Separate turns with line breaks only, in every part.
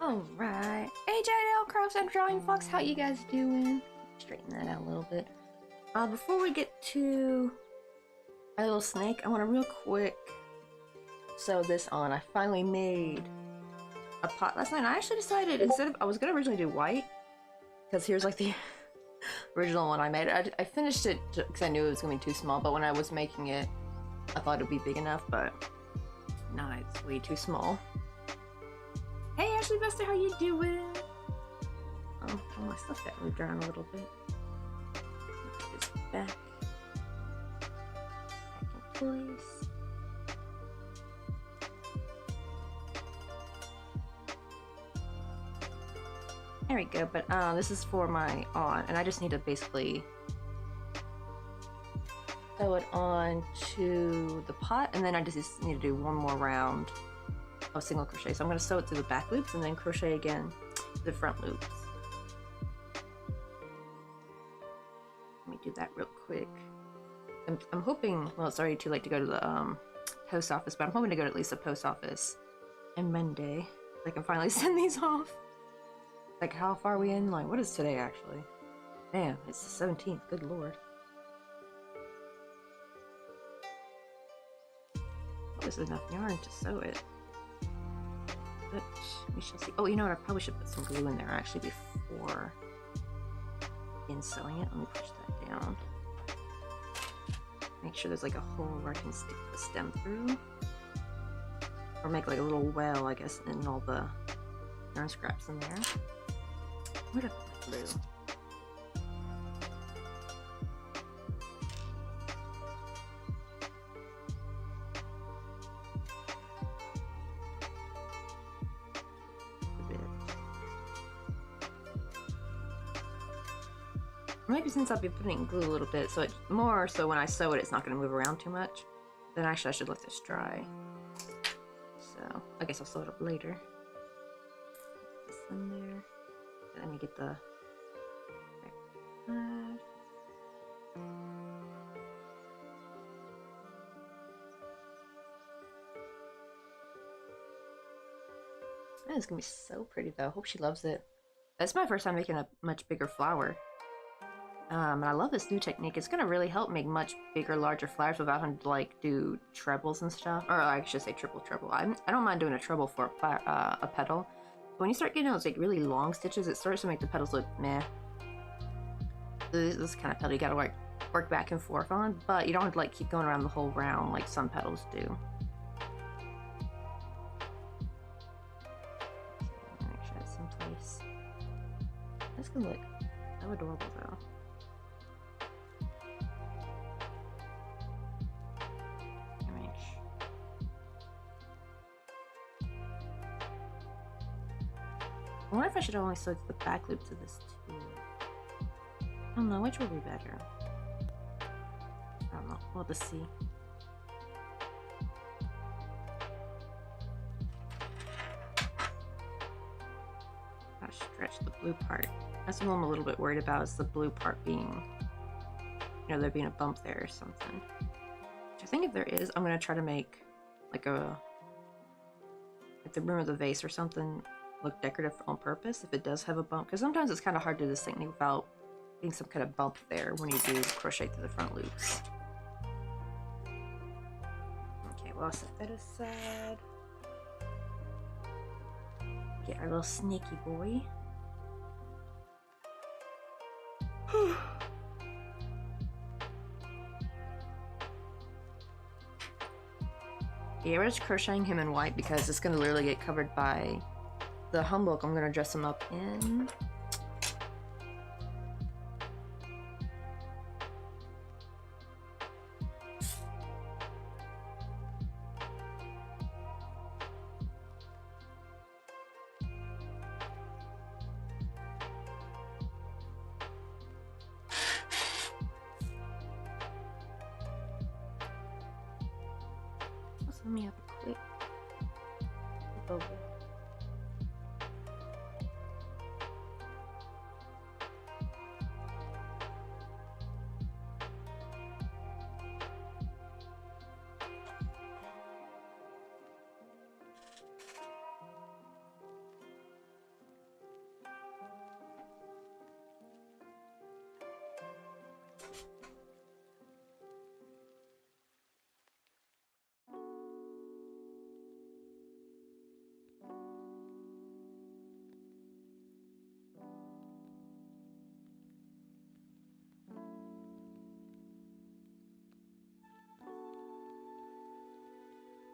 Alright. Hey JL Crafts and Drawing Fox, how you guys doing? Straighten that out a little bit. Before we get to my little snake, I want to real quick sew this on. I finally made a pot last night. I actually decided I was gonna originally do white, because here's like the original one I made. I finished it because I knew it was gonna be too small, but when I was making it, I thought it'd be big enough, but nah, it's way too small. Hey Ashley Buster, how you doing? Oh, my stuff got moved around a little bit. Put this back in place. There we go, but this is for my on, and I just need to basically sew it on to the pot, and then I just need to do one more round of single crochet. So I'm going to sew it through the back loops and then crochet again the front loops. Let me do that real quick. I'm hoping, well, it's already too late to go to the post office, but I'm hoping to go to at least the post office on Monday so I can finally send these off. Like, how far are we in? Like, what is today actually? Damn, it's the 17th. Good lord. What is enough yarn to sew it? But we shall see. Oh, you know what? I probably should put some glue in there actually before in sewing it. Let me push that down. Make sure there's like a hole where I can stick the stem through. Or make like a little well, I guess, in all the yarn scraps in there. Where did I put my glue? maybe since I'll be putting glue a little bit, so it's more so when I sew it, it's not going to move around too much. Then actually I should let this dry. So I guess I'll sew it up later. Put this in there. Let me get the right. Oh, it's gonna be so pretty though. Hope she loves it. That's my first time making a much bigger flower. And I love this new technique. It's gonna really help make much bigger, larger flowers without having to like do trebles and stuff. Or I should say triple treble. I don't mind doing a treble for a petal. But when you start getting those like really long stitches, it starts to make the petals look meh. This kind of petal you gotta work back and forth on, but you don't have to like keep going around the whole round like some petals do. Make sure it's someplace. This can look so adorable though. I wonder if I should only sew the back loop to this too. I don't know, which will be better. I don't know, we'll have to see. Gotta stretch the blue part. That's what I'm a little bit worried about, is the blue part being, you know, there being a bump there or something. Which I think if there is, I'm gonna try to make like the rim of the vase or something look decorative on purpose if it does have a bump, because sometimes it's kind of hard to do this technique without getting some kind of bump there when you do crochet through the front loops. Okay, well, I'll set that aside. Get our little sneaky boy. Yeah, we're just crocheting him in white because it's going to literally get covered by the humbook I'm gonna dress him up in. Let me have a quick over.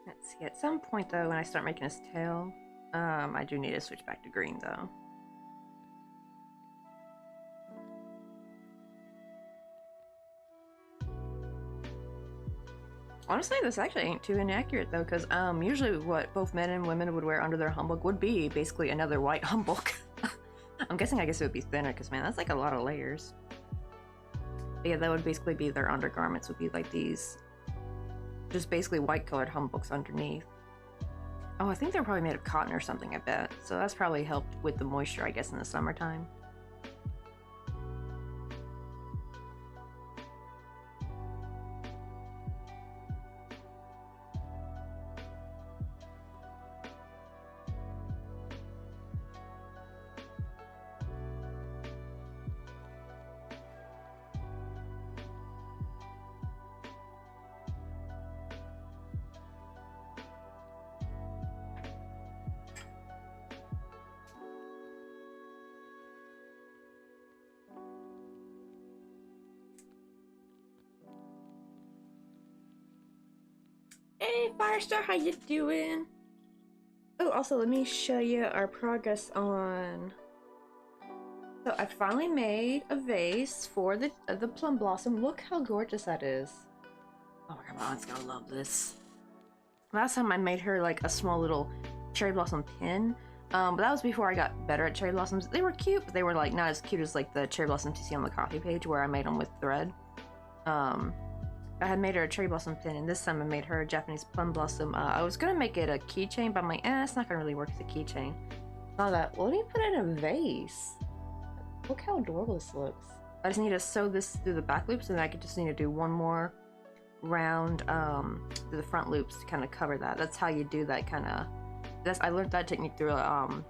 Let's see, at some point though, when I start making his tail, I do need to switch back to green though. Honestly, this actually ain't too inaccurate though, because usually what both men and women would wear under their humbook would be basically another white humbook. I guess it would be thinner, because man, that's like a lot of layers. But yeah, that would basically be their undergarments, would be like these just basically white colored humbooks underneath. Oh, I think they're probably made of cotton or something, I bet. So that's probably helped with the moisture, I guess, in the summertime. Hey Firestar, how you doing? Oh, also let me show you our progress on... So I finally made a vase for the plum blossom. Look how gorgeous that is. Oh my god, Mom's gonna love this. Last time I made her like a small little cherry blossom pin. But that was before I got better at cherry blossoms. They were cute, but they were like not as cute as like the cherry blossoms you see on the coffee page where I made them with thread. I had made her a cherry blossom pin, and this time I made her a Japanese plum blossom. I was gonna make it a keychain, but I'm like, it's not gonna really work as a keychain. Saw that. Well, let me put it in a vase. Look how adorable this looks. I just need to sew this through the back loops, and I could just need to do one more round through the front loops to kind of cover that. That's how you do that kind of. I learned that technique through a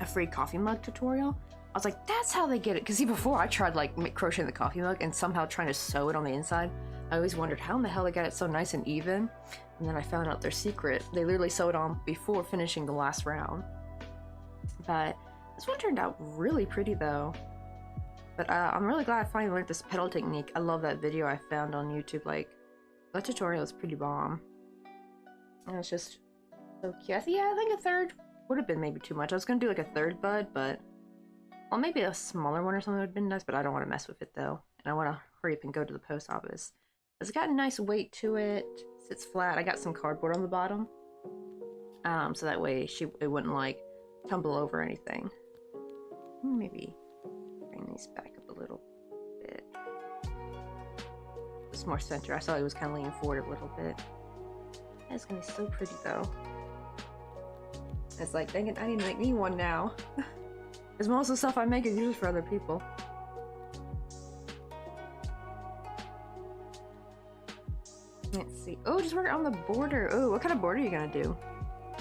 free coffee mug tutorial. I was like, that's how they get it. Because see, before I tried like crocheting the coffee mug and somehow trying to sew it on the inside. I always wondered how in the hell they got it so nice and even. And then I found out their secret. They literally sew it on before finishing the last round. But this one turned out really pretty though. But I'm really glad I finally learned this petal technique. I love that video I found on YouTube. Like, that tutorial is pretty bomb. And it's just so cute. I think a third would have been maybe too much. I was gonna do like a third bud, but well, maybe a smaller one or something would have been nice, but I don't want to mess with it though. And I want to hurry up and go to the post office. It's got a nice weight to it. Sits flat. I got some cardboard on the bottom. So that way it wouldn't like tumble over anything. Maybe bring these back up a little bit. It's more center. I saw it was kind of leaning forward a little bit. It's gonna be so pretty though. It's like, dang it, I need to make me one now. Because most of the stuff I make is used for other people. Let's see. Oh, just work on the border. Oh, what kind of border are you gonna do?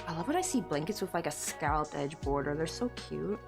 I love when I see blankets with like a scalloped edge border. They're so cute.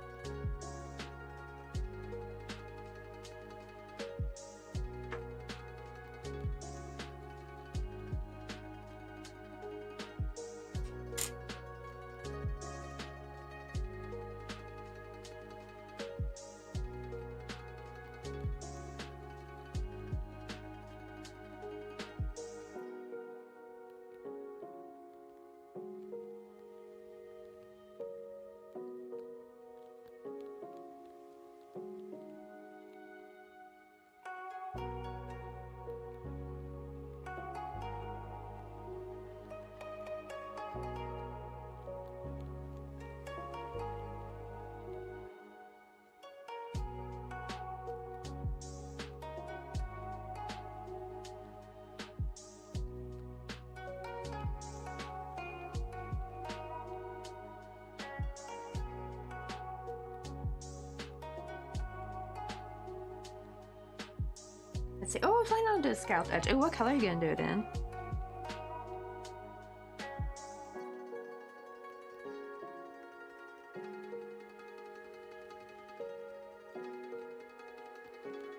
Let's see. Oh, I'm planning on doing a scalloped edge. Oh, what color are you gonna do it in?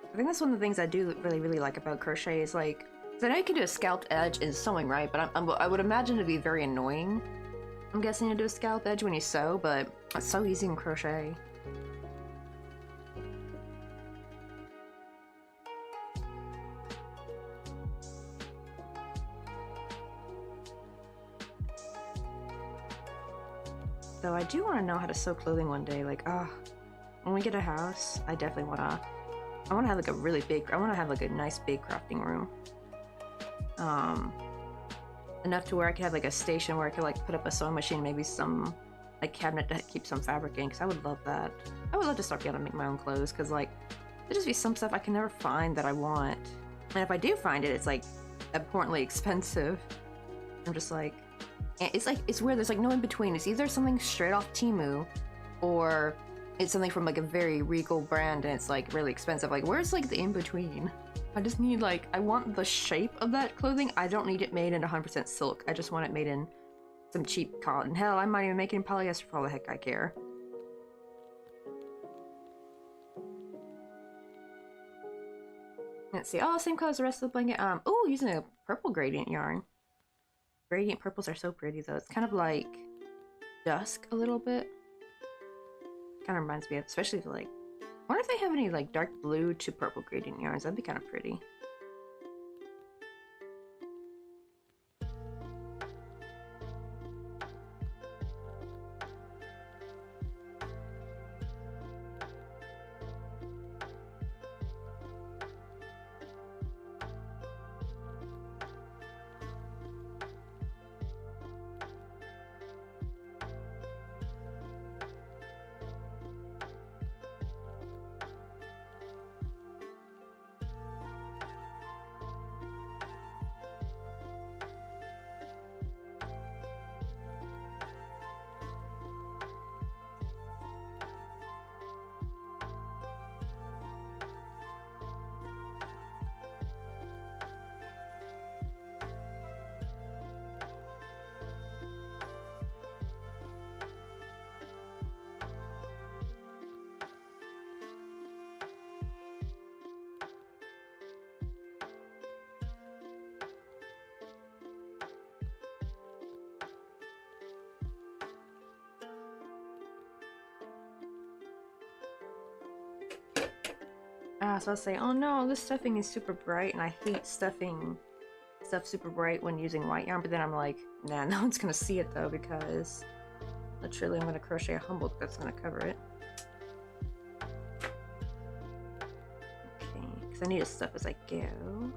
I think that's one of the things I do really like about crochet is like, because I know you can do a scalloped edge in sewing, right? But I would imagine it'd be very annoying. I'm guessing to do a scalloped edge when you sew, but it's so easy in crochet. Though I do want to know how to sew clothing one day. Like, when we get a house, I definitely want to have like a really big, I want to have like a nice big crafting room. Enough to where I could have like a station where I could like put up a sewing machine, maybe some like cabinet to keep some fabric in, because I would love that. I would love to start being able to make my own clothes, because like, there'd just be some stuff I can never find that I want. And if I do find it, it's like abhorrently expensive. I'm just like, it's weird, there's like no in between. It's either something straight off Temu, or it's something from like a very regal brand and it's like really expensive. Like, where's like the in between? I just need like, I want the shape of that clothing. I don't need it made in 100% silk. I just want it made in some cheap cotton. Hell, I might even make it in polyester for all the heck I care. Let's see. Oh, same color as the rest of the blanket. Oh, using a purple gradient yarn. Gradient purples are so pretty though. It's kind of like dusk a little bit. Kind of reminds me of, especially like, I wonder if they have any like dark blue to purple gradient yarns. That'd be kind of pretty. I was about to say, oh no, this stuffing is super bright, and I hate stuffing stuff super bright when using white yarn, but then I'm like, nah, no one's gonna see it though, because literally I'm gonna crochet a humbook that's gonna cover it. Okay, because I need to stuff as I go.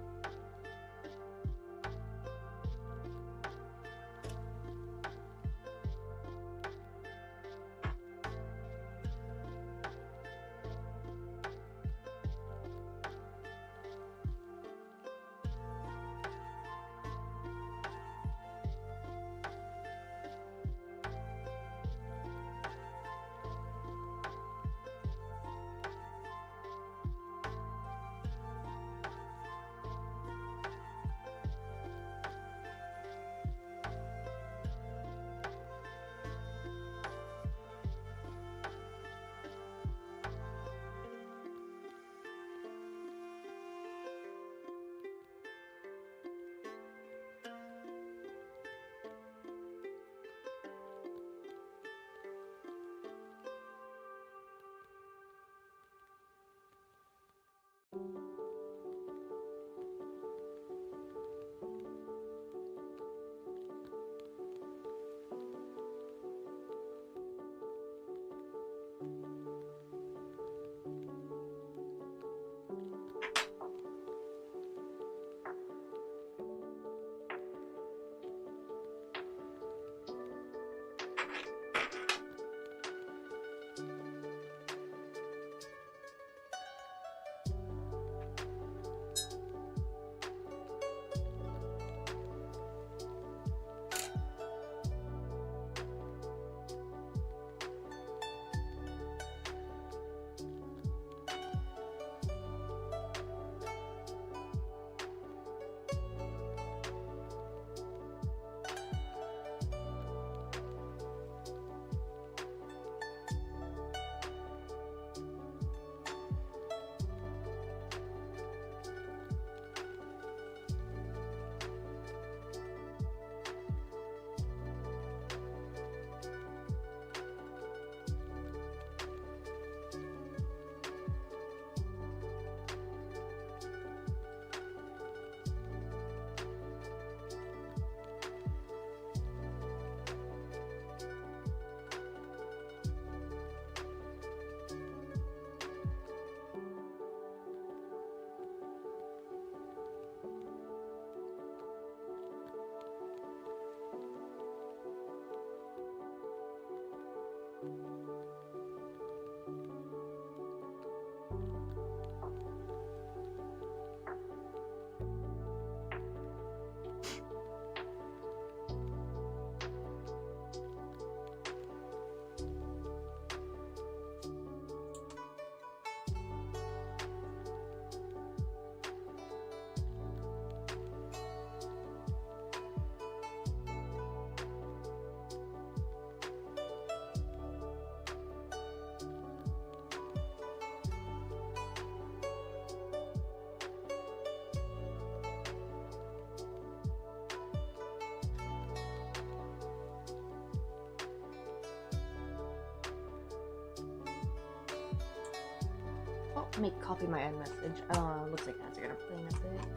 Oh, let me copy my end message. Looks like ads are gonna play in a bit.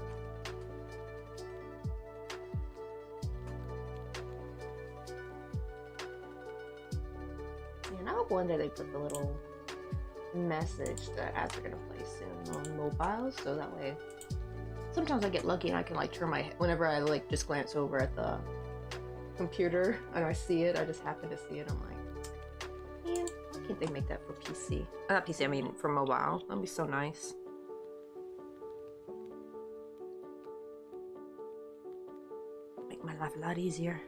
And I hope one day they put the little message that ads are gonna play soon on mobile, so that way sometimes I get lucky and I can like turn my head whenever I like just glance over at the computer and I see it. I just happen to see it. I'm like, man, why can't they make that for PC? Not PC, I mean for mobile. That'd be so nice. Make my life a lot easier.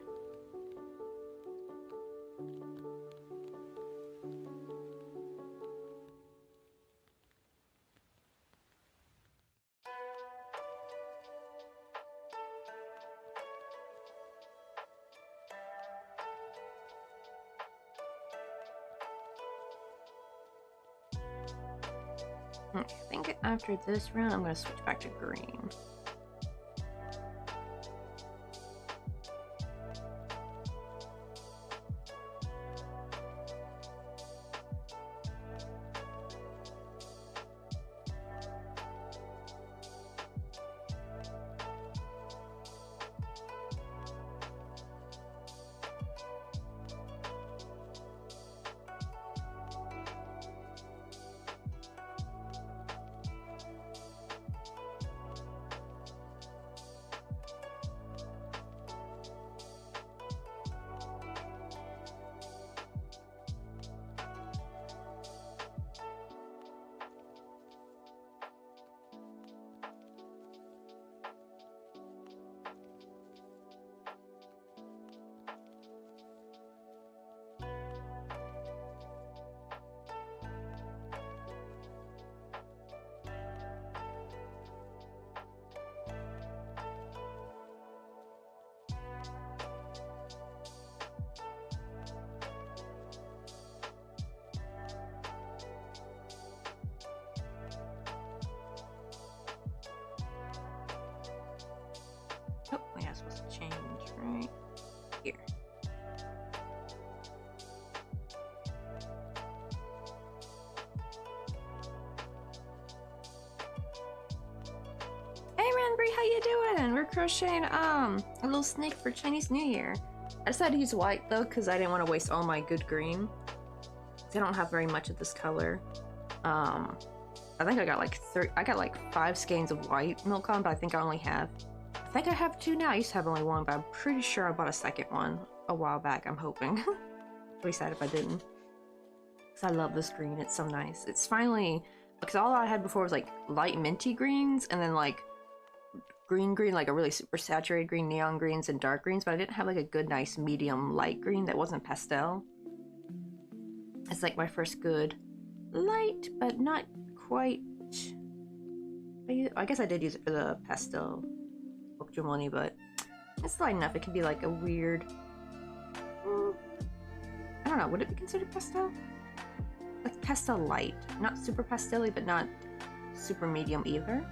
I think after this round, I'm going to switch back to green. crocheting a little snake for Chinese New Year. I decided to use white though because I didn't want to waste all my good green. I don't have very much of this color. I think I got like 5 skeins of white milk on, but I think I have 2 now. I used to have only 1, but I'm pretty sure I bought a second one a while back. I'm hoping. I'd be sad if I didn't. Because I love this green. It's so nice. It's finally, because all I had before was like light minty greens and then like green, like a really super saturated green, neon greens, and dark greens, but I didn't have like a good, nice medium light green that wasn't pastel. It's like my first good light, but not quite. I guess I did use it for the pastel Pokemon, but it's light enough. It could be like a weird, I don't know, would it be considered pastel? Like pastel light, not super pastel-y, but not super medium either.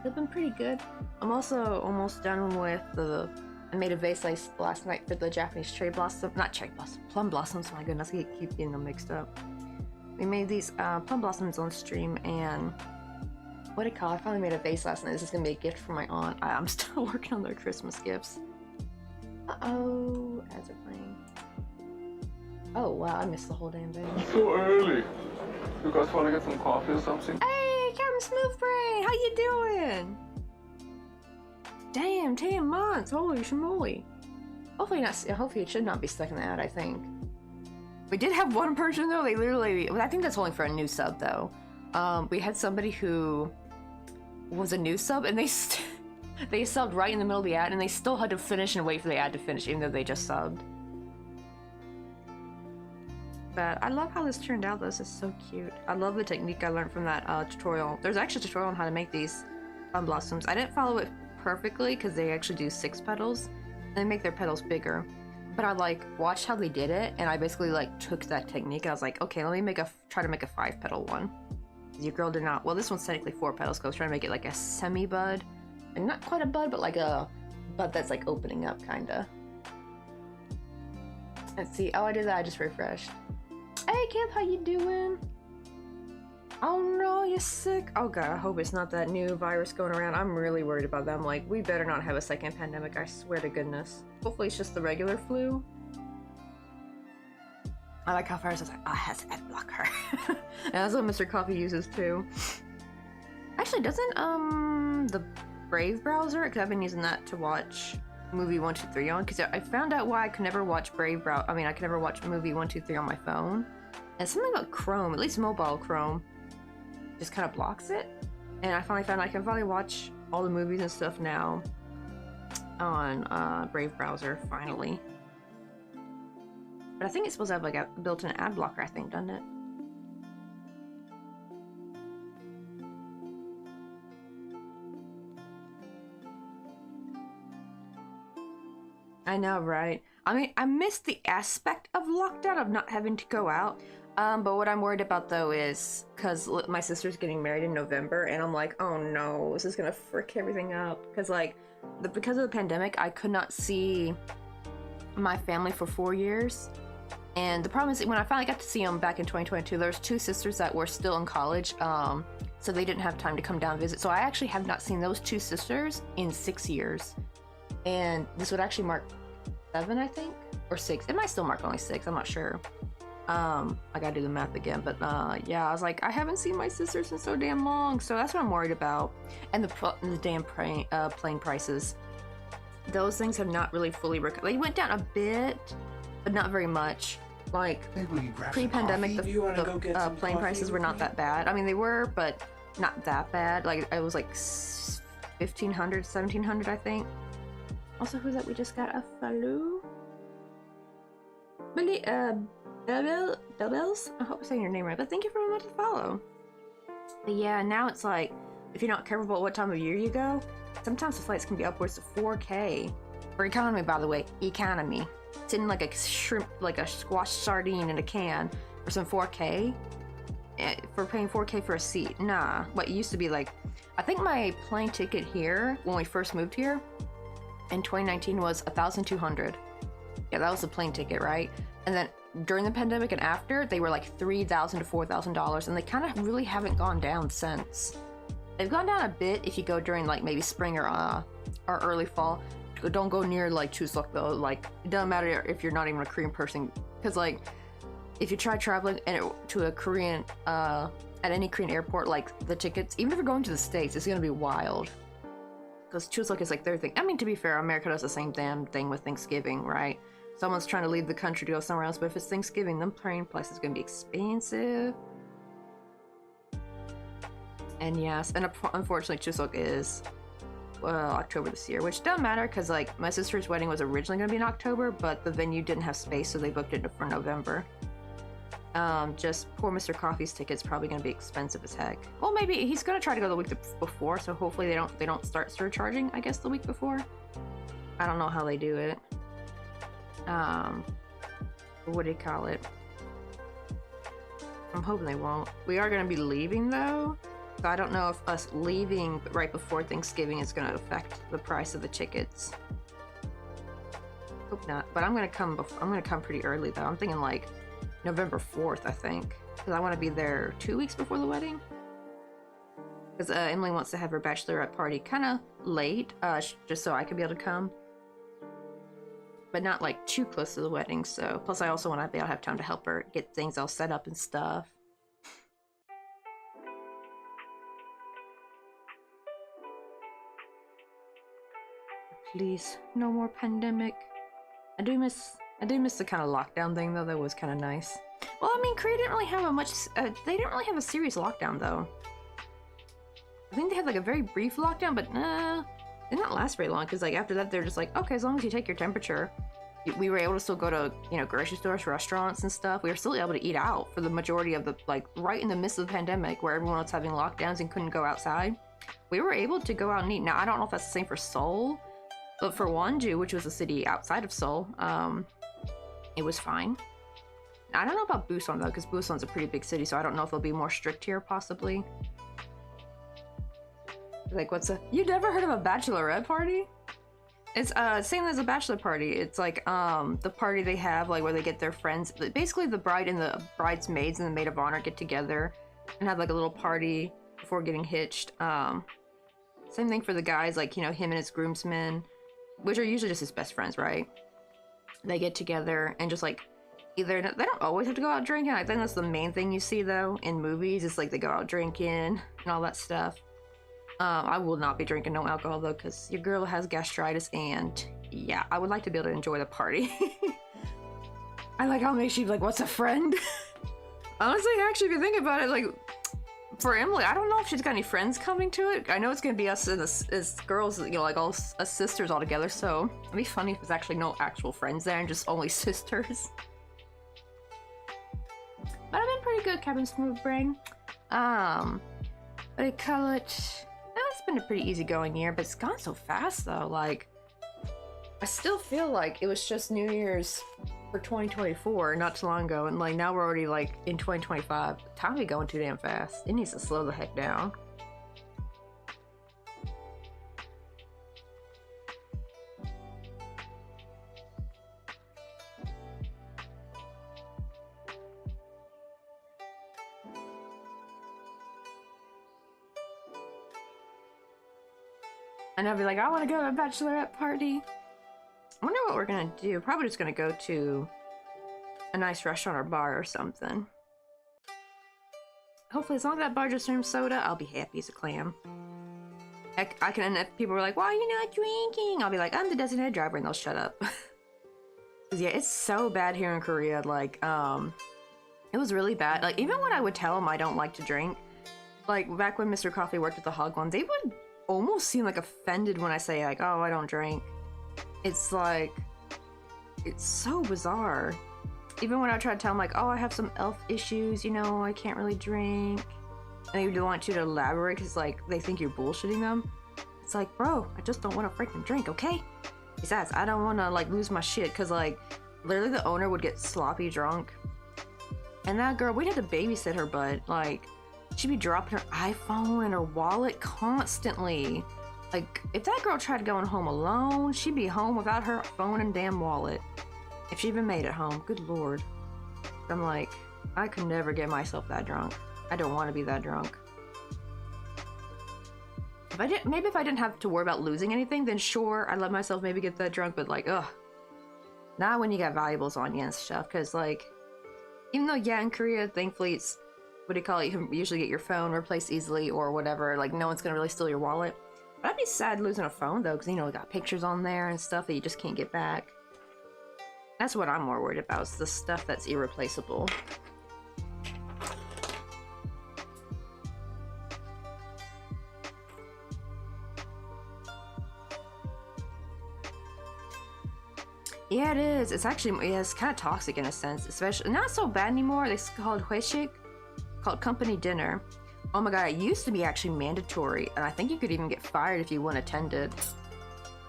They've been pretty good. I'm also almost done with I made a vase lace last night for the Japanese plum blossoms. My goodness, I keep getting them mixed up. We made these plum blossoms on stream, and what do you call it? I finally made a vase last night. This is gonna be a gift for my aunt. I'm still working on their Christmas gifts. Uh-oh, ads are playing. Oh wow, I missed the whole damn thing.
It's so early. You guys want to get some coffee or something?
Hey, Captain Smooth Brain, how you doing? Damn, 10 months, holy schmoly. Hopefully it should not be stuck in the ad, I think. We did have one person though, they literally, I think that's only for a new sub though. We had somebody who was a new sub and they subbed right in the middle of the ad and they still had to finish and wait for the ad to finish even though they just subbed. But I love how this turned out. This is so cute. I love the technique I learned from that tutorial. There's actually a tutorial on how to make these blossoms. I didn't follow it perfectly because they actually do 6 petals. They make their petals bigger. But I like watched how they did it, and I basically like took that technique. And I was like, okay, let me try to make a 5-petal one. Your girl did not. Well, this one's technically 4 petals because I was trying to make it like a semi-bud, and not quite a bud, but like a bud that's like opening up, kinda. Let's see. Oh, I did that. I just refreshed. Hey, Kip, how you doing? Oh no, you're sick. Oh god, I hope it's not that new virus going around. I'm really worried about them. Like, we better not have a second pandemic, I swear to goodness. Hopefully it's just the regular flu. I like how Fires was like, oh, it has ad blocker. And that's what Mr. Coffee uses too. Actually, doesn't the Brave browser, because I've been using that to watch movie 123 on, because I found out why I could never watch I could never watch movie 123 on my phone. And something about Chrome, at least mobile Chrome, just kind of blocks it. And I finally found I can finally watch all the movies and stuff now on Brave browser, finally. But I think it's supposed to have like a built-in ad blocker, I think, doesn't it? I know, right? I mean, I missed the aspect of lockdown of not having to go out. But what I'm worried about though is because my sister's getting married in November, and I'm like, oh no, this is gonna frick everything up. Because like, because of the pandemic, I could not see my family for 4 years. And the problem is, when I finally got to see them back in 2022, there was 2 sisters that were still in college, so they didn't have time to come down and visit. So I actually have not seen those 2 sisters in 6 years. And this would actually mark 7, I think, or 6. It might still mark only 6. I'm not sure. I gotta do the math again, but yeah, I was like, I haven't seen my sisters in so damn long, so that's what I'm worried about. And the damn plane prices. Those things have not really fully recovered. They went down a bit, but not very much. Like pre-pandemic, the plane prices were not that bad. I mean, they were, but not that bad. Like it was like 1,500, 1,700, I think. Also, who's that? We just got a follow. Bells? I hope I'm saying your name right, but thank you very much for the follow. But yeah, now it's like, if you're not careful about what time of year you go, sometimes the flights can be upwards of 4K. For economy, by the way, economy. It's in like a shrimp, like a squashed sardine in a can for some 4K. For paying 4K for a seat. Nah, what used to be like, I think my plane ticket here, when we first moved here, in 2019 was 1,200. Yeah, that was the plane ticket, right? And then during the pandemic and after, they were like $3,000 to $4,000, and they kind of really haven't gone down since. They've gone down a bit if you go during like maybe spring or or early fall. Don't go near like Chuseok though. Like it doesn't matter if you're not even a Korean person, because like if you try traveling to a Korean at any Korean airport, like the tickets, even if you're going to the States, it's gonna be wild. Because Chuseok is like their thing. I mean, to be fair, America does the same damn thing with Thanksgiving, right? Someone's trying to leave the country to go somewhere else, but if it's Thanksgiving, them plane prices gonna be expensive. And yes, and unfortunately, Chuseok is October this year, which doesn't matter because like my sister's wedding was originally gonna be in October, but the venue didn't have space, so they booked it for November. Just poor Mr. Coffee's ticket's probably gonna be expensive as heck. Well, maybe he's gonna try to go the week before, so hopefully they don't start surcharging, I guess, the week before. I don't know how they do it. What do you call it? I'm hoping they won't. We are gonna be leaving though, so I don't know if us leaving right before Thanksgiving is gonna affect the price of the tickets. Hope not, but I'm gonna come pretty early though. I'm thinking like November 4th, I think, because I want to be there 2 weeks before the wedding. Because Emily wants to have her bachelorette party kind of late, just so I could be able to come, but not like too close to the wedding. So, plus I also want to be able to have time to help her get things all set up and stuff. Please, no more pandemic. I do miss the kind of lockdown thing though. That was kind of nice. Well, I mean, Korea didn't really have a much. They didn't really have a serious lockdown though. I think they had like a very brief lockdown, but it didn't last very long. Because like after that, they're just like, okay, as long as you take your temperature. We were able to still go to grocery stores, restaurants, and stuff. We were still able to eat out for the majority of the like right in the midst of the pandemic, where everyone was having lockdowns and couldn't go outside. We were able to go out and eat. Now I don't know if that's the same for Seoul, but for Wonju, which was a city outside of Seoul, it was fine. I don't know about Busan though, because Busan's a pretty big city, so I don't know if they'll be more strict here, possibly. Like, you never heard of a bachelorette party? It's same as a bachelor party. It's like the party they have, like where they get their friends, basically the bride and the bridesmaids and the maid of honor get together and have like a little party before getting hitched. Same thing for the guys, like him and his groomsmen, which are usually just his best friends, right? They get together and just like they don't always have to go out drinking. I think that's the main thing you see though in movies. It's like they go out drinking and all that stuff. I will not be drinking no alcohol though, because your girl has gastritis, and yeah, I would like to be able to enjoy the party. I like how she's like, what's a friend? Honestly, actually, if you think about it, like for Emily, I don't know if she's got any friends coming to it. I know it's gonna be us as girls, like all us sisters all together. So it'd be funny if there's actually no actual friends there and just only sisters. But I've been pretty good, Cabin Smooth Brain. What do you call it? It's been a pretty easygoing year, but it's gone so fast though. Like, I still feel like it was just New Year's for 2024 not too long ago, and like now we're already like in 2025. Time be going too damn fast. It needs to slow the heck down. And I'll be like, I want to go to a bachelorette party. I wonder what we're gonna do. Probably just gonna go to a nice restaurant or bar or something. Hopefully, as long as that bar just serves soda, I'll be happy as a clam. I can, and if people are like, why are you not drinking? I'll be like, I'm the designated driver, and they'll shut up. Cause yeah, it's so bad here in Korea. Like, it was really bad. Like, even when I would tell them I don't like to drink, like back when Mr. Coffee worked at the Hagwon, they would almost seem like offended when I say like, oh, I don't drink. It's like, it's so bizarre. Even when I try to tell them like, oh, I have some health issues, I can't really drink, and they want you to elaborate because like they think you're bullshitting them. It's like, bro, I just don't want to freaking drink, okay? Besides, I don't want to like lose my shit, because like literally the owner would get sloppy drunk, and that girl, we had to babysit her, but like she'd be dropping her iPhone and her wallet constantly. Like, if that girl tried going home alone, she'd be home without her phone and damn wallet. If she even made it home, good lord. I'm like, I could never get myself that drunk. I don't want to be that drunk. But if I didn't have to worry about losing anything, then sure, I'd let myself maybe get that drunk, but like, ugh. Not when you got valuables on you and stuff, because like, even though, yeah, in Korea, thankfully it's, what do you call it, you can usually get your phone replaced easily or whatever, like no one's gonna really steal your wallet. But I'd be sad losing a phone though, because you know, we got pictures on there and stuff that you just can't get back. That's what I'm more worried about, is the stuff that's irreplaceable. Yeah, it is. It's actually, yeah, it's kind of toxic in a sense, especially not so bad anymore. It's called Hueshik, called company dinner. Oh my god, it used to be actually mandatory, and I think you could even get fired if you wouldn't attend it.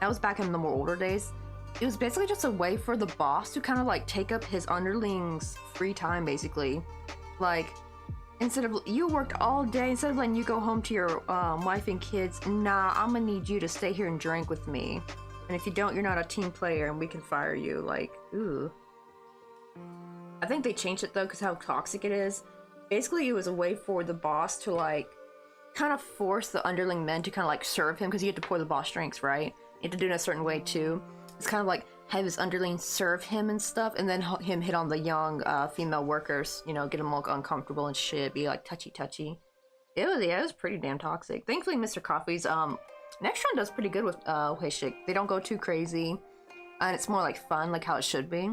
That was back in the more older days. It was basically just a way for the boss to kind of like take up his underlings' free time, basically. Like, instead of you worked all day, instead of letting you go home to your wife and kids, nah, I'm gonna need you to stay here and drink with me. And if you don't, you're not a team player and we can fire you. Like, ooh. I think they changed it though, because how toxic it is. Basically, it was a way for the boss to like kind of force the underling men to kind of like serve him, because you had to pour the boss drinks, right? You had to do it in a certain way too. It's kind of like have his underlings serve him and stuff, and then him hit on the young female workers, you know, get them all uncomfortable and shit, be like touchy. It was pretty damn toxic. Thankfully, Mr. Coffee's next round does pretty good with Hueshik. They don't go too crazy, and it's more like fun, like how it should be.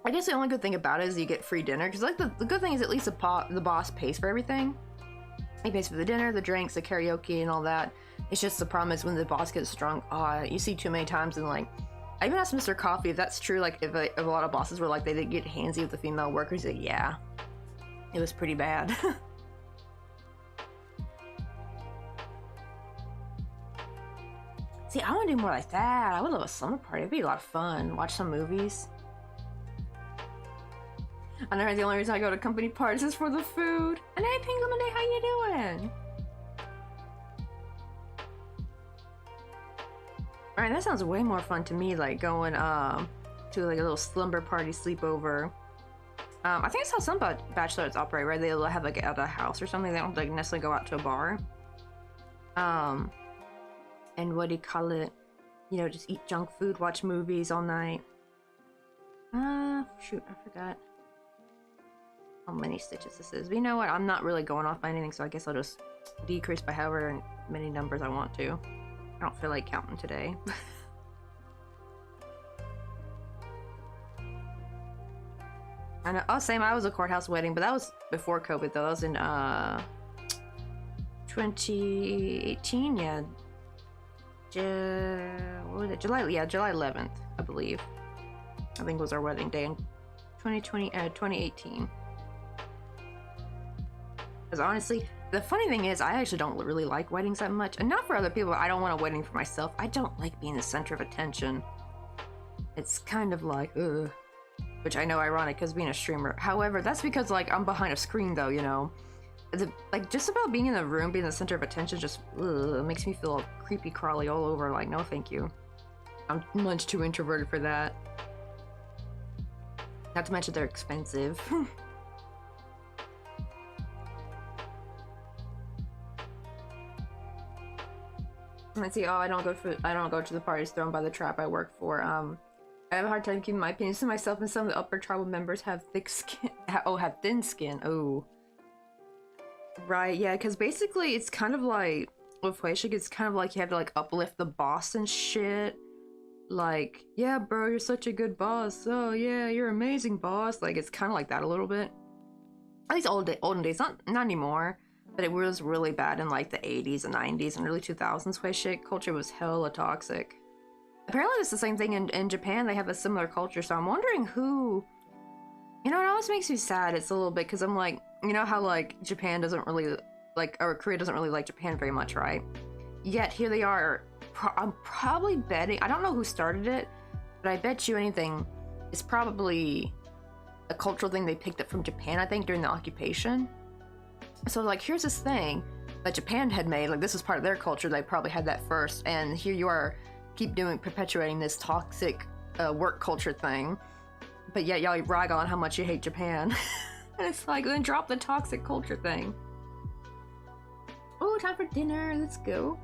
I guess the only good thing about it is you get free dinner, because like the good thing is at least the boss pays for everything. He pays for the dinner, the drinks, the karaoke, and all that. It's just the problem is when the boss gets drunk, you see too many times, and like, I even asked Mr. Coffee if that's true, like if a lot of bosses were like, they did get handsy with the female workers. He's like, yeah. It was pretty bad. See, I want to do more like that. I would love a slumber party. It'd be a lot of fun. Watch some movies. I know the only reason I go to company parties is for the food. And hey, Pingle, how you doing? Alright, that sounds way more fun to me, like going to like a little slumber party sleepover. I think it's how some bachelorettes operate, right? They'll have like at a house or something. They don't like necessarily go out to a bar. And what do you call it? You know, just eat junk food, watch movies all night. Shoot, I forgot how many stitches this is. But you know what? I'm not really going off by anything, so I guess I'll just decrease by however many numbers I want to. I don't feel like counting today. I know. Oh, same. I was a courthouse wedding, but that was before COVID, though. That was in 2018. Yeah. What was it? July. Yeah, July 11th, I believe. I think was our wedding day in 2018. Because honestly, the funny thing is, I actually don't really like weddings that much, and not for other people. I don't want a wedding for myself. I don't like being the center of attention. It's kind of like, ugh. Which I know ironic because being a streamer. However, that's because like I'm behind a screen though, you know. Like just about being in the room, being the center of attention, just it makes me feel creepy crawly all over. Like, no thank you. I'm much too introverted for that. Not to mention they're expensive. Let's see. Oh, I don't go to the parties thrown by the trap I work for. I have a hard time keeping my opinions to myself, and some of the upper tribal members have thick skin. Have thin skin. Oh. Right, yeah, because basically it's kind of like, with Hueshik, it's kind of like you have to like uplift the boss and shit. Like, yeah, bro, you're such a good boss. Oh, yeah, you're amazing, boss. Like, it's kind of like that a little bit. At least olden days, not anymore. But it was really bad in like the 80s and 90s and early 2000s. Hueshik culture was hella toxic. Apparently it's the same thing in Japan. They have a similar culture, so I'm wondering who... You know, it always makes me sad. It's a little bit, because I'm like, you know how like Japan doesn't really, like, or Korea doesn't really like Japan very much, right? Yet here they are. I'm probably betting, I don't know who started it, but I bet you anything, it's probably a cultural thing they picked up from Japan, I think, during the occupation. So like, here's this thing that Japan had made, like this is part of their culture, they probably had that first, and here you are, perpetuating this toxic work culture thing, but yet y'all rag on how much you hate Japan. And it's like, then drop the toxic culture thing. Oh, time for dinner. Let's go.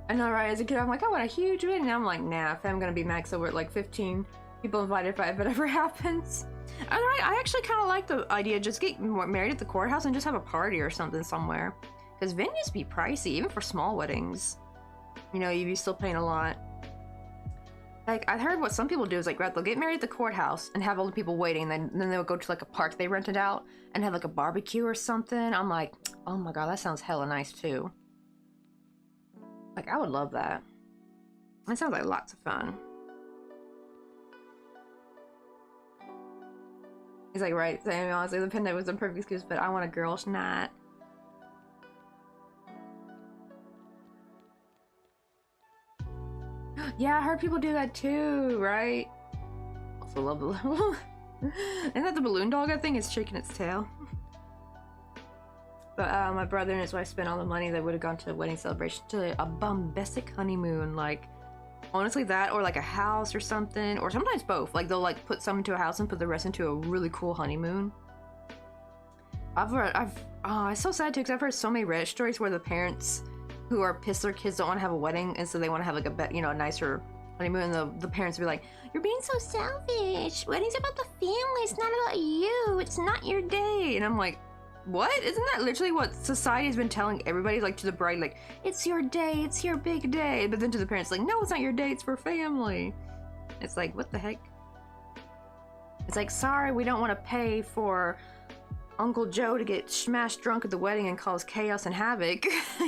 I know, right? As a kid, I'm like, I want a huge wedding. Now I'm like, nah, if I'm gonna be max over at like 15 people invited if it ever happens. Alright, I actually kind of like the idea of just get married at the courthouse and just have a party or something somewhere. Because venues be pricey, even for small weddings. You know, you'd be still paying a lot. Like, I heard what some people do is like, they'll get married at the courthouse and have all the people waiting, and then they'll go to like a park they rented out and have like a barbecue or something. I'm like, oh my god, that sounds hella nice too. Like, I would love that. That sounds like lots of fun. He's like, right, saying honestly, the pendant was a perfect excuse, but I want a girl's night. Yeah, I heard people do that too, right? Also love the Isn't that the balloon dog, I think? It's shaking its tail. But my brother and his wife spent all the money that would have gone to a wedding celebration to a bombastic honeymoon. Like, honestly, that or like a house or something, or sometimes both. Like, they'll like put some into a house and put the rest into a really cool honeymoon. It's so sad too, because I've heard so many Reddit stories where the parents who are pissed their kids don't want to have a wedding, and so they want to have like a nicer honeymoon. And the parents will be like, "You're being so selfish. Wedding's about the family. It's not about you. It's not your day." And I'm like, what? Isn't that literally what society has been telling everybody? Like, to the bride, like, it's your day, it's your big day. But then to the parents, like, no, it's not your day, it's for family. It's like, what the heck? It's like, sorry, we don't want to pay for Uncle Joe to get smashed drunk at the wedding and cause chaos and havoc.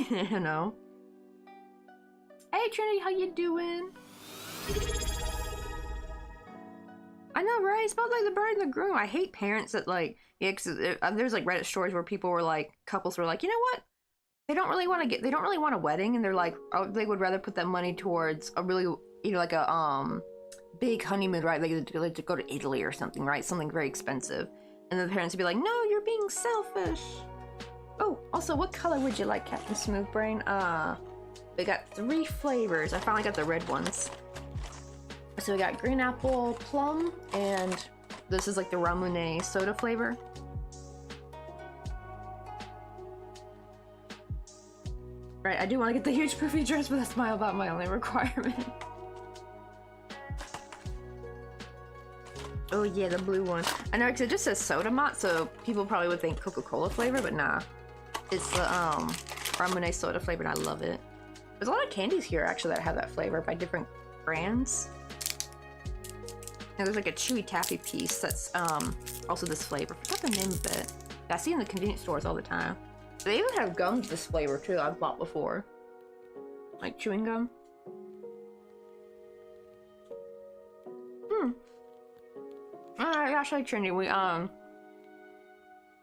You know? Hey, Trinity, how you doing? I know, right? It's about like the bride and the groom. I hate parents that like, yeah, cause there's like Reddit stories where people were like, couples were like, you know what? They don't really want a wedding, and they're like, oh, they would rather put that money towards a really, you know, like a big honeymoon, right? Like to go to Italy or something, right? Something very expensive. And the parents would be like, no, you're being selfish. Oh, also, what color would you like, Captain Smoothbrain? We got 3 flavors. I finally got the red ones. So we got green apple, plum, and this is like the Ramune soda flavor. Right, I do want to get the huge poofy dress, but that's about my only requirement. Oh yeah, the blue one. I know, because it just says soda mott, so people probably would think Coca-Cola flavor, but nah. It's the Ramune soda flavor, and I love it. There's a lot of candies here, actually, that have that flavor by different brands. And there's like a chewy taffy piece that's also this flavor. I forgot the name of it. I see it in the convenience stores all the time. They even have gums this flavor too, I've bought before. Like chewing gum. Alright, gosh, like Trinity, we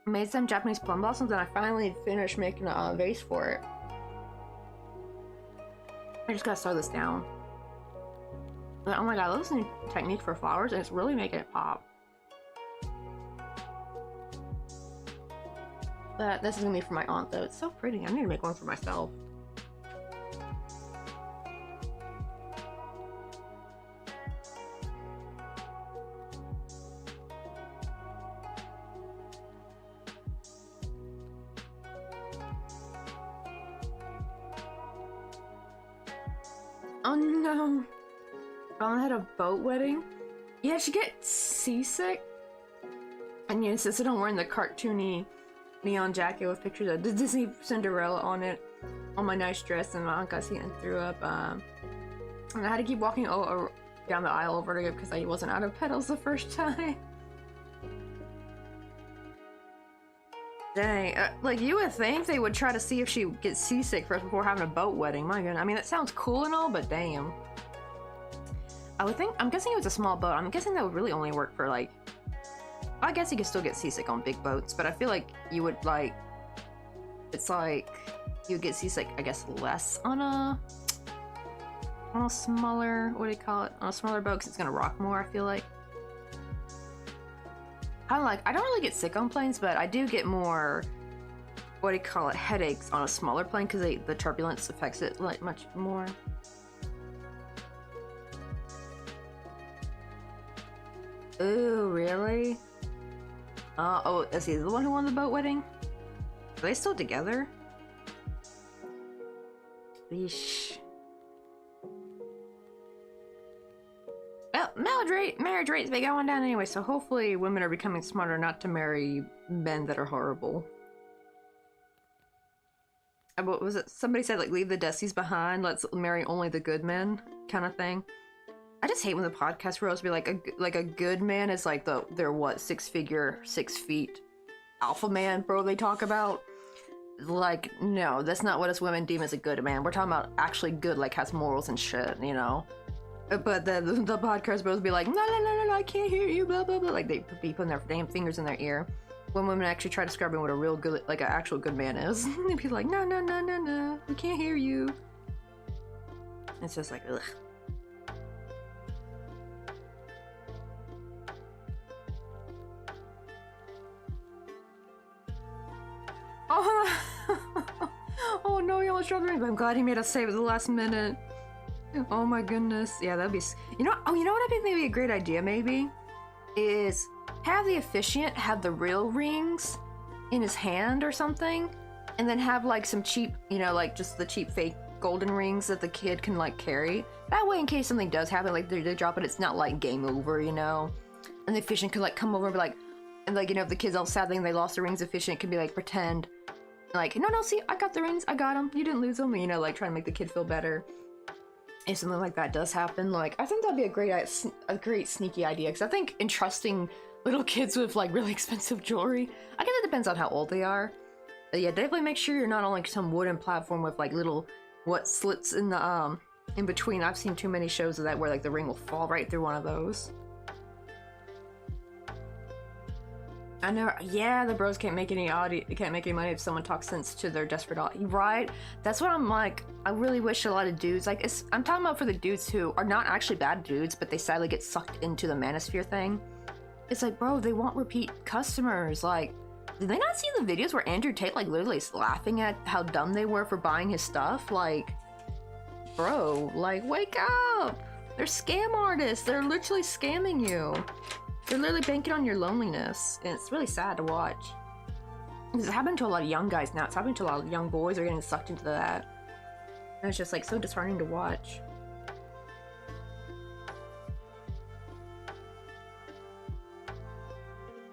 made some Japanese plum blossoms, and I finally finished making a vase for it. I just gotta sew this down. But oh my god, this is a new technique for flowers, and it's really making it pop. But this is gonna be for my aunt, though. It's so pretty. I need to make one for myself. Oh no! Ron had a boat wedding? Yeah, she get seasick? And you insisted on wearing the cartoony neon jacket with pictures of the Disney Cinderella on it, on my nice dress, and my aunt got seen and threw up. And I had to keep walking down the aisle over to it because I wasn't out of petals the first time. Dang, like you would think they would try to see if she gets seasick first before having a boat wedding. My goodness, I mean that sounds cool and all, but damn. I'm guessing it was a small boat. I'm guessing that would really only work for like, I guess you could still get seasick on big boats, but I feel like you would like, it's like you would get seasick, I guess, less on a smaller, what do you call it? On a smaller boat, because it's gonna rock more, I feel like. I don't really get sick on planes, but I do get more, what do you call it, headaches on a smaller plane, because the turbulence affects it like much more. Ooh, really? Oh, is he the one who won the boat wedding? Are they still together? Yeesh. Well, marriage rates be going down anyway, so hopefully women are becoming smarter not to marry men that are horrible. What was it? Somebody said, like, leave the Dusties behind, let's marry only the good men, kind of thing. I just hate when the podcast rows be like a good man is like they're what, 6 feet alpha man, bro, they talk about. Like, no, that's not what us women deem as a good man. We're talking about actually good, like has morals and shit, you know. But the podcast bros be like, no, I can't hear you, blah blah blah. Like they be putting their damn fingers in their ear. When women actually try describing what a real good, like an actual good man is, they'd be like, no, we can't hear you. It's just like, ugh. Oh, oh no, he almost dropped the ring, but I'm glad he made us save at the last minute. Oh my goodness. Yeah, that'd be, you know what I think maybe a great idea maybe? Is have the officiant have the real rings in his hand or something, and then have like some cheap, you know, like just the cheap fake golden rings that the kid can like carry. That way in case something does happen, like they drop it, it's not like game over, you know? And the officiant could like come over and be like, and like, you know, if the kid's all sad thing they lost the rings, the officiant could be like, pretend like, no, see, I got the rings, I got them, you didn't lose them, you know, like trying to make the kid feel better. If something like that does happen, like, I think that'd be a great sneaky idea, because I think entrusting little kids with like really expensive jewelry, I guess it depends on how old they are. But yeah, definitely make sure you're not on like some wooden platform with like little slits in the in between. I've seen too many shows of that where like the ring will fall right through one of those. I know, yeah, the bros can't make any money if someone talks sense to their desperate right? That's what I'm like. I really wish a lot of dudes, like, I'm talking about for the dudes who are not actually bad dudes, but they sadly get sucked into the manosphere thing. It's like, bro, they want repeat customers. Like, did they not see the videos where Andrew Tate, like, literally is laughing at how dumb they were for buying his stuff? Like, bro, like, wake up! They're scam artists. They're literally scamming you. They're literally banking on your loneliness, and it's really sad to watch. It's happening to a lot of young guys now. It's happening to a lot of young boys are getting sucked into that. And it's just like so disheartening to watch.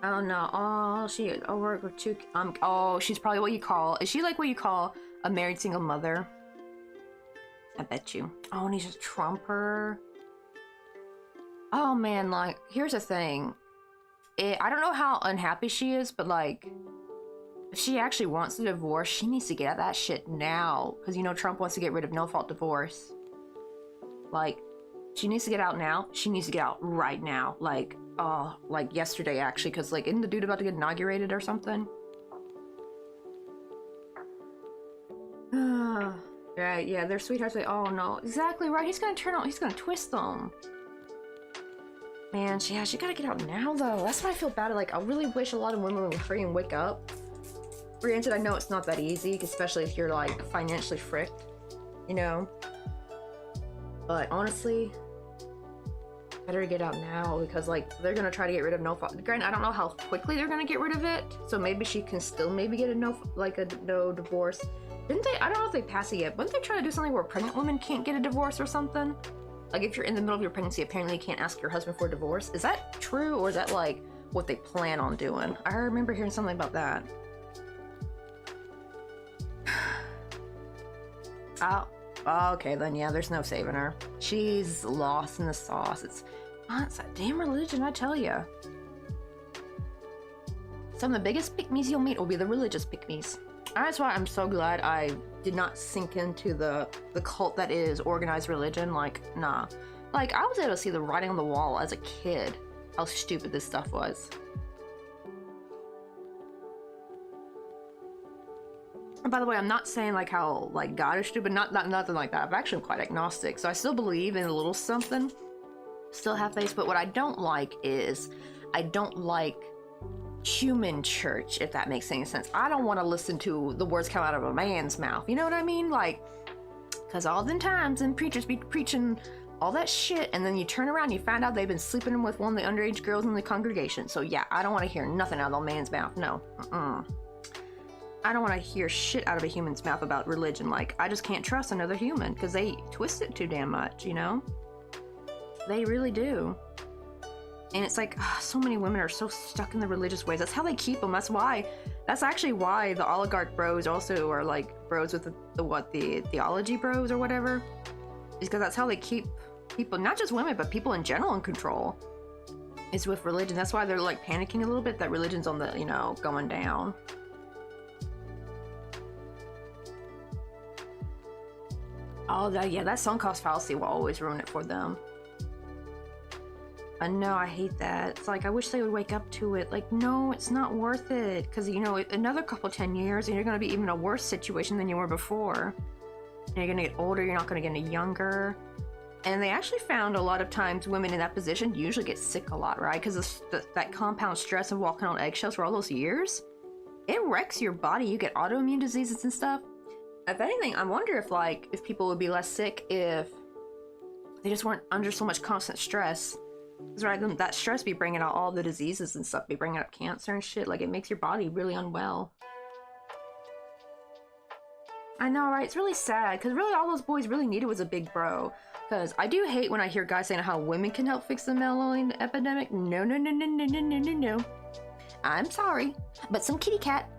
Oh no, oh, work with two, oh, she's probably what you call, is she like what you call a married single mother? I bet you. Oh, and he's just trump her. Oh man, like, here's the thing. I don't know how unhappy she is, but like, if she actually wants a divorce, she needs to get at that shit now. Because, you know, Trump wants to get rid of no-fault divorce. Like, she needs to get out now. She needs to get out right now. Like, like yesterday, actually. Because, like, isn't the dude about to get inaugurated or something? Right, yeah, their sweethearts like, oh no, exactly right. He's gonna twist them. Man, she gotta get out now, though. That's why I feel bad. Like, I really wish a lot of women would hurry and wake up. Granted, I know it's not that easy, especially if you're, like, financially fricked, you know? But, honestly, better get out now, because, like, they're gonna try to get rid of no-fault. Granted, I don't know how quickly they're gonna get rid of it, so maybe she can still maybe get a no divorce. Didn't they? I don't know if they passed it yet. Wouldn't they try to do something where pregnant women can't get a divorce or something? Like, if you're in the middle of your pregnancy, apparently you can't ask your husband for a divorce. Is that true, or is that, like, what they plan on doing? I remember hearing something about that. Oh, okay, then, yeah, there's no saving her. She's lost in the sauce. It's that damn religion, I tell ya. Some of the biggest pick-me's you'll meet will be the religious pick-me's. That's why I'm so glad I did not sink into the cult that is organized religion. Like, nah. Like, I was able to see the writing on the wall as a kid, how stupid this stuff was. And by the way, I'm not saying like how like God is stupid, nothing like that. I'm actually quite agnostic, so I still believe in a little something. Still have faith, but what I don't like is I don't like human church, if that makes any sense. I don't want to listen to the words come out of a man's mouth, you know what I mean? Like, because all the times and preachers be preaching all that shit, and then you turn around and you find out they've been sleeping with one of the underage girls in the congregation. So yeah, I don't want to hear nothing out of a man's mouth. No. I don't want to hear shit out of a human's mouth about religion. Like, I just can't trust another human because they twist it too damn much, you know? They really do. And it's like, so many women are so stuck in the religious ways. That's how they keep them. That's actually why the oligarch bros also are like bros with the theology bros or whatever. Is because that's how they keep people, not just women, but people in general in control. Is with religion. That's why they're like panicking a little bit that religion's on the, you know, going down. Oh, that sunk cost fallacy will always ruin it for them. I know, I hate that. It's like, I wish they would wake up to it. Like, no, it's not worth it. Because, you know, another 10 years, and you're going to be even a worse situation than you were before. And you're going to get older, you're not going to get any younger. And they actually found a lot of times women in that position usually get sick a lot, right? Because that compound stress of walking on eggshells for all those years, it wrecks your body. You get autoimmune diseases and stuff. If anything, I wonder if people would be less sick if they just weren't under so much constant stress. Because right, that stress be bringing out all the diseases and stuff, be bringing out cancer and shit. Like, it makes your body really unwell. I know, right? It's really sad, because really all those boys really needed was a big bro. Because I do hate when I hear guys saying how women can help fix the male epidemic. No. I'm sorry, but some kitty cat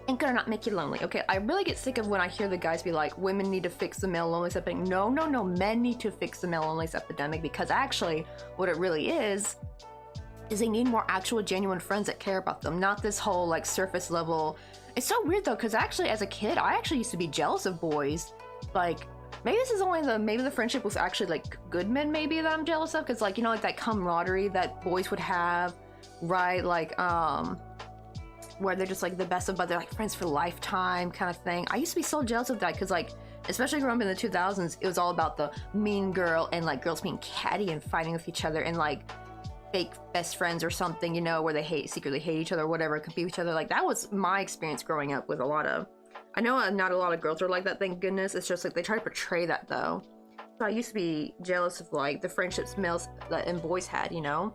ain't gonna not make you lonely, okay? I really get sick of when I hear the guys be like, women need to fix the male loneliness epidemic. No, men need to fix the male loneliness epidemic, because actually, what it really is they need more actual genuine friends that care about them, not this whole like surface level. It's so weird though, because actually as a kid, I actually used to be jealous of boys. Like, maybe this is only the friendship with actually like good men maybe that I'm jealous of, because like, you know, like that camaraderie that boys would have, right? Like, where they're just like the best of, but they're like friends for lifetime kind of thing. I used to be so jealous of that because, like, especially growing up in the 2000s, it was all about the mean girl and like girls being catty and fighting with each other and like fake best friends or something, you know, where they secretly hate each other or whatever, compete with each other. Like, that was my experience growing up with a lot of, I know not a lot of girls are like that, thank goodness. It's just like they try to portray that though. So I used to be jealous of like the friendships males and boys had, you know.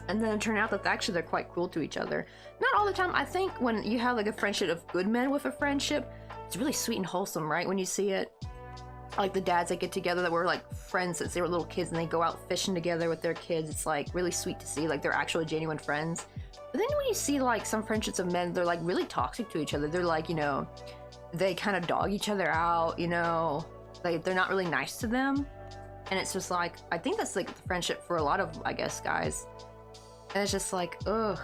And then it turned out that actually they're quite cruel to each other. Not all the time. I think when you have like a friendship of good men with a friendship, it's really sweet and wholesome, right? When you see it. Like the dads that get together that were like friends since they were little kids and they go out fishing together with their kids. It's like really sweet to see, like they're actually genuine friends. But then when you see like some friendships of men, they're like really toxic to each other. They're like, you know, they kind of dog each other out, you know, like they're not really nice to them. And it's just like, I think that's like the friendship for a lot of, I guess, guys. And it's just like, ugh.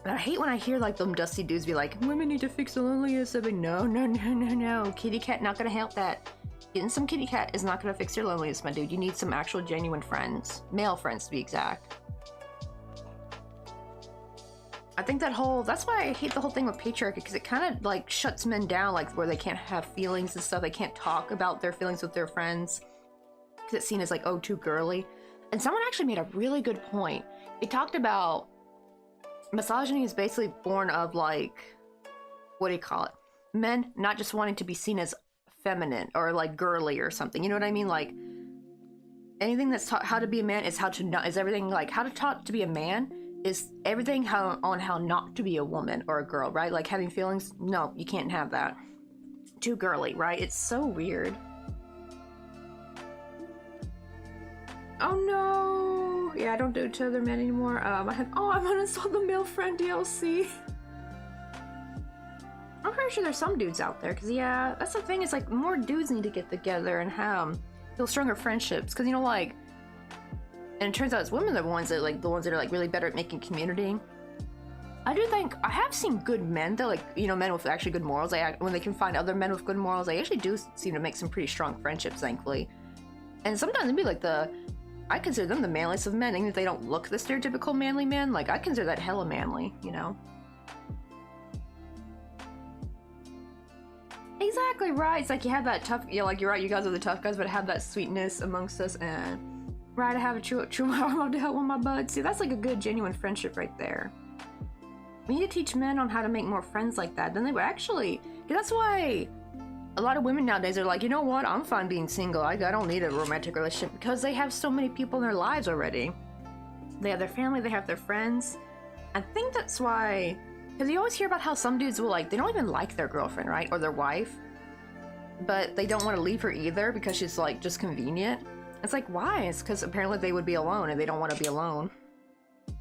But I hate when I hear like them dusty dudes be like, women need to fix the loneliness. I'm like, no. Kitty cat not gonna help that. Getting some kitty cat is not gonna fix your loneliness, my dude. You need some actual genuine friends. Male friends, to be exact. I think that's why I hate the whole thing with patriarchy, because it kind of like shuts men down, like where they can't have feelings and stuff. They can't talk about their feelings with their friends because it's seen as like, oh, too girly. And someone actually made a really good point. They talked about misogyny is basically born of like, what do you call it? Men not just wanting to be seen as feminine or like girly or something. You know what I mean? Like anything that's taught how to be a man is everything like how to taught to be a man is everything how not to be a woman or a girl, right? Like having feelings. No, you can't have that. Too girly, right? It's so weird. Oh no! Yeah, I don't do it to other men anymore. I'm uninstalled the male friend DLC. I'm pretty sure there's some dudes out there, because yeah, that's the thing, is like more dudes need to get together and have feel stronger friendships, because you know, like, and it turns out it's women are the ones that are like really better at making community. I do think I have seen good men that, like, you know, men with actually good morals. When they can find other men with good morals, they actually do seem to make some pretty strong friendships, thankfully. And sometimes it'd be like I consider them the manliest of men, even if they don't look the stereotypical manly man. Like, I consider that hella manly, you know? Exactly right. It's like you have that tough, yeah, like you're right, you guys are the tough guys, but have that sweetness amongst us, and right, I have a true love to help with my buds. See, that's like a good, genuine friendship right there. We need to teach men on how to make more friends like that. Then they would actually, that's why a lot of women nowadays are like, you know what, I'm fine being single. I don't need a romantic relationship, because they have so many people in their lives already. They have their family, they have their friends. I think that's why, because you always hear about how some dudes will like, they don't even like their girlfriend, right? Or their wife. But they don't want to leave her either because she's like just convenient. It's like, why? It's because apparently they would be alone and they don't want to be alone.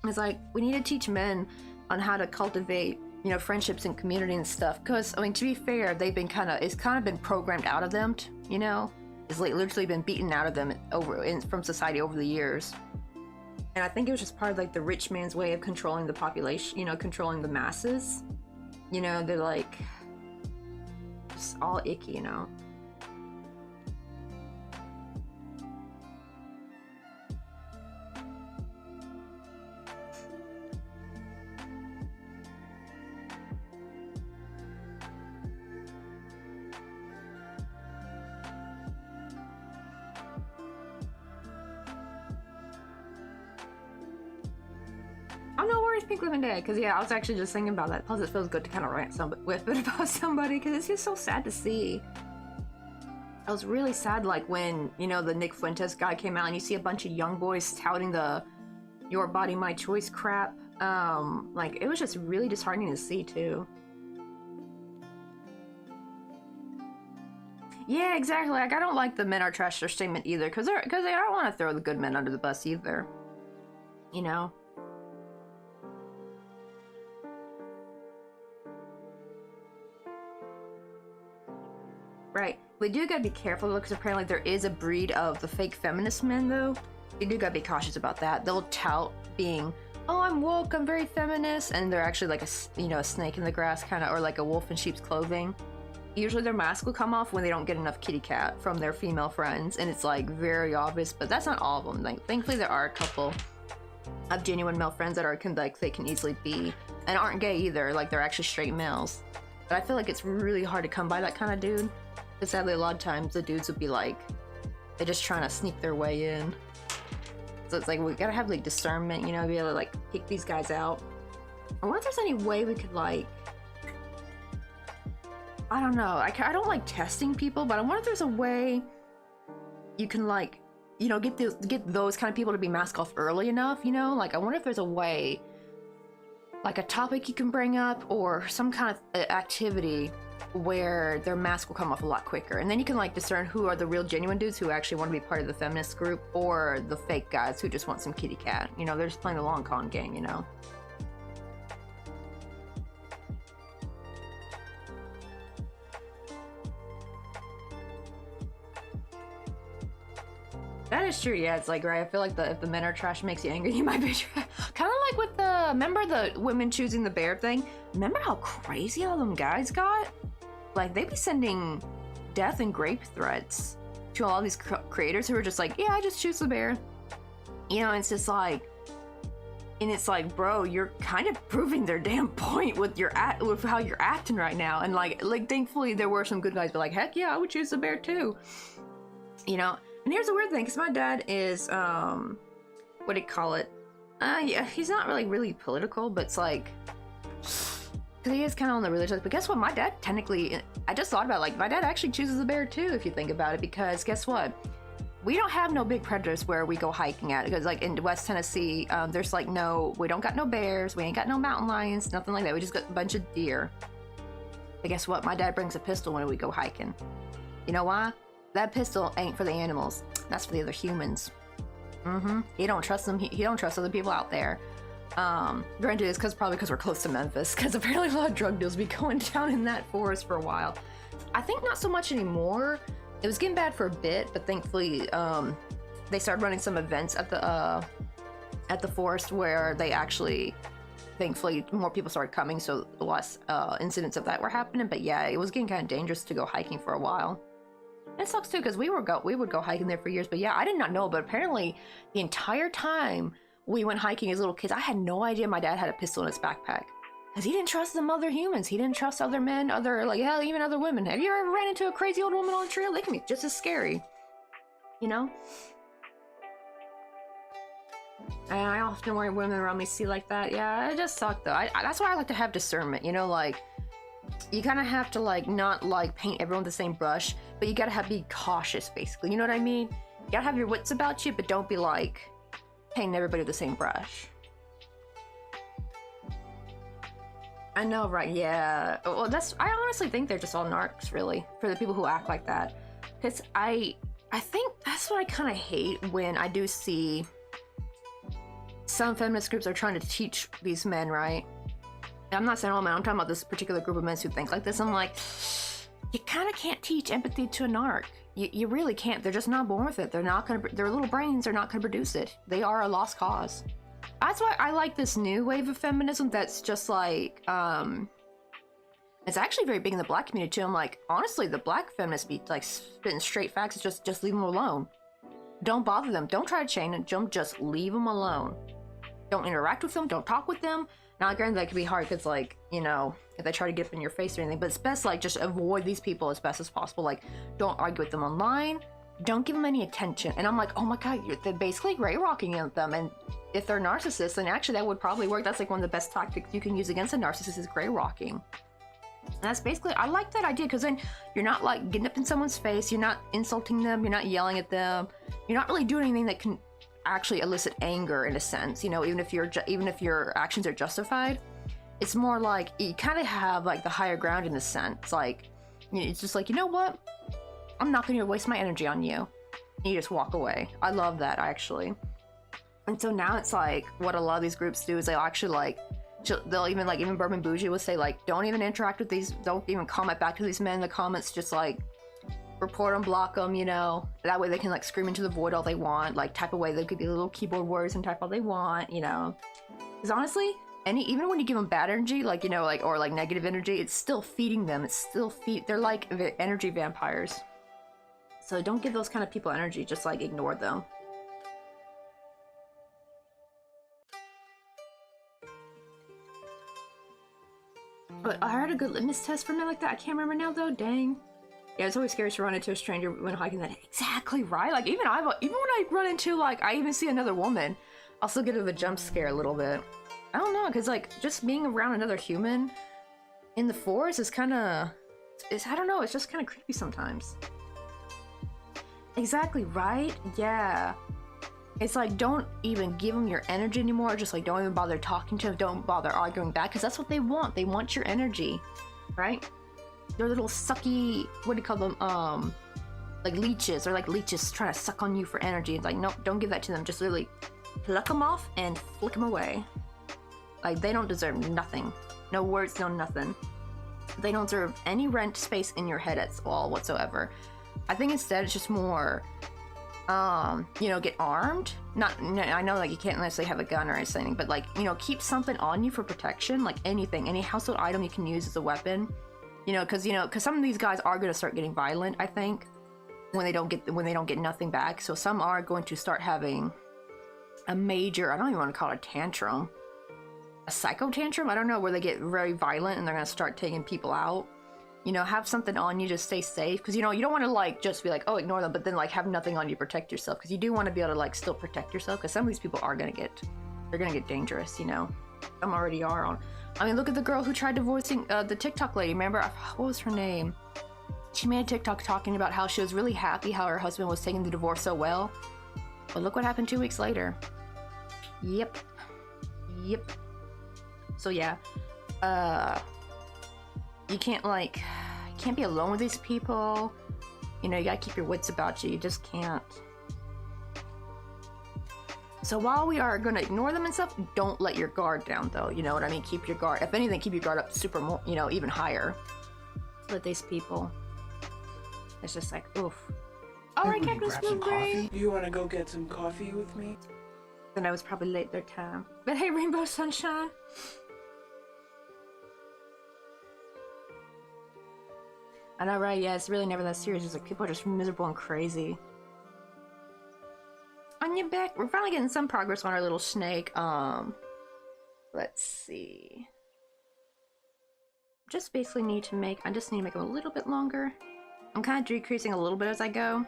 It's like, we need to teach men on how to cultivate, you know, friendships and community and stuff. Because, I mean, to be fair, they've been it's kind of been programmed out of them, you know? It's like literally been beaten out of them from society over the years. And I think it was just part of like the rich man's way of controlling the population, you know, controlling the masses. You know, they're like, just all icky, you know? Oh, no worries, Pink Living Day, because yeah, I was actually just thinking about that. Plus, it feels good to kind of rant with it about somebody, because it's just so sad to see. I was really sad, like, when, you know, the Nick Fuentes guy came out, and you see a bunch of young boys touting the "your body, my choice" crap. Like, it was just really disheartening to see, too. Yeah, exactly. Like, I don't like the men are trash their statement either, because they don't want to throw the good men under the bus either. You know? Right. We do gotta be careful though, because apparently there is a breed of the fake feminist men though. You do gotta be cautious about that. They'll tout being, oh, I'm woke, I'm very feminist, and they're actually like a snake in the grass kind of, or like a wolf in sheep's clothing. Usually their mask will come off when they don't get enough kitty cat from their female friends, and it's like very obvious, but that's not all of them. Like, thankfully there are a couple of genuine male friends that are like they can easily be, and aren't gay either, like they're actually straight males. But I feel like it's really hard to come by that kind of dude. But sadly, a lot of times the dudes would be like, they're just trying to sneak their way in. So it's like, we gotta have like discernment, you know, be able to like pick these guys out. I wonder if there's any way we could like, I don't know, I don't like testing people, but I wonder if there's a way you can like, you know, get those kind of people to be masked off early enough, you know? Like, I wonder if there's a way, like a topic you can bring up or some kind of activity where their mask will come off a lot quicker, and then you can like discern who are the real genuine dudes who actually want to be part of the feminist group, or the fake guys who just want some kitty cat. You know, they're just playing the long con game, you know. That is true, yeah. It's like, right, I feel like if the men are trash makes you angry, you might be trash. Kind of like with remember the women choosing the bear thing? Remember how crazy all them guys got? Like, they be sending death and grape threats to all these creators who are just like, yeah, I just choose the bear. You know, it's just like, and it's like, bro, you're kind of proving their damn point with with how you're acting right now. And like thankfully there were some good guys, but like, heck yeah, I would choose the bear too. You know, and here's the weird thing, because my dad is, what do you call it? Yeah, he's not really political, but it's like, because he is kind of on the religious, but guess what? My dad technically, I just thought about it, like, my dad actually chooses the bear too, if you think about it, because guess what? We don't have no big predators where we go hiking at, because like in West Tennessee, there's like we don't got no bears, we ain't got no mountain lions, nothing like that. We just got a bunch of deer. But guess what? My dad brings a pistol when we go hiking. You know why? That pistol ain't for the animals. That's for the other humans. He don't trust them. He don't trust other people out there. Granted, it's probably because we're close to Memphis, because apparently a lot of drug deals be going down in that forest for a while. I think not so much anymore. It was getting bad for a bit, but thankfully they started running some events at the forest where they actually, thankfully, more people started coming, so less incidents of that were happening. But yeah, it was getting kind of dangerous to go hiking for a while. And it sucks too, because we would go hiking there for years. But yeah, I did not know, but apparently the entire time we went hiking as little kids, I had no idea my dad had a pistol in his backpack. Because he didn't trust them other humans. He didn't trust other men, hell, even other women. Have you ever ran into a crazy old woman on a trail? They can be just as scary. You know? And I often worry women around me see like that. Yeah, it just sucked though. That's why I like to have discernment, you know, like, you kind of have to like not like paint everyone with the same brush, but you gotta be cautious, basically. You know what I mean? You gotta have your wits about you, but don't be like painting everybody with the same brush. I know, right? Yeah. Well, I honestly think they're just all narcs, really, for the people who act like that. Because I think that's what I kind of hate when I do see some feminist groups are trying to teach these men, right? And I'm not saying all men, I'm talking about this particular group of men who think like this. I'm like, you kind of can't teach empathy to a narc. You really can't. They're just not born with it. They're not gonna. Their little brains are not gonna produce it. They are a lost cause. That's why I like this new wave of feminism that's just like, it's actually very big in the black community too. I'm like, honestly, the black feminists be like spitting straight facts. It's just leave them alone. Don't bother them. Don't try to change them. Just leave them alone. Don't interact with them. Don't talk with them. Now, granted, that could be hard because, like, you know, if they try to get up in your face or anything, but it's best, like, just avoid these people as best as possible. Like, don't argue with them online. Don't give them any attention. And I'm like, oh my god, they're basically gray rocking at them. And if they're narcissists, then actually that would probably work. That's like one of the best tactics you can use against a narcissist is gray rocking. And that's basically, I like that idea because then you're not like getting up in someone's face. You're not insulting them. You're not yelling at them. You're not really doing anything that can actually elicit anger in a sense. You know, even if your actions are justified, it's more like you kind of have like the higher ground in a sense. Like, you know, it's just like, you know what? I'm not going to waste my energy on you. And you just walk away. I love that, actually. And so now it's like, what a lot of these groups do is they'll actually like, they'll even like, even Bourbon Bougie will say like, don't even interact with these, don't even comment back to these men in the comments, just like, report them, block them, you know? That way they can like scream into the void all they want, like type away, they could be little keyboard words and type all they want, you know? Because honestly, even when you give them bad energy, like, you know, like, or like negative energy, it's still feeding them, they're like energy vampires. So don't give those kind of people energy, just like ignore them. But I heard a good litmus test for men like that. I can't remember now though, dang. Yeah, it's always scary to run into a stranger when hiking that. Exactly right. Like even when I run into like, I even see another woman, I'll still get a jump scare a little bit. I don't know, cause like just being around another human in the forest is kind of, I don't know, it's just kind of creepy sometimes. Exactly right. Yeah. It's like, don't even give them your energy anymore. Just like, don't even bother talking to them. Don't bother arguing back, because that's what they want. They want your energy, right? They're little sucky, what do you call them? Like leeches. They're like leeches trying to suck on you for energy. It's like, no, don't give that to them. Just literally pluck them off and flick them away. Like, they don't deserve nothing. No words, no nothing. They don't deserve any rent space in your head at all whatsoever. I think instead it's just more, you know, get armed. I know like you can't necessarily have a gun or anything, but like, you know, keep something on you for protection, like anything, any household item you can use as a weapon. You know, because some of these guys are going to start getting violent, I think, when they don't get nothing back. So some are going to start having a major, I don't even want to call it a tantrum, a psycho tantrum, I don't know, where they get very violent and they're going to start taking people out. You know, have something on you to stay safe, because, you know, you don't want to like just be like, oh, ignore them, but then like have nothing on you to protect yourself, because you do want to be able to like still protect yourself, because some of these people are going to get dangerous, you know. Some already are on. I mean, look at the girl who tried divorcing the TikTok lady. Remember, what was her name? She made a TikTok talking about how she was really happy how her husband was taking the divorce so well. But look what happened 2 weeks later. Yep. So yeah, you can't be alone with these people. You know, you gotta keep your wits about you. You just can't. So while we are gonna ignore them and stuff, don't let your guard down though. You know what I mean? Keep your guard. If anything, keep your guard up super more, you know, even higher. With these people. It's just like, oof. Alright, Captain Smoothbrain.
You wanna go get some coffee with me?
Then I was probably late their time. But hey, Rainbow Sunshine. I know, right? Yeah, it's really never that serious. It's like people are just miserable and crazy. On your back, we're finally getting some progress on our little snake. Let's see. I just need to make him a little bit longer. I'm kind of decreasing a little bit as I go.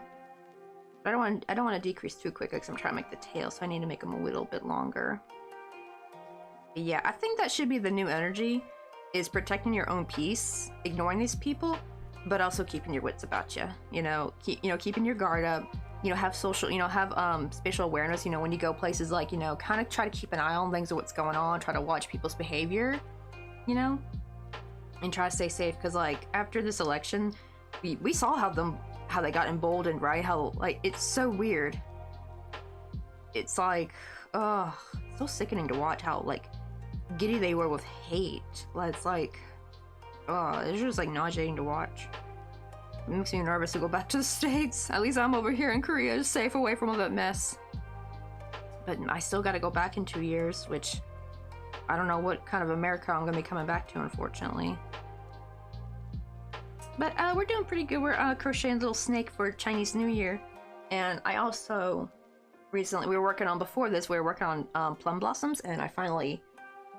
But I don't want to decrease too quick because I'm trying to make the tail, so I need to make him a little bit longer. But yeah, I think that should be the new energy. is protecting your own peace, ignoring these people, but also keeping your wits about you. Keeping your guard up. Have social. Have spatial awareness. When you go places, like kind of try to keep an eye on things of what's going on. Try to watch people's behavior. And try to stay safe, because like after this election, we saw how they got emboldened, right? How like it's so weird. It's like, so sickening to watch how like giddy they were with hate. It's like, it's just like nauseating to watch. It makes me nervous to go back to the States. At least I'm over here in Korea, safe away from all that mess. But I still got to go back in 2 years, which I don't know what kind of America I'm gonna be coming back to, unfortunately. But we're doing pretty good. We're crocheting a little snake for Chinese New Year. And I also recently, we were working on plum blossoms, and I finally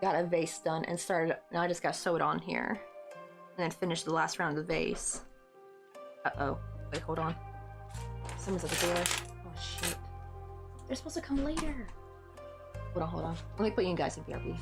got a vase done and started. Now I just got sewed on here and then finished the last round of the vase. Uh-oh. Wait, hold on. Someone's at the door. Oh shit. They're supposed to come later. Hold on. Let me put you guys in BRB.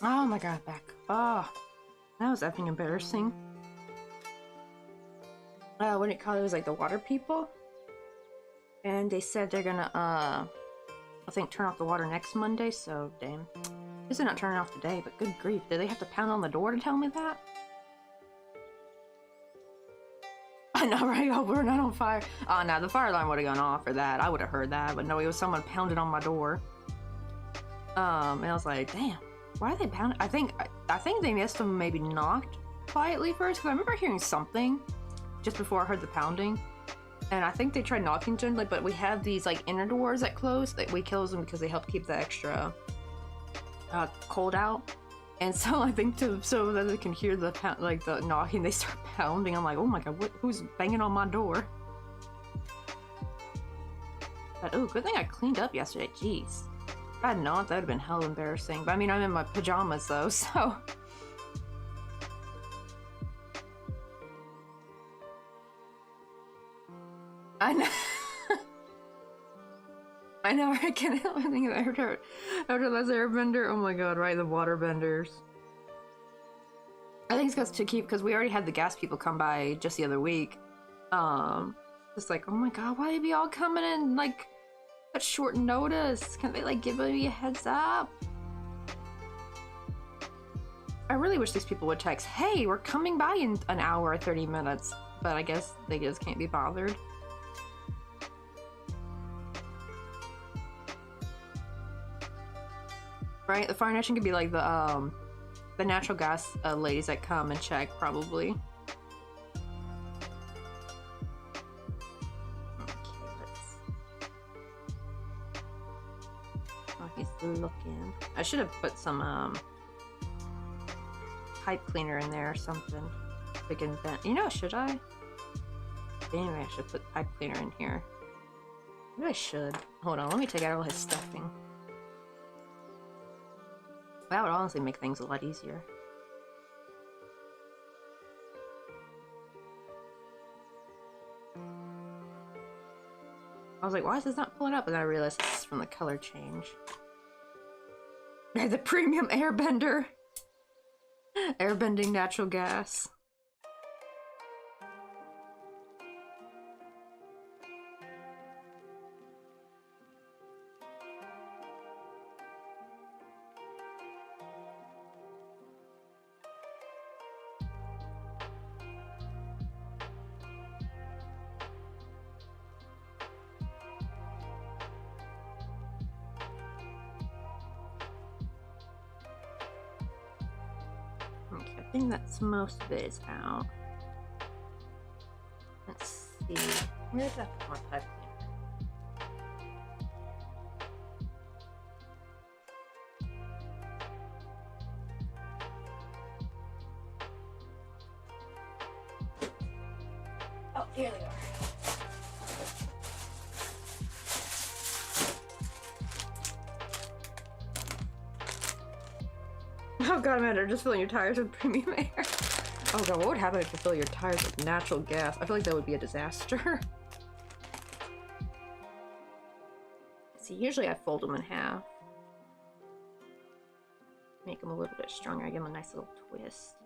Oh my god, back. Oh, that was effing embarrassing. What do you call it? It was like the water people. And they said they're gonna, I think turn off the water next Monday, so damn. This is not turning off today, but good grief. Did they have to pound on the door to tell me that? I know, right? Oh, we're not on fire. Oh, no, the fire alarm would have gone off for that. I would have heard that, but no, it was someone pounding on my door. And I was like, damn, why are they pounding? I think they must have maybe knocked quietly first, because I remember hearing something just before I heard the pounding. And I think they tried knocking gently, but we have these like inner doors that close. That we close them because they help keep the extra cold out. And so I think so that they can hear the like the knocking, they start pounding. I'm like, oh my god, who's banging on my door? But oh, good thing I cleaned up yesterday. Jeez, if I had not, that would have been hell embarrassing. But I mean, I'm in my pajamas though, so. I know. I know, I can't help thinking after last airbender. Oh my god, right, the water benders. I think it's because we already had the gas people come by just the other week. It's like, oh my god, why they be all coming in like at short notice? Can't they like give me a heads up? I really wish these people would text, hey, we're coming by in an hour or 30 minutes. But I guess they just can't be bothered. Right, the fire nation could be like the natural gas ladies that come and check, probably. Okay, oh, he's looking. I should have put some pipe cleaner in there or something. We can vent. You know, should I? Anyway, I should put pipe cleaner in here. Maybe I should. Hold on, let me take out all his stuffing. That would honestly make things a lot easier. I was like, why is this not pulling up? And then I realized this is from the color change. The premium airbender. Airbending natural gas. I think that's most of it is out. Let's see. Where's that more pipe cleaner? Oh, here they are. Oh god, Amanda, just filling your tires with premium air. Oh god, what would happen if you fill your tires with natural gas? I feel like that would be a disaster. See, usually I fold them in half. Make them a little bit stronger. I give them a nice little twist.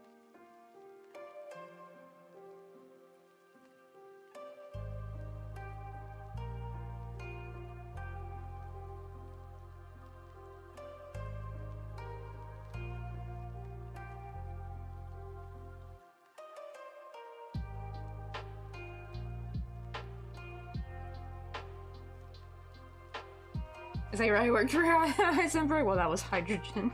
Is that right? Worked for Heisenberg? Well, that was hydrogen.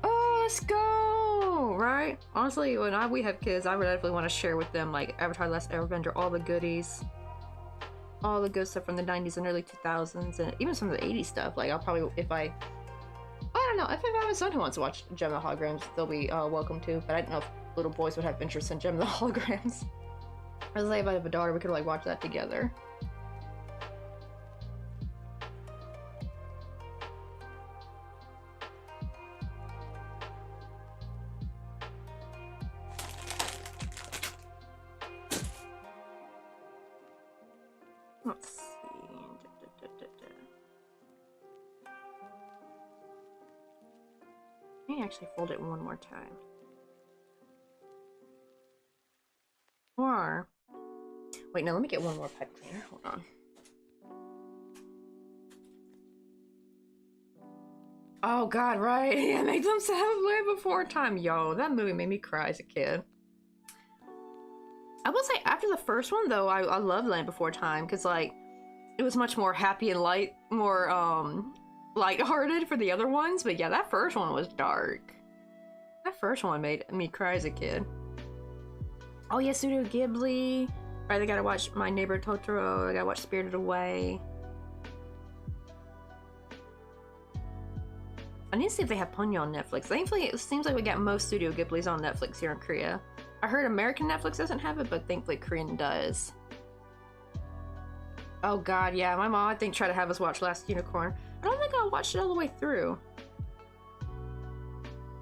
Oh, let's go! Right? Honestly, when we have kids, I would definitely want to share with them, like, Avatar: Last Airbender, all the goodies. All the good stuff from the 90s and early 2000s, and even some of the 80s stuff. Like, I'll probably, if I don't know, if I have a son who wants to watch Gem of the Holograms, they'll be welcome to, but I don't know if little boys would have interest in Gem of the Holograms. I was like, if I have a daughter, we could like watch that together. Let's see. Let me actually fold it one more time. Or wait, no, let me get one more pipe cleaner. Hold on. Oh god, right. Yeah, make them sound way before time. Yo, that movie made me cry as a kid. I will say, after the first one, though, I loved Land Before Time, because, like, it was much more happy and light, more, lighthearted for the other ones, but yeah, that first one was dark. That first one made me cry as a kid. Oh yeah, Studio Ghibli. Right, I gotta watch My Neighbor Totoro, I gotta watch Spirited Away. I need to see if they have Ponyo on Netflix. Thankfully, it seems like we got most Studio Ghiblis on Netflix here in Korea. I heard American Netflix doesn't have it, but thankfully Korean does. Oh god, yeah, my mom, I think, tried to have us watch Last Unicorn. I don't think I watched it all the way through.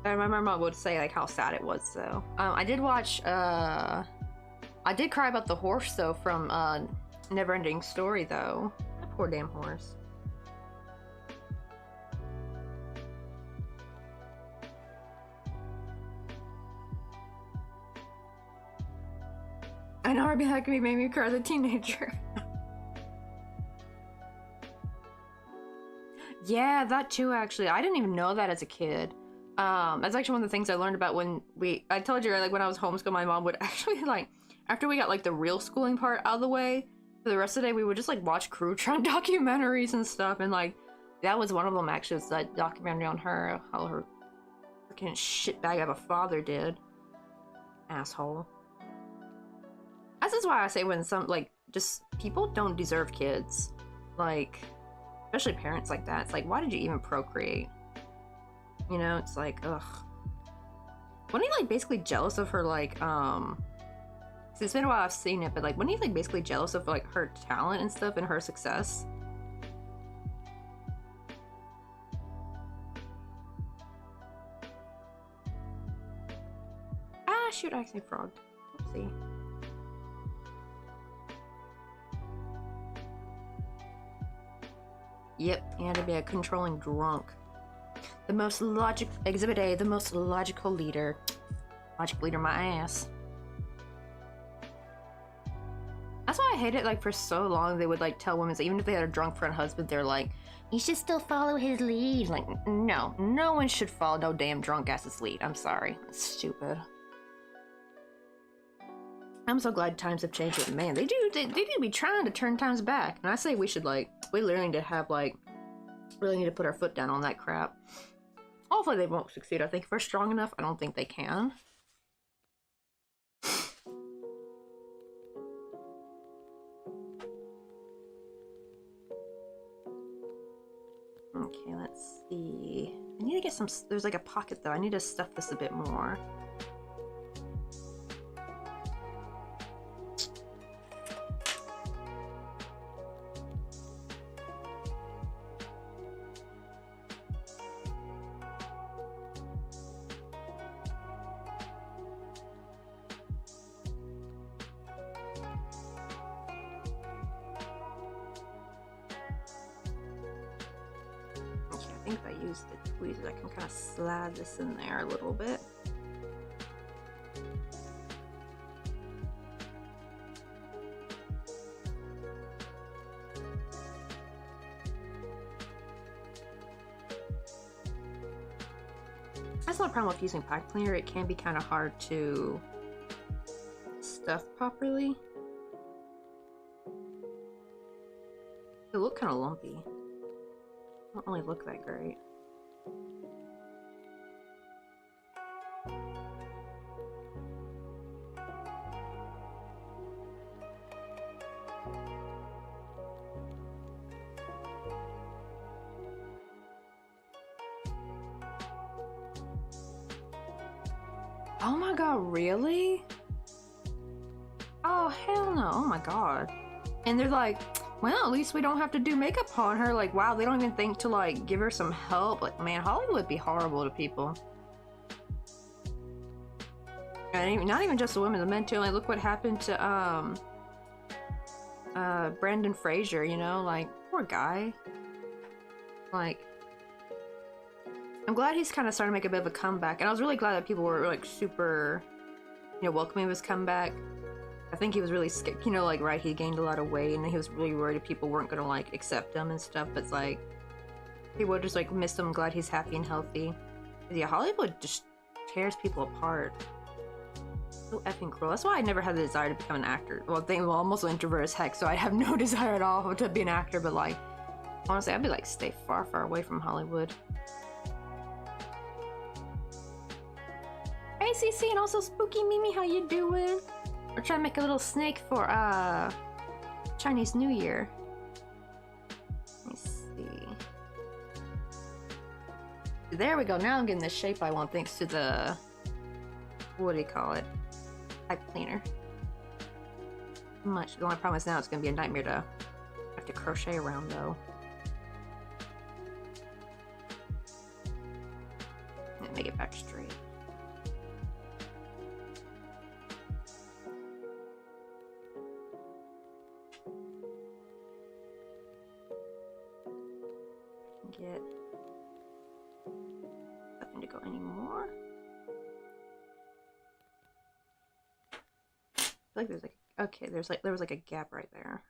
I remember my mom would say, like, how sad it was, though. I did watch, I did cry about the horse, though, from, Neverending Story, though. That poor damn horse. I know Herbie Huckabee made me cry as a teenager. Yeah, that too, actually. I didn't even know that as a kid. That's actually one of the things I learned about when I told you, like, when I was homeschooled, my mom would actually, like, after we got, like, the real schooling part out of the way, for the rest of the day, we would just, like, watch Crouchon documentaries and stuff, and, like, that was one of them, actually, was that documentary on her, how her freaking shitbag of a father did. Asshole. This is why I say when some, like, just people don't deserve kids. Like, especially parents like that. It's like, why did you even procreate? You know, it's like, ugh. Wasn't he, like, basically jealous of her, like, it's been a while I've seen it, but, like, wasn't he, like, basically jealous of, like, her talent and stuff and her success? Ah, shoot, I accidentally frogged. Oopsie. Yep, he had to be a controlling drunk. The most Exhibit A, the most logical leader. Logic leader my ass. That's why I hate it, like, for so long they would, like, tell women that even if they had a drunk friend husband, they're like, you should still follow his lead. Like, no one should follow no damn drunk ass's lead. I'm sorry. It's stupid. I'm so glad times have changed, but man, they do be trying to turn times back. And I say we should, like, we literally need to have, like, really need to put our foot down on that crap. Hopefully they won't succeed. I think if we're strong enough, I don't think they can. Okay, let's see. I need to get some, there's like a pocket though. I need to stuff this a bit more. think if I use the tweezers, I can kind of slide this in there a little bit. That's not a problem with using pipe cleaner. It can be kind of hard to stuff properly. It look kind of lumpy. Don't really look that great. Oh my god, really? Oh hell no, oh my god. And they're like, well, at least we don't have to do makeup on her. Like, wow, they don't even think to like give her some help. Like, man, Hollywood would be horrible to people. And not even just the women, the men too. Like, look what happened to Brendan Fraser, you know, like, poor guy. Like, I'm glad he's kind of starting to make a bit of a comeback, and I was really glad that people were like super, you know, welcoming his comeback. I think he was really scared, you know, like, right, he gained a lot of weight, and he was really worried if people weren't gonna like accept him and stuff. But it's like, people just like miss him. I'm glad he's happy and healthy. But yeah, Hollywood just tears people apart. So effing cruel. That's why I never had the desire to become an actor. Well, I'm also introvert as heck, so I have no desire at all to be an actor. But like, honestly, I'd be like, stay far, far away from Hollywood. Hey CC, and also Spooky Mimi, how you doing? We're trying to make a little snake for Chinese New Year. Let me see. There we go. Now I'm getting the shape I want thanks to the, what do you call it? Pipe cleaner. Much. The only problem is now it's gonna be a nightmare to have to crochet around though. And make it back straight. Get nothing to go anymore. I feel like there's like, okay, there was like a gap right there.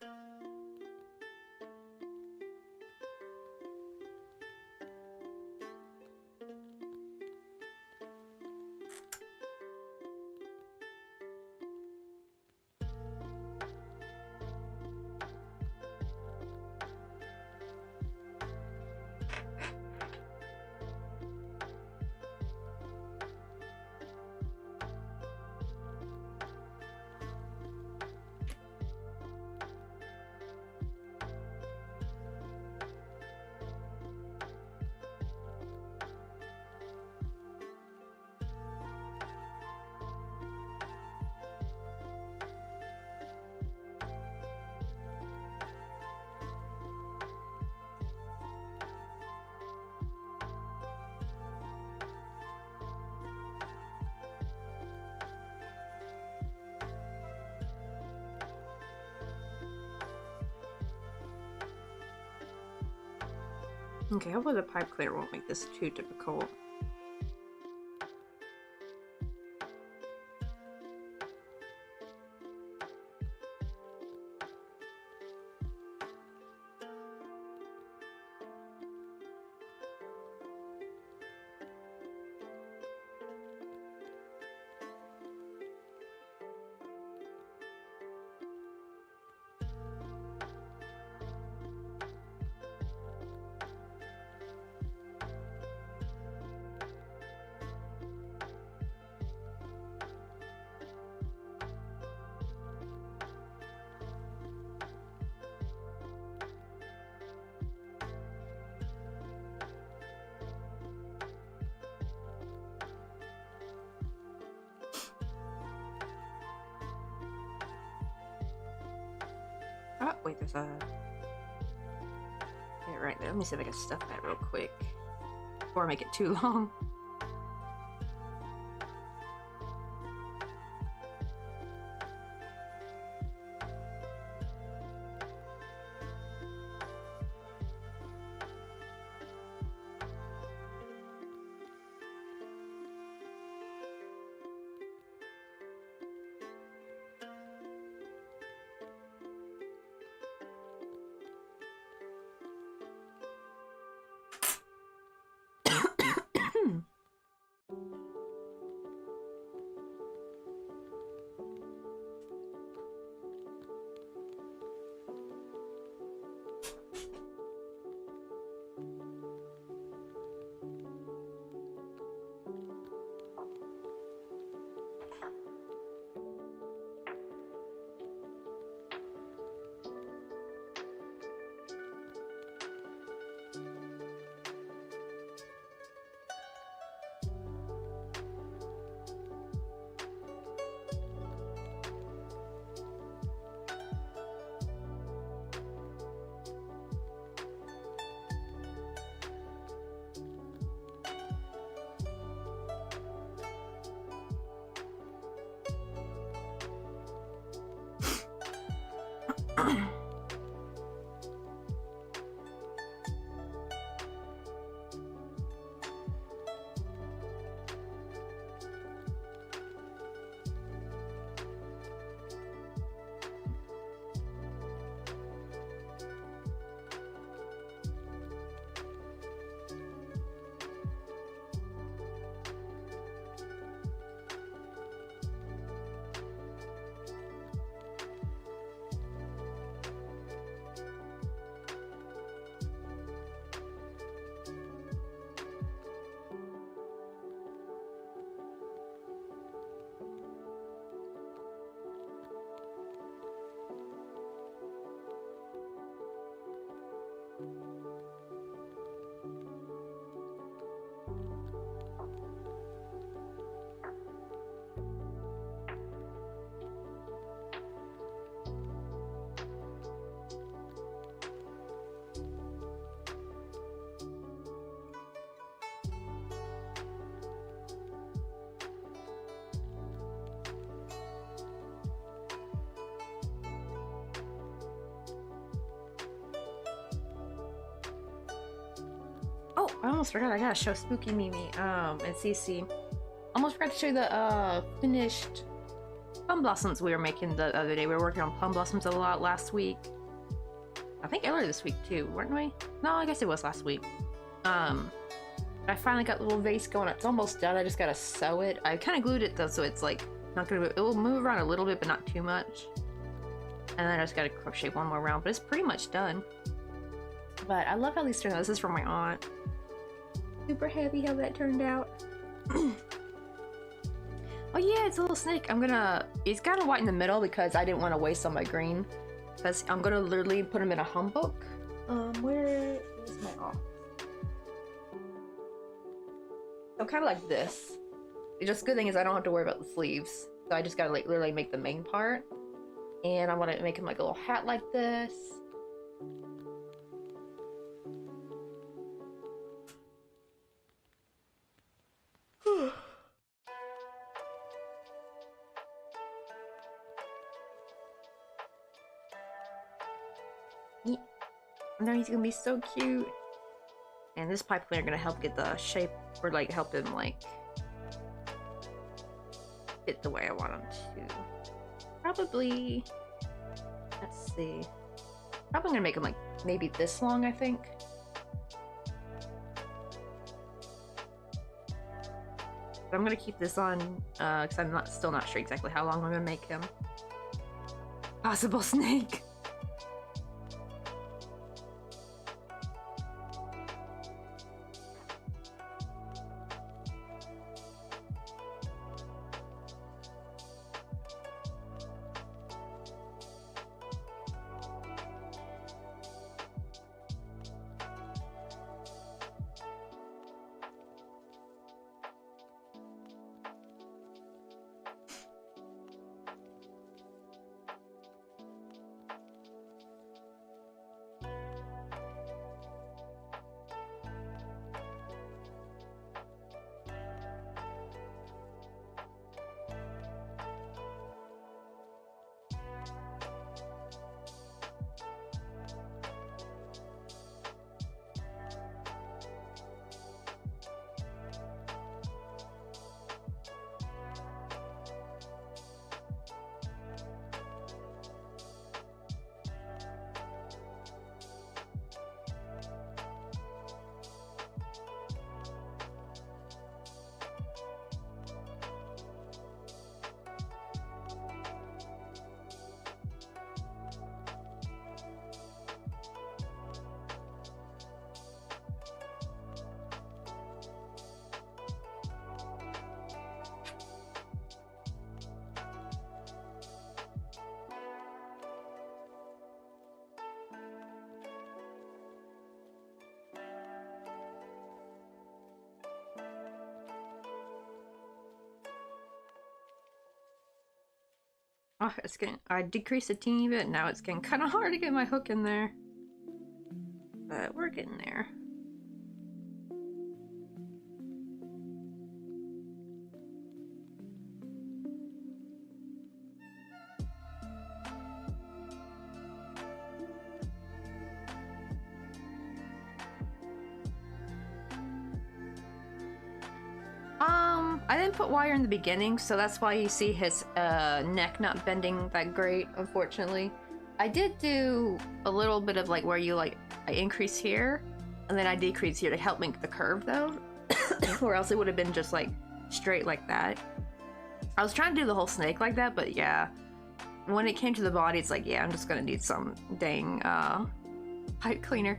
Okay, hopefully the pipe cleaner won't make this too difficult. Oh, wait, there's a... Yeah, right there. Let me see if I can stuff that real quick before I make it too long. Oh, I almost forgot. I gotta show Spooky Mimi and Cece. Almost forgot to show you the finished plum blossoms we were making the other day. We were working on plum blossoms a lot last week. I think earlier this week too, weren't we? No, I guess it was last week. I finally got the little vase going. It's almost done. I just gotta sew it. I kind of glued it though, so it's like not gonna. It will move around a little bit, but not too much. And then I just gotta crochet one more round, but it's pretty much done. But I love how these turned out. This is from my aunt. Super happy how that turned out. Oh yeah, it's a little snake. It's kind of white in the middle because I didn't want to waste all my green. Because I'm gonna literally put him in a humbook. Where is my off? So kind of like this. The just good thing is I don't have to worry about the sleeves. So I just gotta like literally make the main part. And I want to make him like a little hat like this. And then he's gonna be so cute. And this pipe cleaner gonna help get the shape, or like help him like fit the way I want him to. Probably, let's see. Probably gonna make him like maybe this long, I think. But I'm gonna keep this on because I'm still not sure exactly how long I'm gonna make him. Possible snake. Oh, I decreased a teeny bit. Now it's getting kind of hard to get my hook in there. But we're getting there. I didn't put wire in the beginning, so that's why you see his neck not bending that great, unfortunately. I did do a little bit of like where you like, I increase here, and then I decrease here to help make the curve though, or else it would have been just like straight like that. I was trying to do the whole snake like that, but yeah, when it came to the body, it's like, yeah, I'm just gonna need some dang pipe cleaner.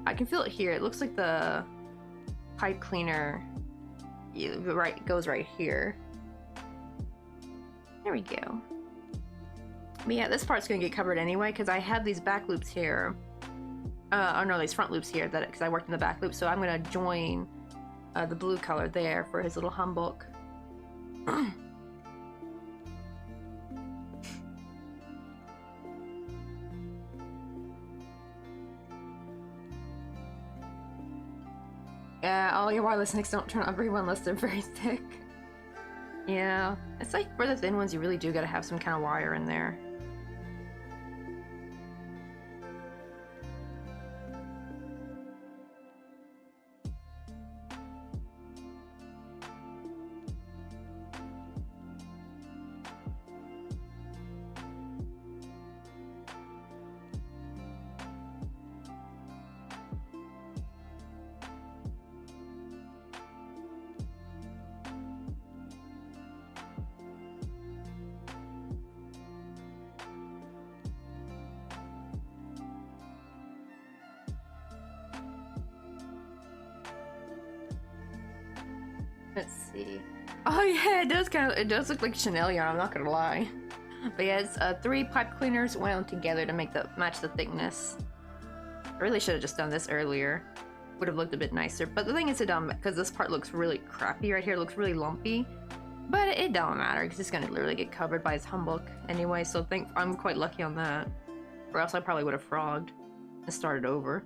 I can feel it here. It looks like the pipe cleaner goes right here. There we go. But yeah, this part's gonna get covered anyway because I have these back loops here. Oh no, these front loops here because I worked in the back loop. So I'm gonna join the blue color there for his little humbook. Yeah, all your wireless snakes don't turn on everyone unless they're very thick. Yeah, it's like for the thin ones, you really do gotta have some kind of wire in there. Let's see. Oh yeah, it does look like Chanel yarn, I'm not gonna lie. But yeah, it's 3 pipe cleaners wound together to match the thickness. I really should have just done this earlier. Would have looked a bit nicer. But the thing is, it don't, because this part looks really crappy right here. It looks really lumpy. But it don't matter, because it's gonna literally get covered by his humbuck anyway. So I'm quite lucky on that. Or else I probably would have frogged and started over.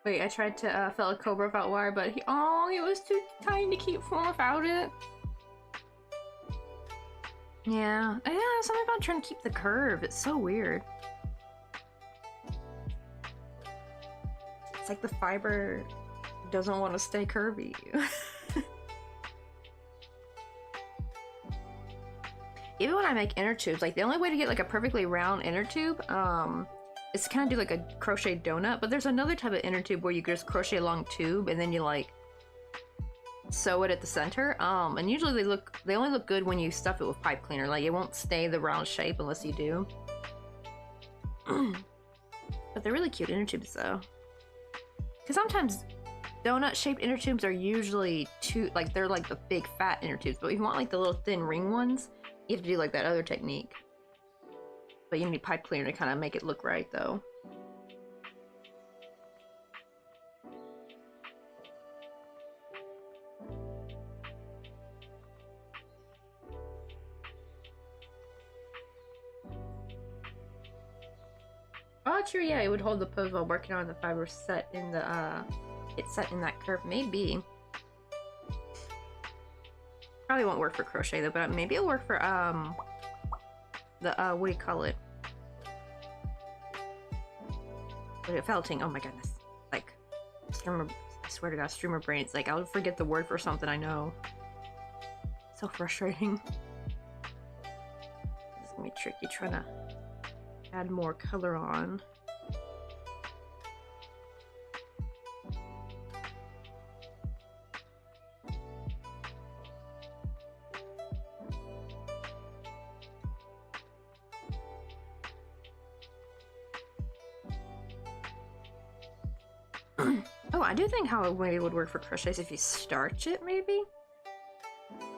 Wait, I tried to fell a cobra without wire, but he was too tiny to keep from without it. Yeah, something about trying to keep the curve. It's so weird. It's like the fiber doesn't want to stay curvy. Even when I make inner tubes, like the only way to get like a perfectly round inner tube, is to kind of do like a crochet donut. But there's another type of inner tube where you just crochet a long tube and then you like sew it at the center. And usually they only look good when you stuff it with pipe cleaner. Like it won't stay the round shape unless you do. But they're really cute inner tubes though. Because sometimes donut shaped inner tubes are usually they're like the big fat inner tubes. But if you want like the little thin ring ones, you have to do like that other technique. But you need pipe cleaner to kind of make it look right though. Oh, true, yeah, it would hold the pose while working on the fiber set in the, it's set in that curve. Maybe. Probably won't work for crochet though, but maybe it'll work for, the, what do you call it? Felting, oh my goodness. Like, streamer, I swear to God, streamer brain. It's like, I'll forget the word for something I know. So frustrating. This is gonna be tricky trying to add more color on. Oh, I do think how it maybe would work for crochet is if you starch it, maybe?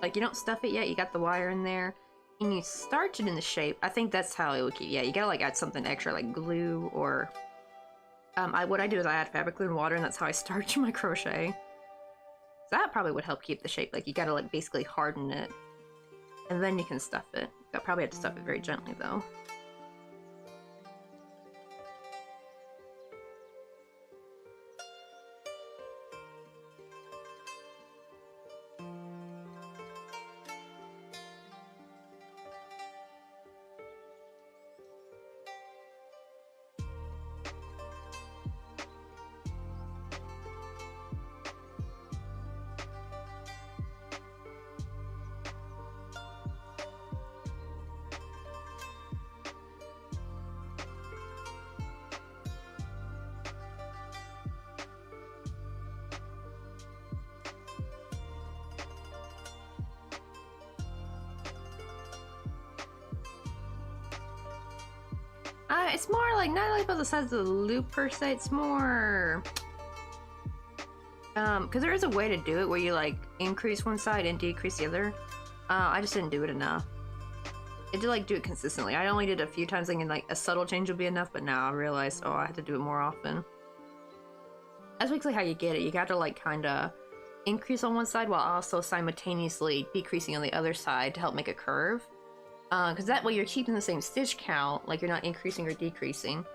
Like, you don't stuff it yet, you got the wire in there, and you starch it in the shape. I think that's how it would keep, yeah, you gotta like add something extra, like glue, or... what I do is I add fabric glue and water, and that's how I starch my crochet. So that probably would help keep the shape, like you gotta like basically harden it, and then you can stuff it. You'll probably have to stuff it very gently though. It's more like, not like about the size of the loop per se, it's more... because there is a way to do it where you like increase one side and decrease the other. I just didn't do it enough. I did like do it consistently. I only did it a few times thinking like a subtle change would be enough, but now I realized, oh, I had to do it more often. That's basically how you get it. You got to like kind of increase on one side while also simultaneously decreasing on the other side to help make a curve. Because that way you're keeping the same stitch count, like you're not increasing or decreasing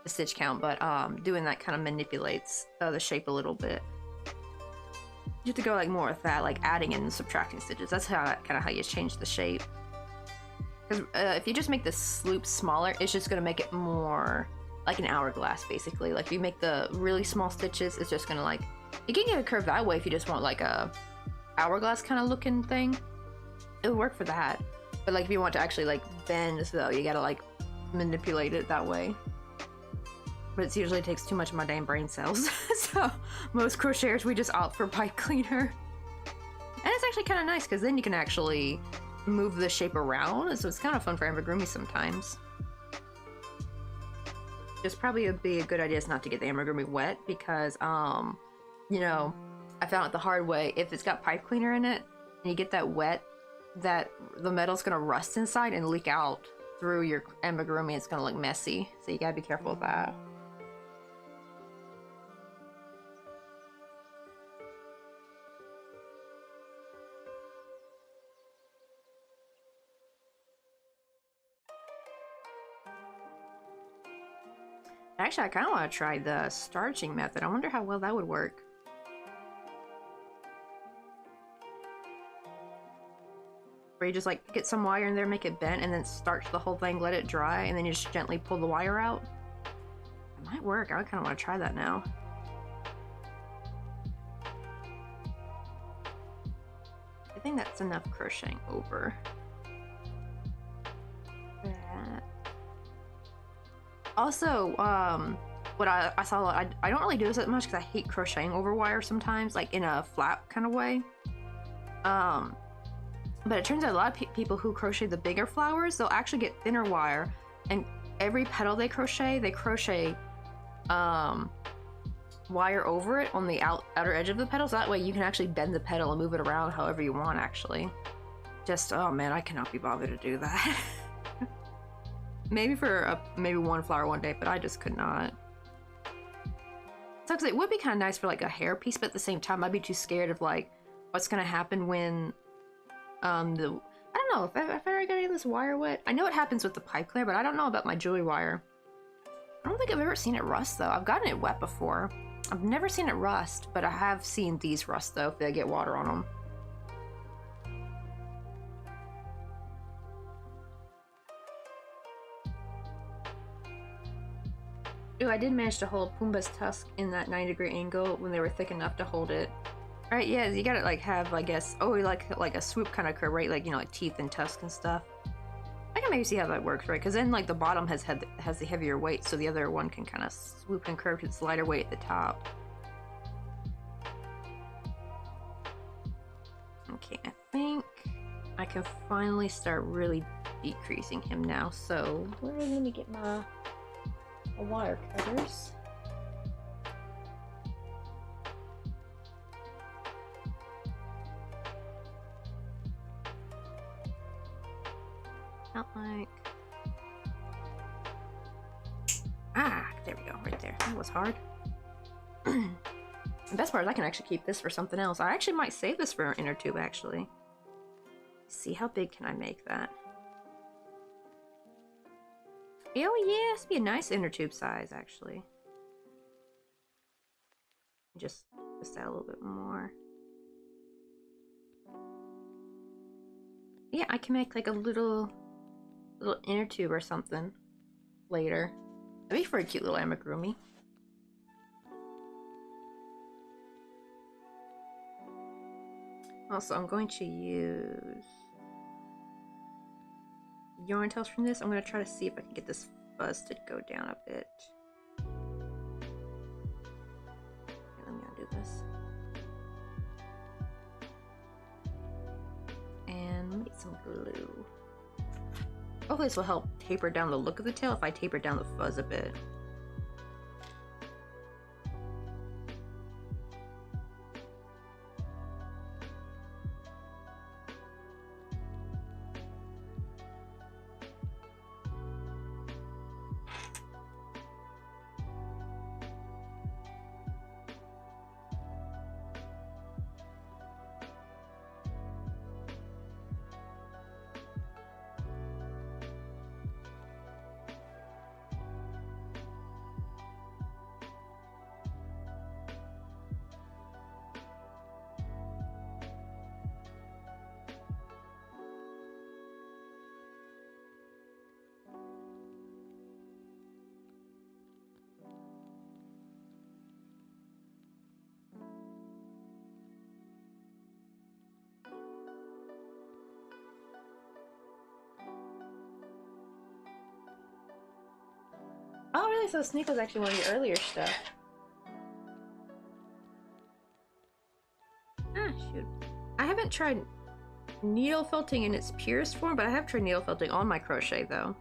the stitch count, but doing that kind of manipulates the shape a little bit. You have to go like more with that, like adding and subtracting stitches. That's how kind of how you change the shape. Because if you just make the loop smaller, it's just gonna make it more like an hourglass, basically. Like if you make the really small stitches, it's just gonna like, you can get a curve that way if you just want like a hourglass kind of looking thing. It would work for that. But like if you want to actually like bend though, you gotta like manipulate it that way. But it usually takes too much of my damn brain cells. So most crocheters, we just opt for pipe cleaner. And it's actually kind of nice because then you can actually move the shape around. So it's kind of fun for amigurumi sometimes. Just probably would be a good idea is not to get the amigurumi wet because, you know, I found it the hard way. If it's got pipe cleaner in it and you get that wet, that the metal's gonna rust inside and leak out through your amigurumi. It's gonna look messy, so you gotta be careful with that. Actually, I kind of want to try the starching method. I wonder how well that would work. Where you just like get some wire in there, make it bent, and then starch the whole thing, let it dry, and then you just gently pull the wire out. It might work. I kind of want to try that now. I think that's enough crocheting over. That. Also, what I saw, I don't really do this that much because I hate crocheting over wire sometimes, like in a flat kind of way. But it turns out a lot of people who crochet the bigger flowers, they'll actually get thinner wire, and every petal they crochet wire over it on the outer edge of the petal, so that way you can actually bend the petal and move it around however you want, actually. Just, oh man, I cannot be bothered to do that. Maybe for maybe one flower one day, but I just could not. So it would be kind of nice for like a hair piece, but at the same time, I'd be too scared of like what's gonna happen when I don't know if I ever got any of this wire wet. I know it happens with the pipe clear, but I don't know about my jewelry wire. I don't think I've ever seen it rust though. I've gotten it wet before. I've never seen it rust, but I have seen these rust though if they get water on them. Ooh, I did manage to hold Pumbaa's tusk in that 90-degree angle when they were thick enough to hold it. Alright, yeah, you gotta like have, I guess, oh, like a swoop kind of curve, right? Like, you know, like teeth and tusk and stuff. I can maybe see how that works, right? Because then like the bottom has the heavier weight, so the other one can kind of swoop and curve to its lighter weight at the top. Okay, I think I can finally start really decreasing him now. So let me get my wire cutters. Not like... Ah, there we go, right there. That was hard. The best part is I can actually keep this for something else. I actually might save this for an inner tube, actually. Let's see, how big can I make that? Oh yeah, this would be a nice inner tube size, actually. Just twist that a little bit more. Yeah, I can make like a little inner tube or something later. That'd be for a cute little amigurumi. Also, I'm going to use yarn tails from this. I'm going to try to see if I can get this fuzz to go down a bit. Okay, let me undo this. And let me get some glue. Hopefully this will help taper down the look of the tail if I taper down the fuzz a bit. Oh, really? So Sneak was actually one of the earlier stuff. Ah, shoot. I haven't tried needle felting in its purest form, but I have tried needle felting on my crochet, though.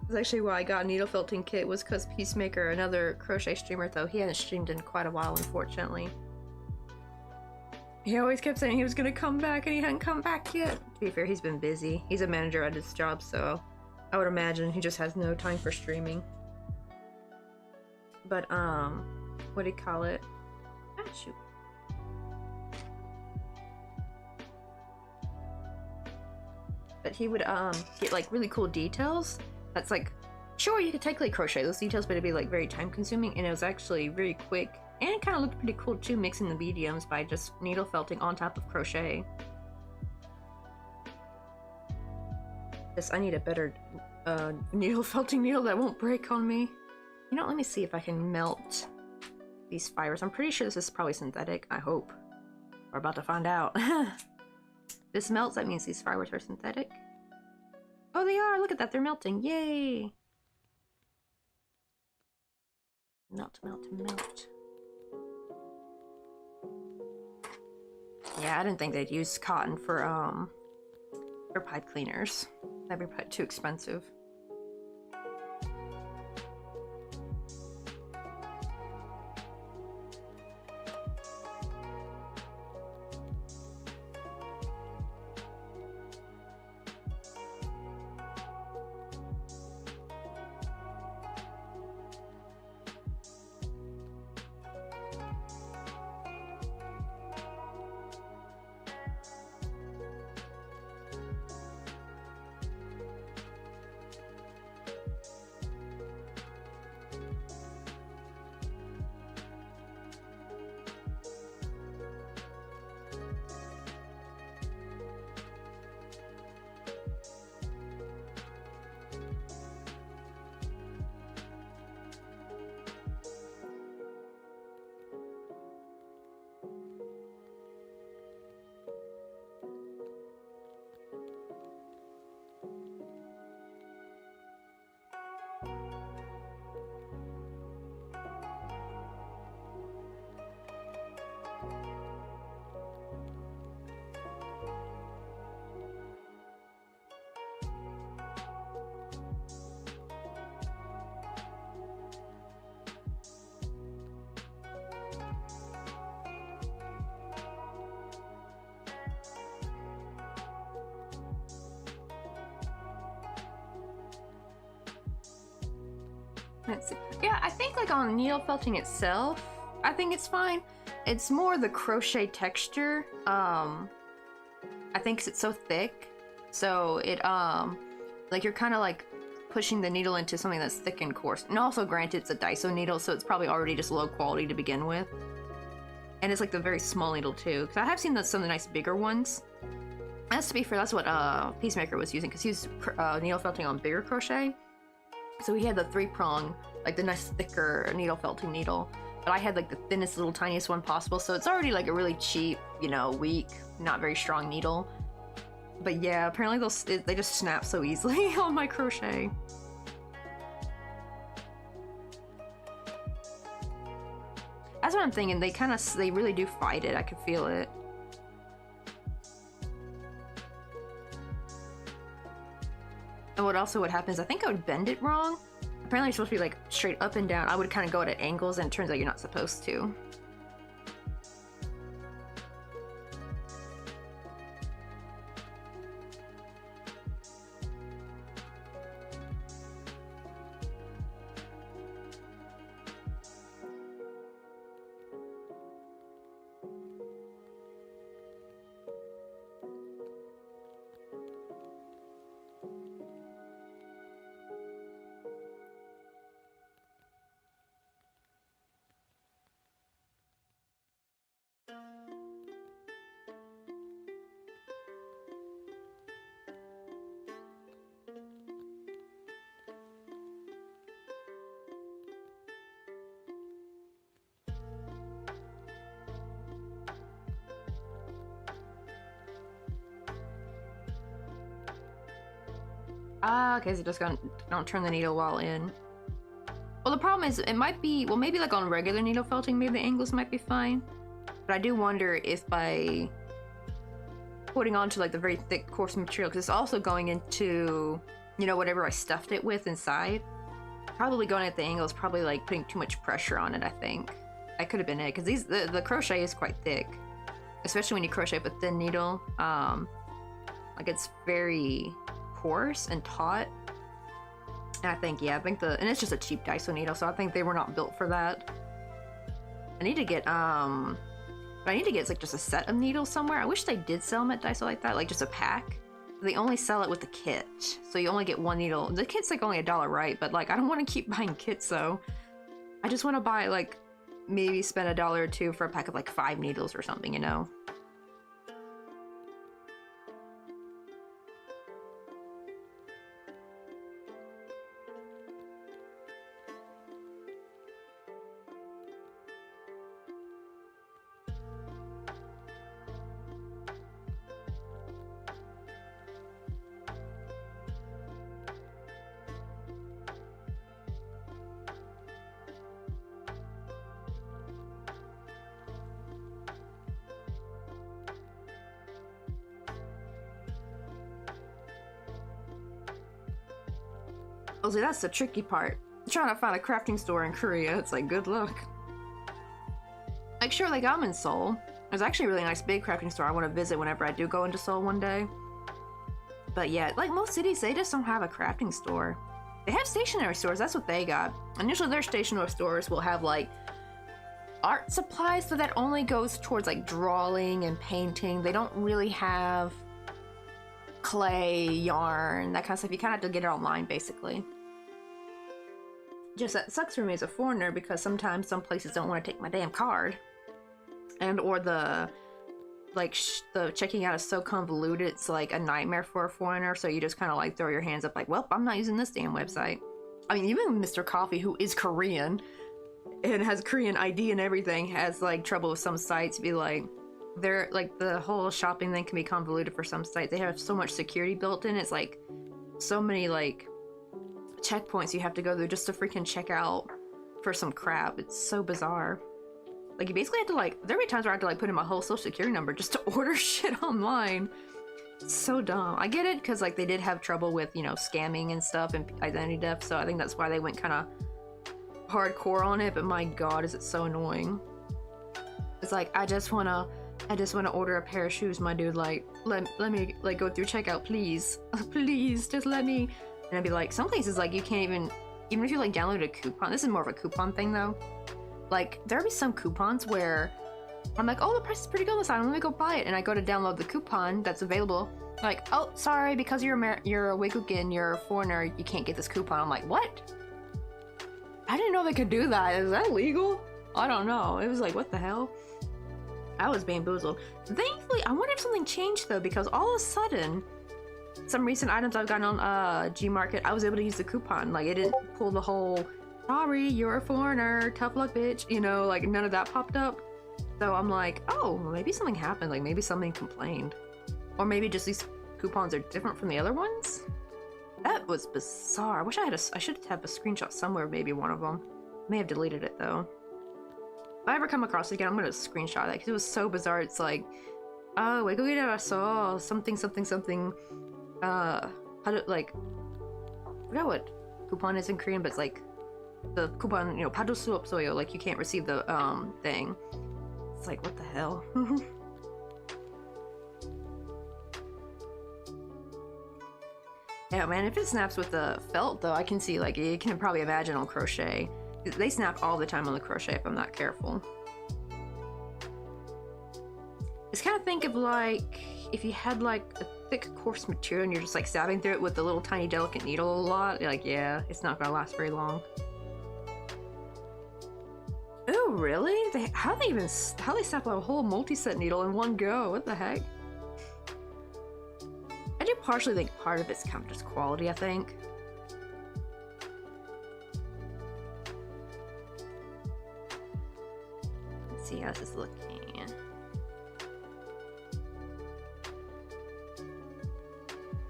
That's actually why I got a needle felting kit, was because Peacemaker, another crochet streamer, though, he hadn't streamed in quite a while, unfortunately. He always kept saying he was gonna come back, and he hadn't come back yet. To be fair, he's been busy. He's a manager at his job, so I would imagine he just has no time for streaming. But, what do you call it? Ah, shoot. But he would, get, like, really cool details. That's like, sure, you could technically crochet those details, but it'd be, like, very time-consuming, and it was actually very quick. And it kind of looked pretty cool, too, mixing the mediums by just needle felting on top of crochet. I need a better needle felting needle that won't break on me. You know, let me see if I can melt these fibers. I'm pretty sure this is probably synthetic, I hope. We're about to find out. This melts, that means these fibers are synthetic. Oh, they are! Look at that, they're melting. Yay! Melt, melt, melt. Yeah, I didn't think they'd use cotton for pipe cleaners. That'd be too expensive. Let's see. Yeah, I think like on needle felting itself, I think it's fine. It's more the crochet texture. I think 'cause it's so thick, so it like you're kind of like pushing the needle into something that's thick and coarse. And also, granted, it's a Daiso needle, so it's probably already just low quality to begin with. And it's like the very small needle too, because I have seen some of the nice bigger ones. That's to be fair, that's what Peacemaker was using, because he was needle felting on bigger crochet. So he had the 3-prong, like the nice thicker needle felting needle. But I had like the thinnest little tiniest one possible, so it's already like a really cheap, you know, weak, not very strong needle. But yeah, apparently they just snap so easily on my crochet. That's what I'm thinking. They really do fight it. I can feel it. And what also would happen is I think I would bend it wrong. Apparently it's supposed to be like straight up and down. I would kind of go at angles, and it turns out you're not supposed to. Ah, okay, so just don't turn the needle while in. Well, the problem is it might be, well, maybe like on regular needle felting, maybe the angles might be fine. But I do wonder if by putting onto like the very thick, coarse material, because it's also going into, you know, whatever I stuffed it with inside. Probably going at the angle is probably like putting too much pressure on it, I think. That could have been it, because the crochet is quite thick. Especially when you crochet with a thin needle. Like it's very coarse and taut. And I think and it's just a cheap Daiso needle, so I think they were not built for that. I need to get like just a set of needles somewhere. I wish they did sell them at Daiso like that, like just a pack. They only sell it with the kit, so you only get one needle. The kit's like only $1, right? But like I don't want to keep buying kits, so I just want to buy like maybe spend $1 or $2 for a pack of like 5 needles or something, you know. Oh, see, that's the tricky part. Trying to find a crafting store in Korea, it's like, good luck. Like, sure, like, I'm in Seoul. There's actually a really nice big crafting store I want to visit whenever I do go into Seoul one day. But yeah, like most cities, they just don't have a crafting store. They have stationery stores, that's what they got. And usually their stationery stores will have, like, art supplies, but that only goes towards, like, drawing and painting. They don't really have clay, yarn, that kind of stuff. You kind of have to get it online, basically. Just that sucks for me as a foreigner, because sometimes some places don't want to take my damn card, and or the the checking out is so convoluted, it's like a nightmare for a foreigner. So you just kind of like throw your hands up like, well, I'm not using this damn website. I mean, even Mr. Coffee, who is Korean and has Korean ID and everything, has like trouble with some sites. Be like, they're like, the whole shopping thing can be convoluted for some sites. They have so much security built in. It's like so many like checkpoints you have to go through just to freaking check out for some crap. It's so bizarre. Like, you basically have to like, there be times where I have to like put in my whole social security number just to order shit online. It's so dumb. I get it, because like they did have trouble with, you know, scamming and stuff and identity theft, so I think that's why they went kind of hardcore on it. But my god, is it so annoying. It's like, I just wanna order a pair of shoes, my dude. Like, let me like go through checkout, please. Please, just let me. And I'd be like, some places like you can't even even if you like download a coupon, this is more of a coupon thing though. Like there'll be some coupons where I'm like, oh, the price is pretty good this time. Let me go buy it, and I go to download the coupon that's available. Like, oh, sorry, because you're a Wigugan, you're a foreigner, you can't get this coupon. I'm like, what? I didn't know they could do that. Is that legal? I don't know. It was like, what the hell? I was bamboozled. Thankfully, I wonder if something changed though, because all of a sudden, some recent items I've gotten on Gmarket, I was able to use the coupon. Like, it didn't pull the whole, sorry, you're a foreigner, tough luck, bitch. You know, like none of that popped up. So I'm like, oh, maybe something happened. Like maybe something complained. Or maybe just these coupons are different from the other ones? That was bizarre. I wish I should have a screenshot somewhere, maybe one of them. May have deleted it though. If I ever come across it again, I'm gonna screenshot that because it was so bizarre. It's like, oh, wait, go get it. I saw something. How do, like, I forgot what coupon is in Korean, but it's like the coupon, you know, paru su opsoyo, like you can't receive the thing. It's like, what the hell? Yeah, man, if it snaps with the felt, though, I can see, like, you can probably imagine on crochet. They snap all the time on the crochet if I'm not careful. Just kind of think of, like, if you had, like, a thick, coarse material and you're just, like, stabbing through it with a little tiny, delicate needle a lot. Like, yeah, it's not gonna last very long. Oh, really? How they snap a whole multi-set needle in one go? What the heck? I do partially think part of it's kind of just quality, I think. Let's see how this is looking.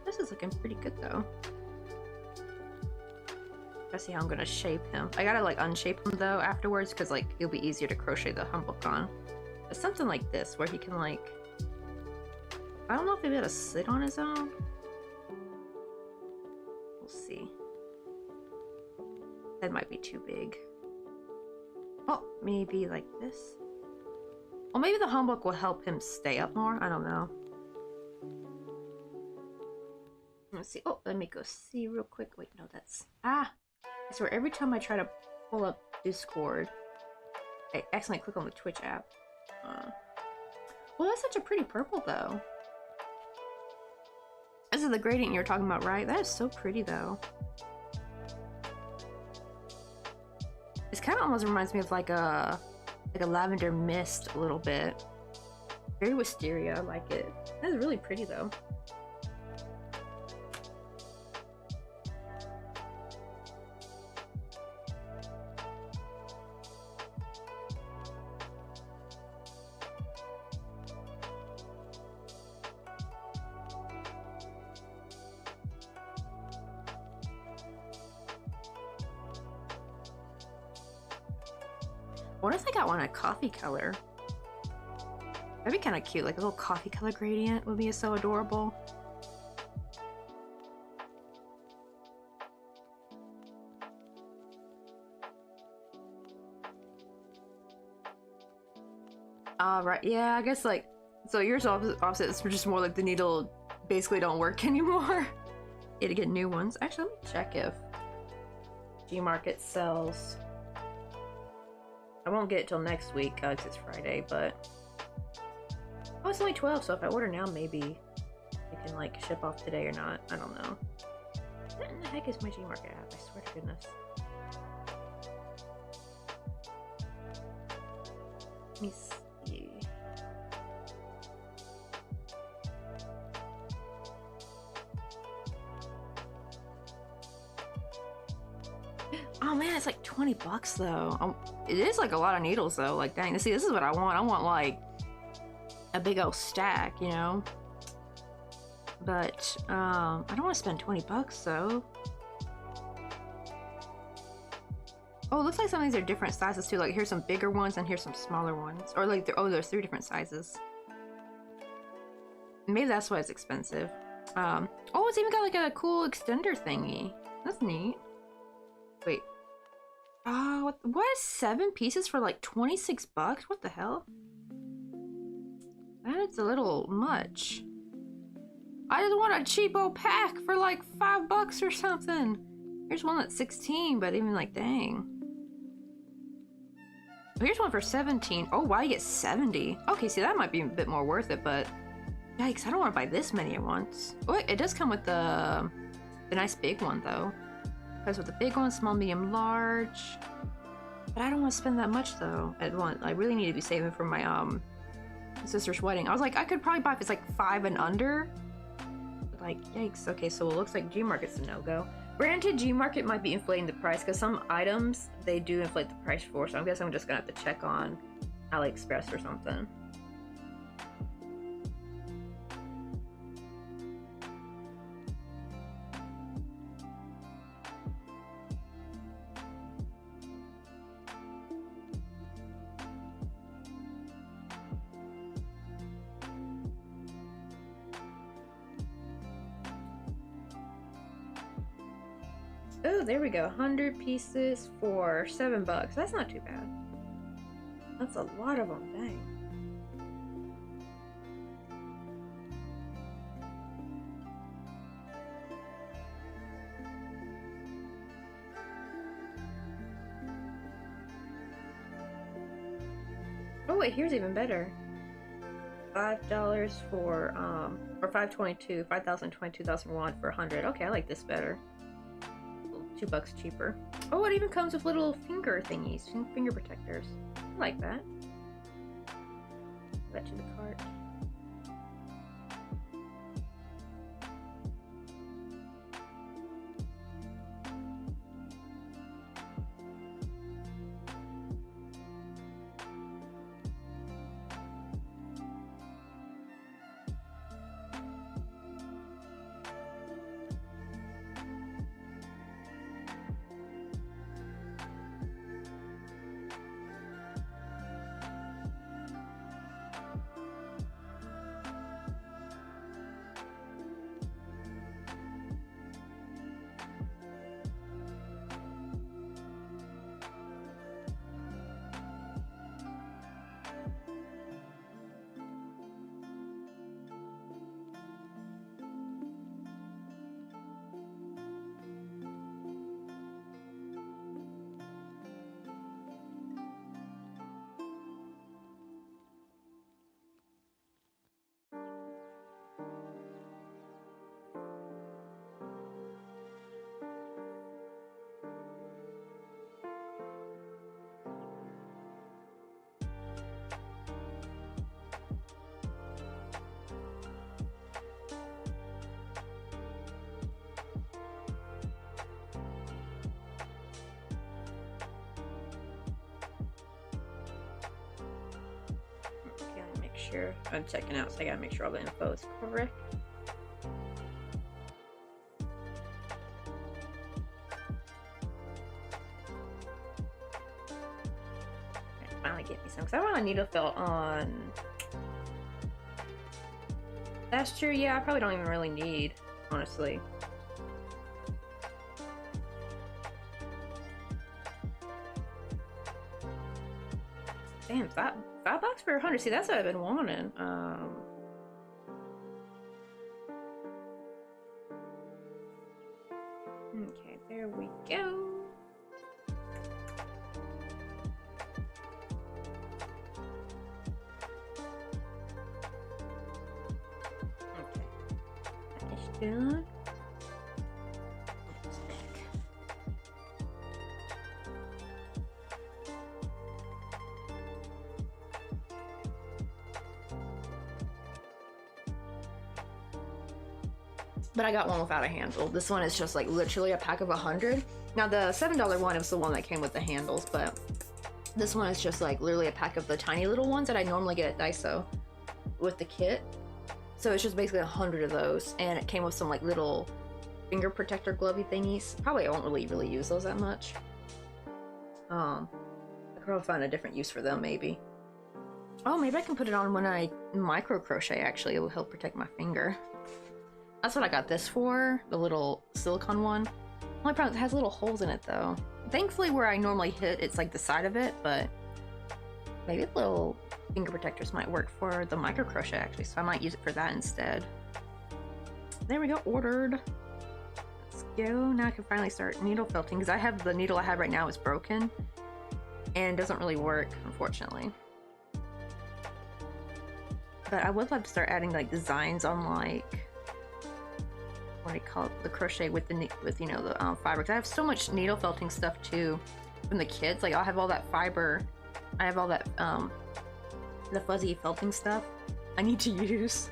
This is looking pretty good though. Let's see how I'm gonna shape him. I gotta like unshape him though afterwards because like it'll be easier to crochet the humbook on. But something like this where he can like, I don't know if he'll be able to sit on his own. We'll see. That might be too big. Oh, maybe like this. Well, maybe the humbook will help him stay up more. I don't know. Let's see. Oh, let me go see real quick. Wait, no, that's... Ah! I swear, every time I try to pull up Discord, I accidentally click on the Twitch app. Well, that's such a pretty purple, though. This is the gradient you were talking about, right? That is so pretty, though. This kind of almost reminds me of like a lavender mist a little bit. Very wisteria, I like it. That's really pretty, though. What if I got one a coffee color? That'd be kind of cute, like a little coffee color gradient would be so adorable. Right, yeah, I guess like, so yours opposite is just more like the needle basically don't work anymore. You had to get new ones. Actually, let me check if Gmarket sells. I won't get it till next week because it's Friday, but... Oh, it's only 12, so if I order now, maybe it can, like, ship off today or not. I don't know. What in the heck is my Gmarket app? I swear to goodness. Let me see. Oh man, it's like 20 bucks though. It is like a lot of needles though. Like, dang, see, this is what I want. I want like a big old stack, you know? But, I don't want to spend 20 bucks though. Oh, it looks like some of these are different sizes too. Like, here's some bigger ones and here's some smaller ones. Or like, oh, there's 3 different sizes. Maybe that's why it's expensive. Oh, it's even got like a cool extender thingy. That's neat. Wait. What is 7 pieces for like 26 bucks? What the hell? That's a little much. I just want a cheapo pack for like $5 or something. Here's one that's 16, but even like, dang. Here's one for 17. Oh, wow, you get 70. Okay, see, that might be a bit more worth it, but yikes, I don't want to buy this many at once. Oh, it does come with the nice big one, though. Comes with the big one, small, medium, large. But I don't want to spend that much, though, at once. I really need to be saving for my sister's wedding. I was like, I could probably buy if it's like 5 and under. But like, yikes. Okay, so it looks like G-Market's a no-go. Granted, G-Market might be inflating the price because some items they do inflate the price for, so I guess I'm just gonna have to check on AliExpress or something. Oh, there we go. 100 pieces for $7. That's not too bad. That's a lot of them, dang. Oh wait, here's even better. $5 for or 522, 5,022,001 for 100. Okay, I like this better. $2 cheaper. Oh, it even comes with little finger thingies, finger protectors. I like that. Add that to the cart. Sure, I'm checking out, so I gotta make sure all the info is correct. Finally get me some, because I want a needle felt on. That's true, yeah, I probably don't even really need, honestly. Damn, $5 for 100. See, that's what I've been wanting. Okay, there we go. Okay, that is done. But I got one without a handle. This one is just like literally a pack of 100. Now the $7 one was the one that came with the handles, but this one is just like literally a pack of the tiny little ones that I normally get at Daiso with the kit. So it's just basically 100 of those, and it came with some like little finger protector glovey thingies. Probably I won't really use those that much. I could probably find a different use for them maybe. Oh, maybe I can put it on when I micro crochet. Actually, it will help protect my finger. That's what I got this for, the little silicone one. Only problem, it has little holes in it though. Thankfully where I normally hit, it's like the side of it, but maybe little finger protectors might work for the micro crochet actually, so I might use it for that instead. There we go, ordered. Let's go. Now I can finally start needle felting because I have the needle I have right now is broken and doesn't really work, unfortunately. But I would love to start adding like designs on like what do you call it, the crochet with the you know the fiber. Cause I have so much needle felting stuff too from the kids. Like I'll have all that fiber. I have all that the fuzzy felting stuff I need to use.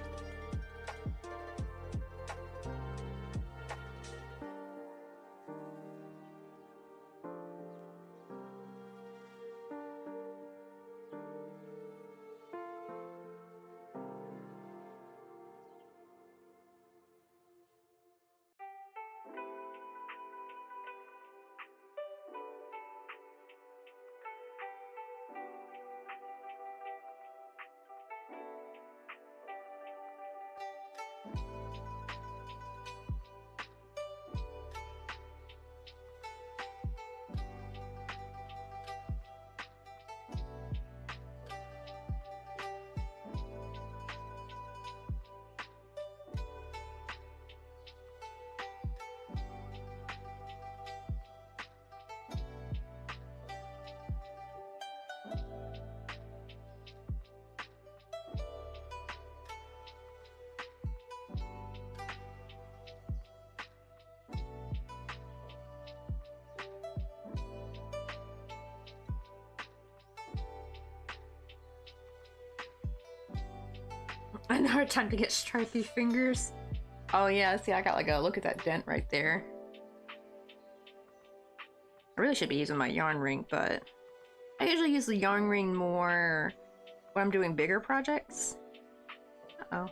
I know, hard time to get stripy fingers. Oh yeah, see I got like a look at that dent right there. I really should be using my yarn ring, but I usually use the yarn ring more when I'm doing bigger projects. Uh-oh.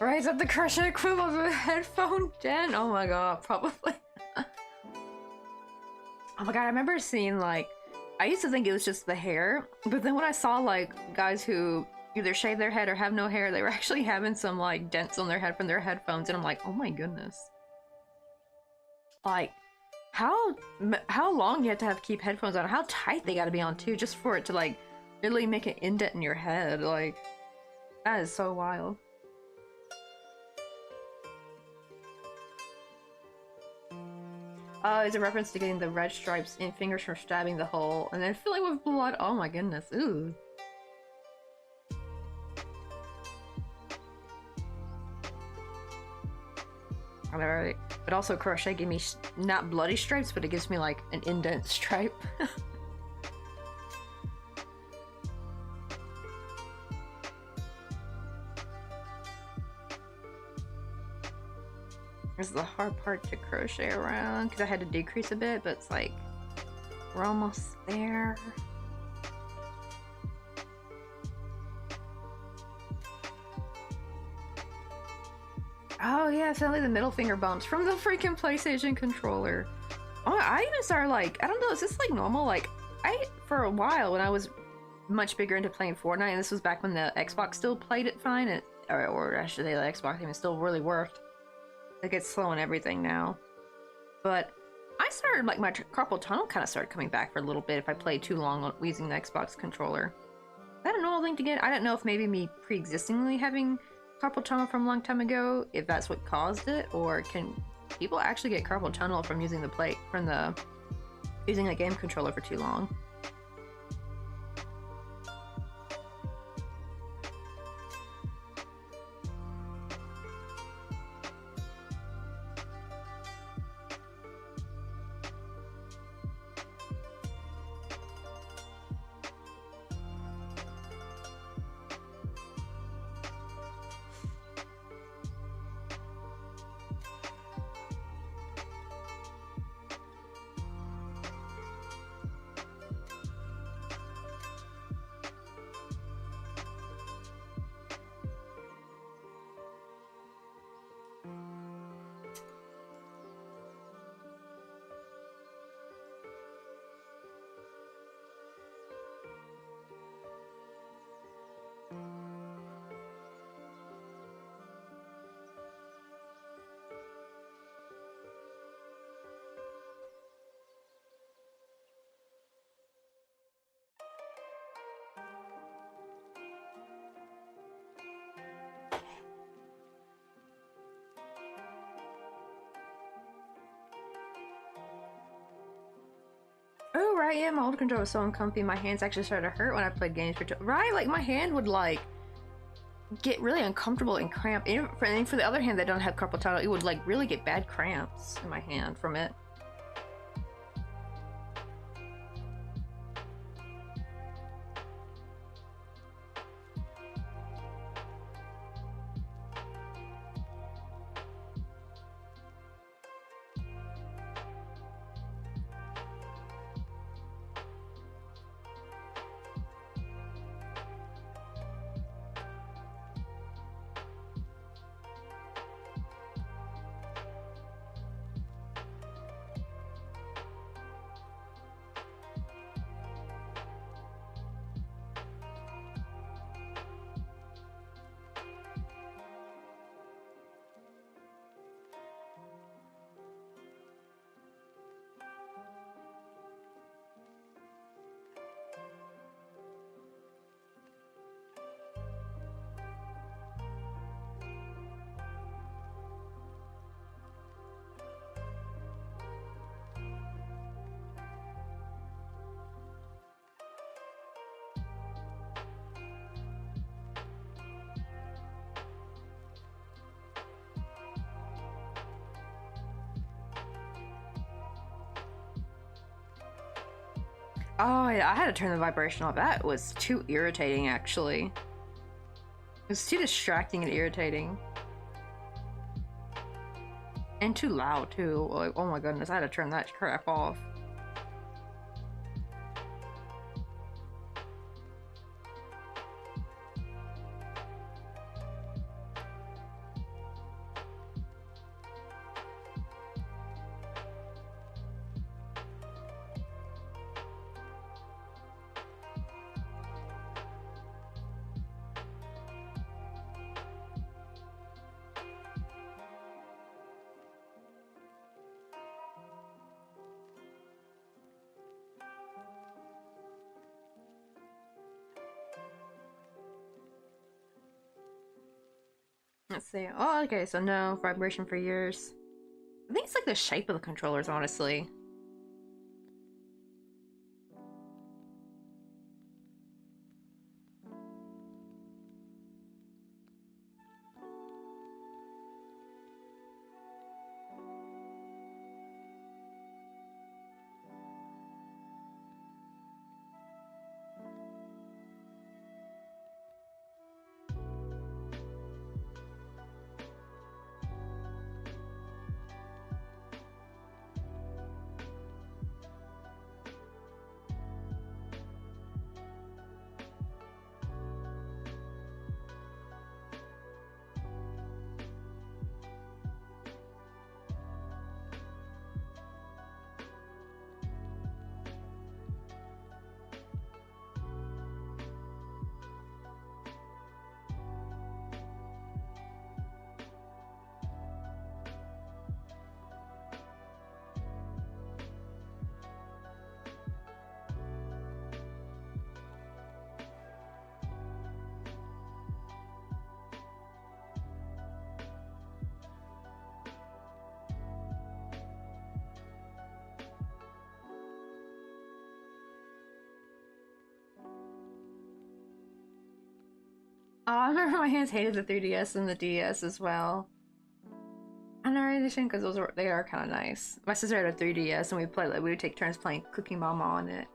Right, is that the crochet equivalent of a headphone dent? Oh my god, probably. Oh my god, I remember seeing like, I used to think it was just the hair, but then when I saw like guys who either shave their head or have no hair, they were actually having some like dents on their head from their headphones, and I'm like, oh my goodness. Like, how long you have to keep headphones on? How tight they gotta be on too, just for it to like really make an indent in your head. Like, that is so wild. It's a reference to getting the red stripes in fingers from stabbing the hole and then filling with blood. Oh my goodness. Ooh. Alright. But also crochet gave me not bloody stripes, but it gives me like an indent stripe. This is the hard part to crochet around because I had to decrease a bit, but it's like we're almost there. Oh yeah, finally the middle finger bumps from the freaking PlayStation controller. Oh, I even started like, I don't know, is this like normal? Like, for a while when I was much bigger into playing Fortnite, and this was back when the Xbox still played it fine, or I should say the Xbox even still really worked. It gets slow and everything now. But I started, like, my carpal tunnel kind of started coming back for a little bit if I played too long on using the Xbox controller. Is that a normal thing to get? I don't know if maybe me pre-existingly having carpal tunnel from a long time ago, if that's what caused it, or can people actually get carpal tunnel from using using a game controller for too long? Oh, right, yeah, my old controller was so uncomfy, my hands actually started to hurt when I played games for right, like, my hand would, like, get really uncomfortable and cramp. And for the other hand that don't have carpal tunnel, it would, like, really get bad cramps in my hand from it. Oh, yeah, I had to turn the vibration off. That was too irritating, actually. It was too distracting and irritating. And too loud, too. Like, oh my goodness, I had to turn that crap off. Let's see. Oh, okay, so no vibration for years. I think it's like the shape of the controllers, honestly. Oh, I remember my hands hated the 3DS and the DS as well. I know really shame because they are kind of nice. My sister had a 3DS and we would take turns playing Cookie Mama on it.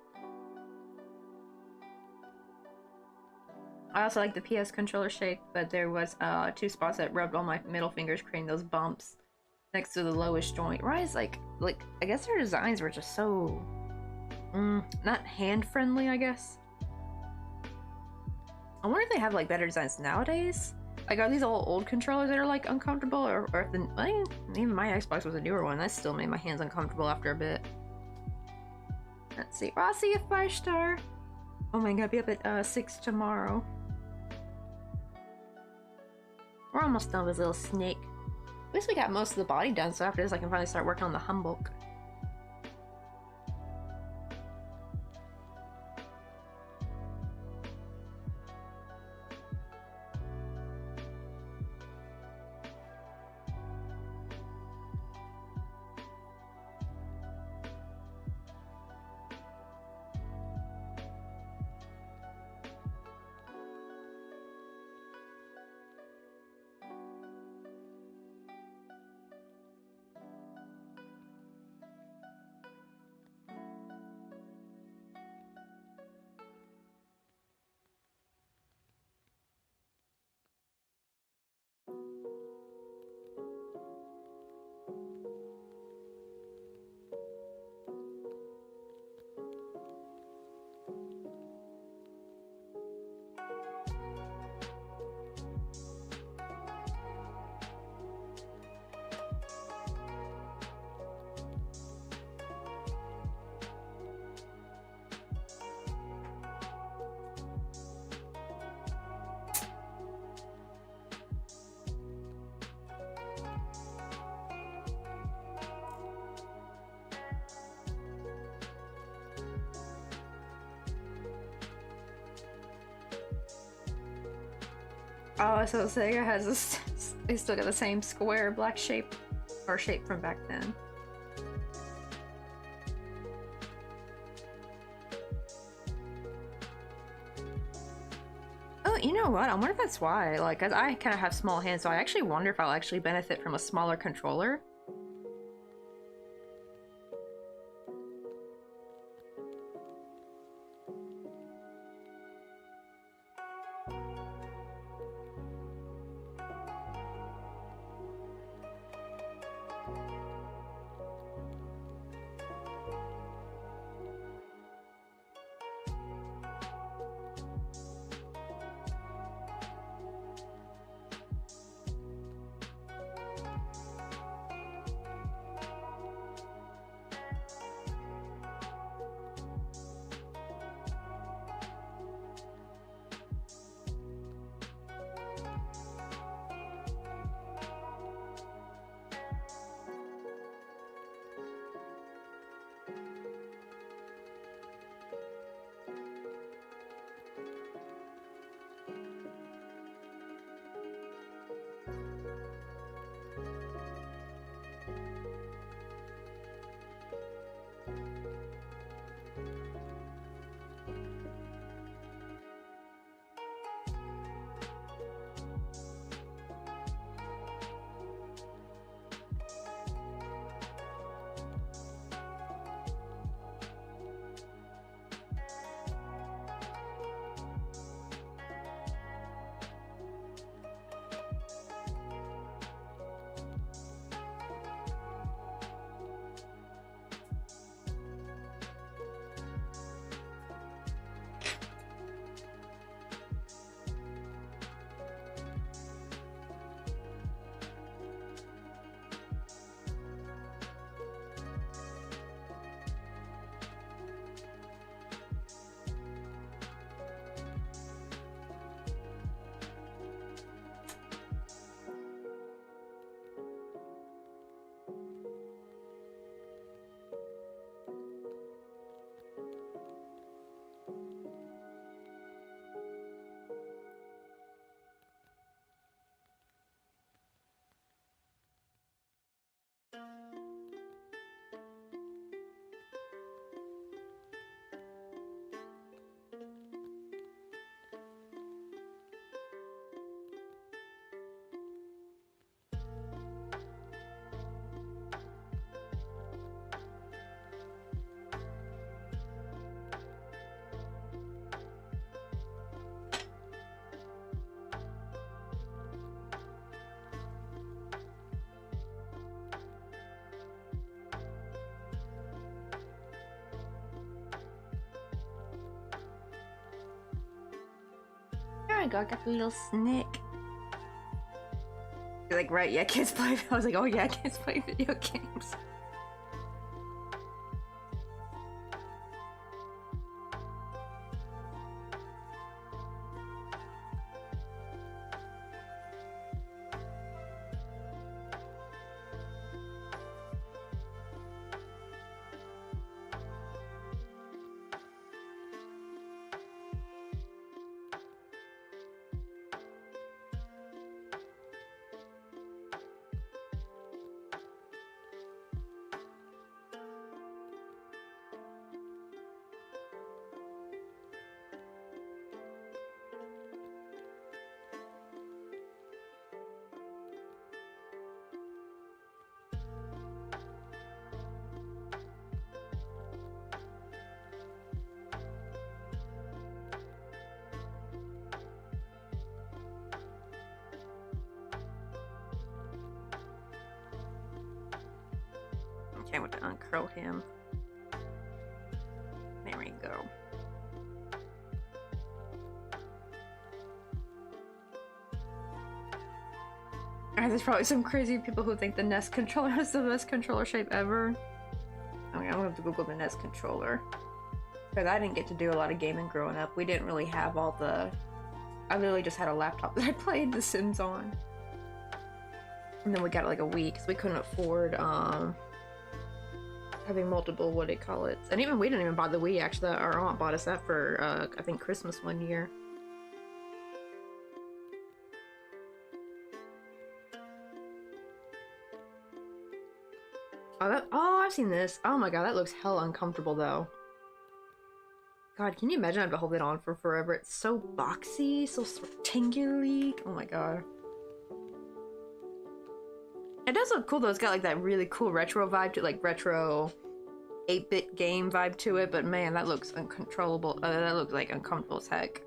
I also like the PS controller shape, but there was two spots that rubbed on my middle fingers, creating those bumps next to the lowest joint. Right? It's like I guess their designs were just so not hand friendly, I guess. I wonder if they have like better designs nowadays. Like, are these all old controllers that are like uncomfortable, or if the even my Xbox was a newer one, that still made my hands uncomfortable after a bit. Let's see. Oh, I'll see a 5-star. Oh my god, I'll be up at 6 tomorrow. We're almost done with little snake. At least we got most of the body done, so after this I can finally start working on the humboldt. Oh, so Sega has this. They still got the same square black shape, or shape from back then. Oh, you know what? I wonder if that's why. Like, 'cause I kind of have small hands, so I actually wonder if I'll actually benefit from a smaller controller. There I go, I got the little snake. You're like, right, yeah, kids play. I was like, oh yeah, kids play video games. Okay, I want to uncurl him. There we go. There's probably some crazy people who think the Nest controller is the best controller shape ever. I mean, I'm gonna have to Google the Nest controller. Because I didn't get to do a lot of gaming growing up. We didn't really have all the... I literally just had a laptop that I played The Sims on. And then we got like a Wii because we couldn't afford having multiple, what do you call it? And even we didn't even buy the Wii, actually. Our aunt bought us that for, I think, Christmas one year. Oh, I've seen this. Oh my god, that looks hell uncomfortable though. God, can you imagine I have to hold it on for forever? It's so boxy, so rectangular. Oh my god. It does look cool though. It's got like that really cool retro vibe to it, like retro 8-bit game vibe to it, but man, that looks uncontrollable. That looks like uncomfortable as heck.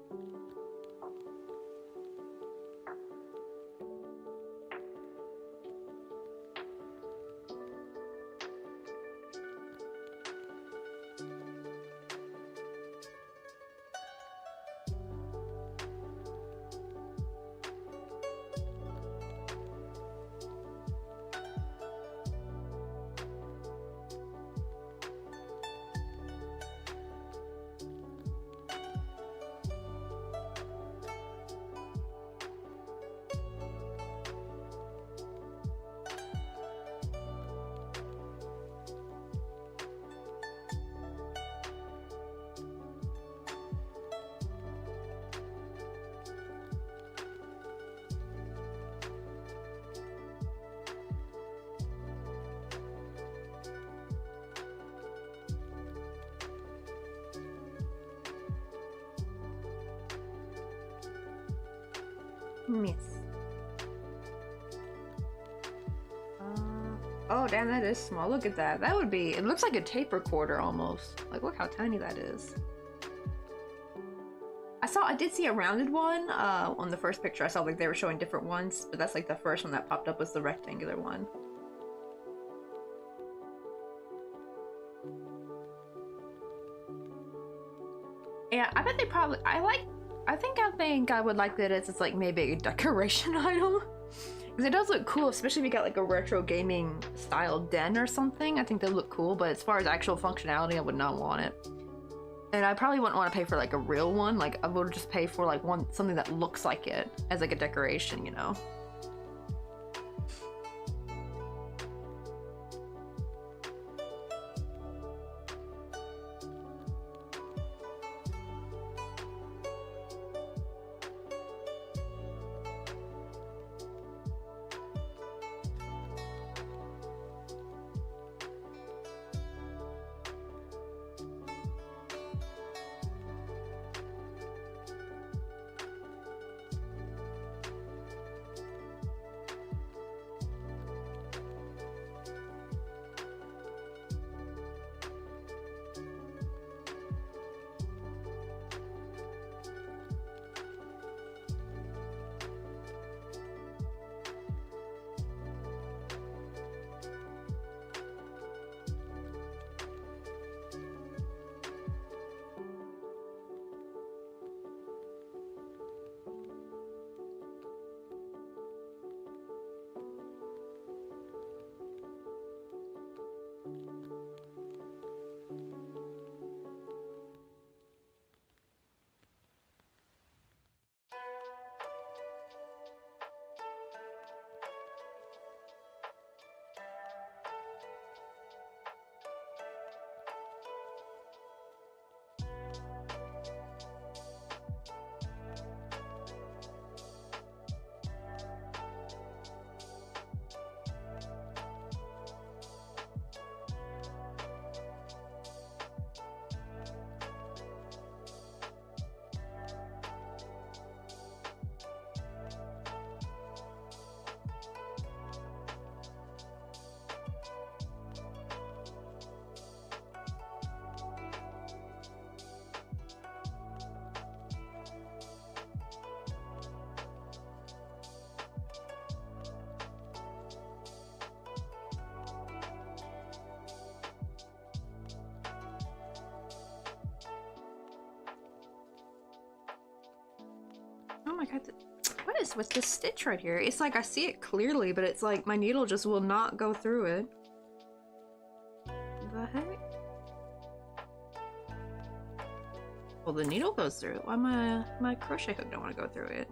Yes. Oh, damn, that is small. Look at that. That would be... It looks like a tape recorder almost. Like, look how tiny that is. I did see a rounded one on the first picture. I saw like they were showing different ones, but that's like the first one that popped up was the rectangular one. Yeah, I bet they probably... I think I would like that as it's like maybe a decoration item. Because it does look cool, especially if you got like a retro gaming style den or something. I think they look cool, but as far as actual functionality, I would not want it. And I probably wouldn't want to pay for like a real one. Like I would just pay for like something that looks like it as like a decoration, you know? Oh my god, what is with this stitch right here? It's like I see it clearly, but it's like my needle just will not go through it. The heck? Well, the needle goes through it. Why my crochet hook don't want to go through it?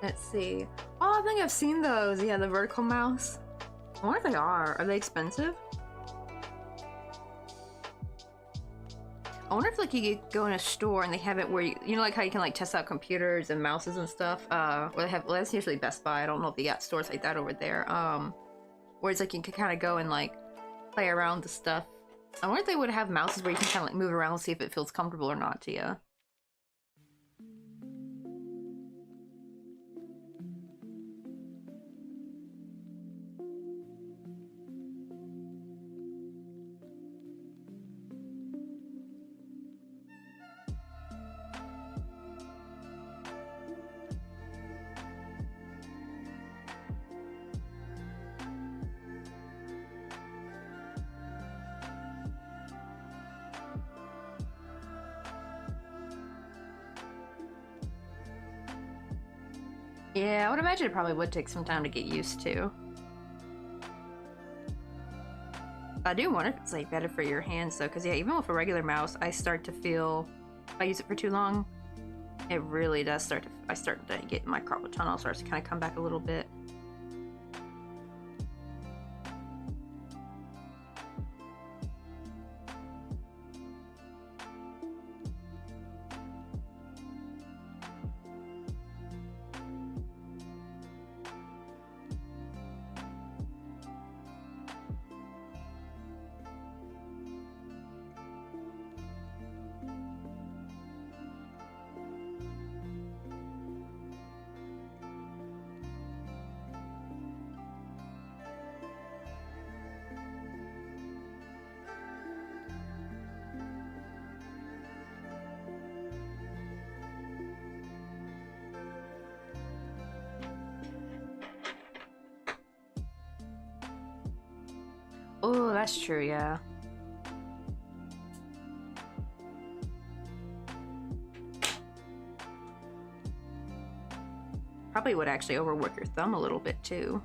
Let's see. Oh, I think I've seen those. Yeah, the vertical mouse. I wonder if they are. Are they expensive? I wonder if like you could go in a store and they have it where you know like how you can like test out computers and mouses and stuff. Well, they have. Well, that's usually Best Buy. I don't know if they got stores like that over there. Where it's like you can kind of go and like play around with the stuff. I wonder if they would have mouses where you can kind of like move around and see if it feels comfortable or not to you. Yeah, I would imagine it probably would take some time to get used to. I do wonder if it's like better for your hands though, because yeah, even with a regular mouse, I start to feel if I use it for too long, it really does start to. I start to get my carpal tunnel starts to kind of come back a little bit. Oh, that's true, yeah. Probably would actually overwork your thumb a little bit too.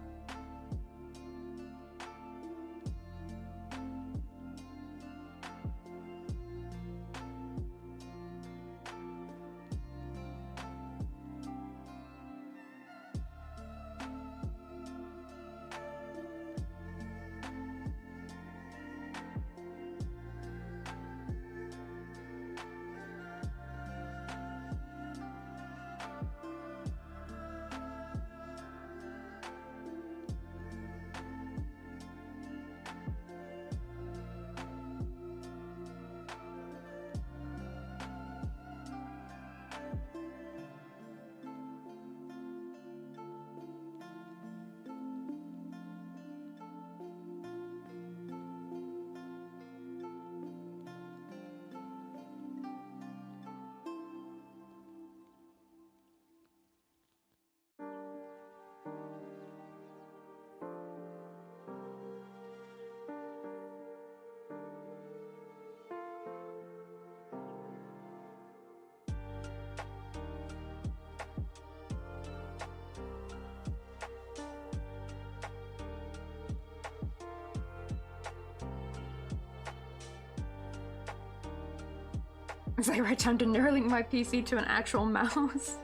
It's like right time to Neuralink my PC to an actual mouse.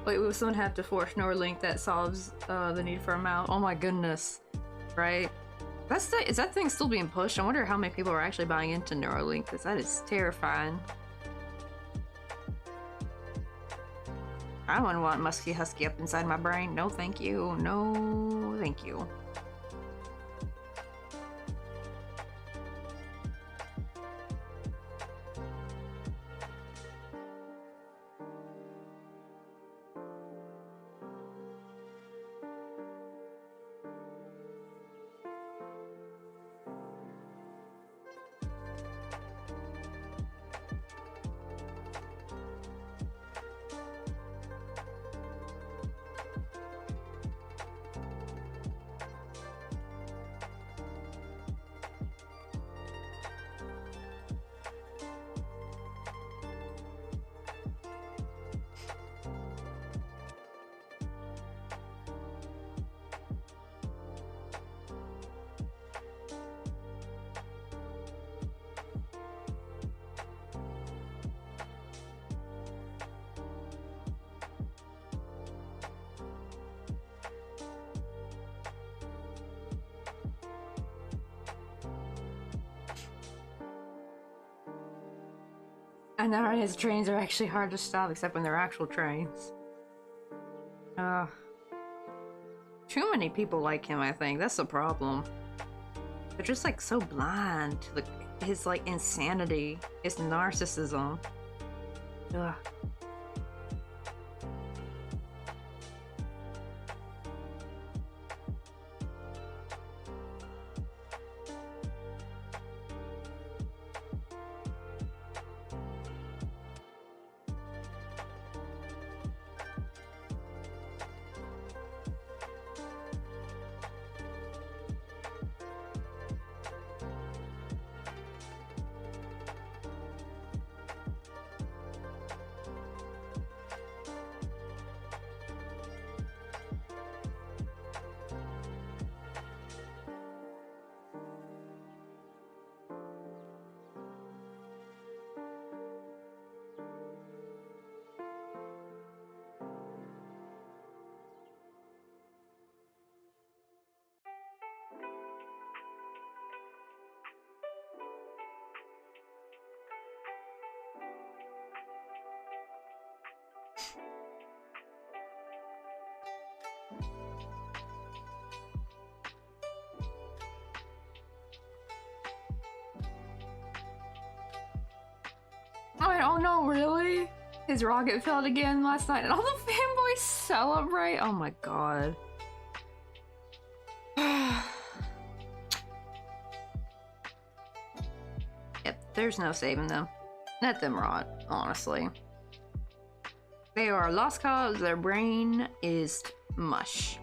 Wait, will someone have to force Neuralink that solves the need for a mouse? Oh my goodness. Right? Is that thing still being pushed? I wonder how many people are actually buying into Neuralink, because that is terrifying. I wouldn't want Musky Husky up inside my brain. No thank you. No thank you. I know his trains are actually hard to stop, except when they're actual trains. Too many people like him, I think. That's the problem. They're just like so blind to his like insanity, his narcissism. Ugh. Oh no, really? His rocket failed again last night and all the fanboys celebrate? Oh my god. Yep, there's no saving them. Let them rot, honestly. They are a lost cause, their brain is mush.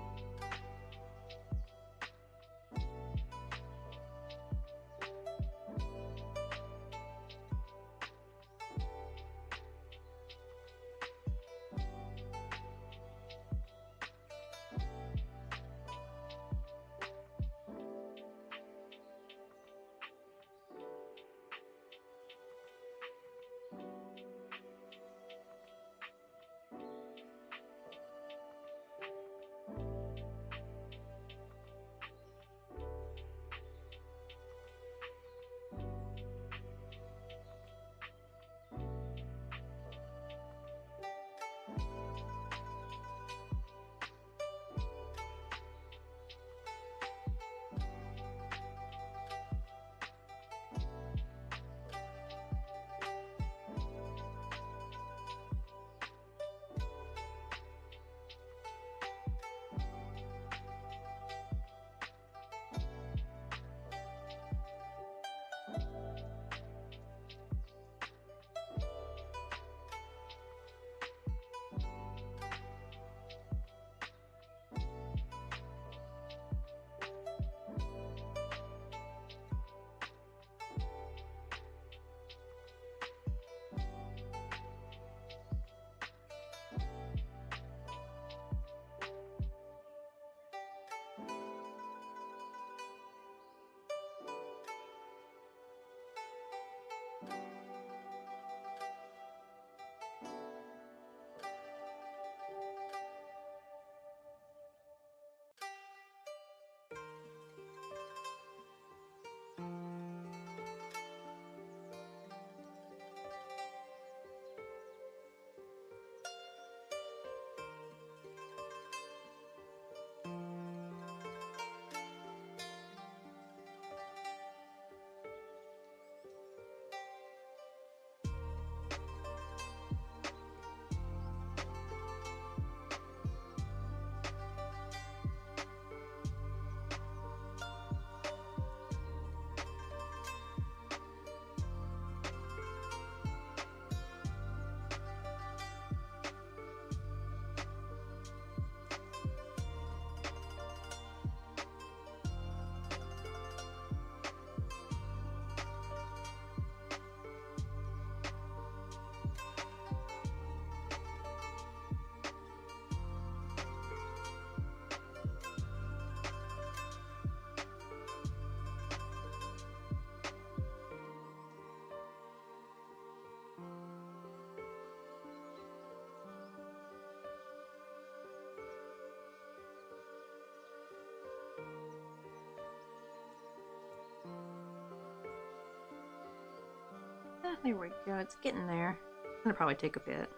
There we go. It's getting there. It's gonna probably take a bit.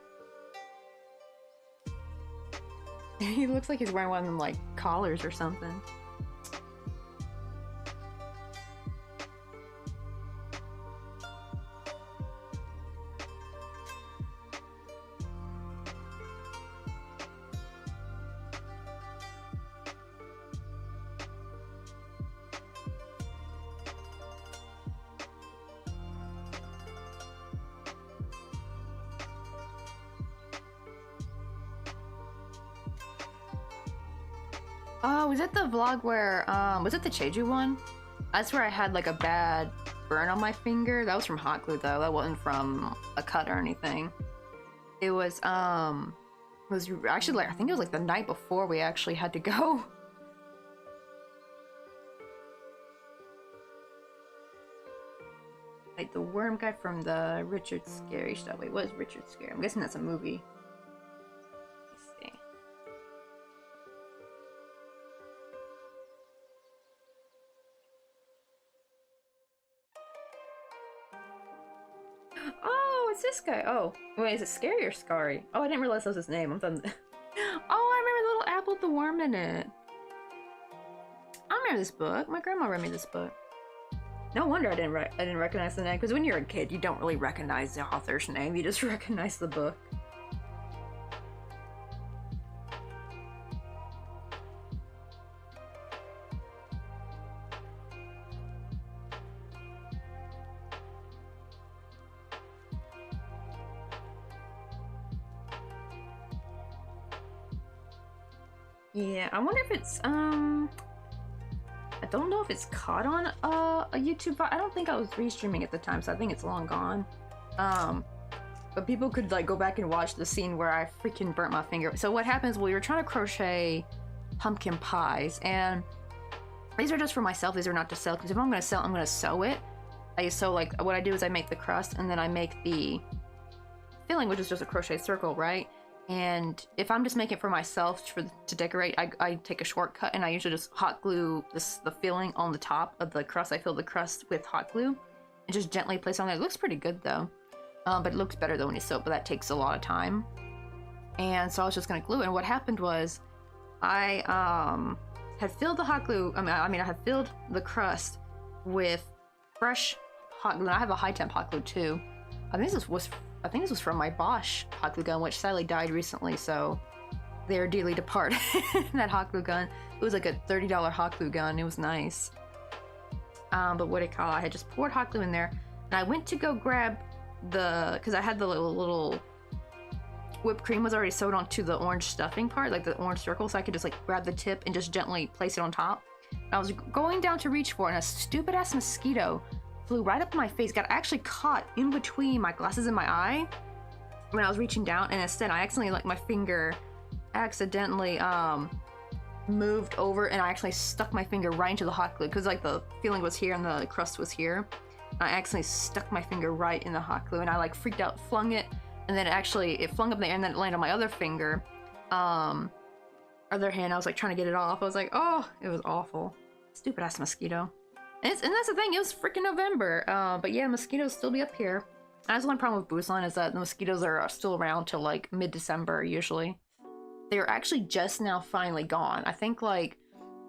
He looks like he's wearing one of them, like, collars or something. Oh, was it the vlog where, was it the Jeju one? That's where I had like a bad burn on my finger. That was from hot glue though. That wasn't from a cut or anything. It was actually like, I think it was like the night before we actually had to go. Like the worm guy from the Richard Scary stuff. Wait, what is Richard Scary? I'm guessing that's a movie. Oh, it's this guy. Oh, wait, is it Scary or Scary? Oh, I didn't realize that was his name. I'm done. Oh, I remember Little Apple with the worm in it. I remember this book. My grandma read me this book. No wonder I didn't recognize the name, because when you're a kid, you don't really recognize the author's name. You just recognize the book. Yeah, I wonder if it's, I don't know if it's caught on a YouTube. I don't think I was restreaming at the time, so I think it's long gone. But people could like go back and watch the scene where I freaking burnt my finger. So what happens, we were trying to crochet pumpkin pies, and these are just for myself. These are not to sell, because if I'm gonna sell, I'm gonna sew it. I sew, like, what I do is I make the crust, and then I make the filling, which is just a crochet circle, right? And if I'm just making it for myself to decorate, I take a shortcut, and I usually just hot glue the filling on the top of the crust. I fill the crust with hot glue and just gently place it on there. It looks pretty good though, but it looks better though when you sew it, but that takes a lot of time. And so I was just gonna glue it, and what happened was I had filled the hot glue, I had filled the crust with fresh hot glue. And I have a high temp hot glue too. I think this was from my Bosch hot glue gun, which sadly died recently, so they're dearly departed. That hot glue gun. It was like a $30 hot glue gun. It was nice. But what it called, I had just poured hot glue in there, and I went to go grab because I had the little whipped cream was already sewed onto the orange stuffing part, like the orange circle, so I could just like grab the tip and just gently place it on top. And I was going down to reach for it, and a stupid ass mosquito flew right up in my face, got actually caught in between my glasses and my eye when I was reaching down, and instead I accidentally, like, my finger accidentally moved over, and I actually stuck my finger right into the hot glue, because like the feeling was here and the crust was here. I accidentally stuck my finger right in the hot glue, and I like freaked out, flung it, and then it flung up in the air, and then it landed on my other finger. Other hand, I was like trying to get it off. I was like, oh, it was awful. Stupid ass mosquito. And that's the thing, it was freaking November. But yeah, mosquitoes still be up here. That's one problem with Busan, is that the mosquitoes are still around till like mid-December usually. They're actually just now finally gone. I think like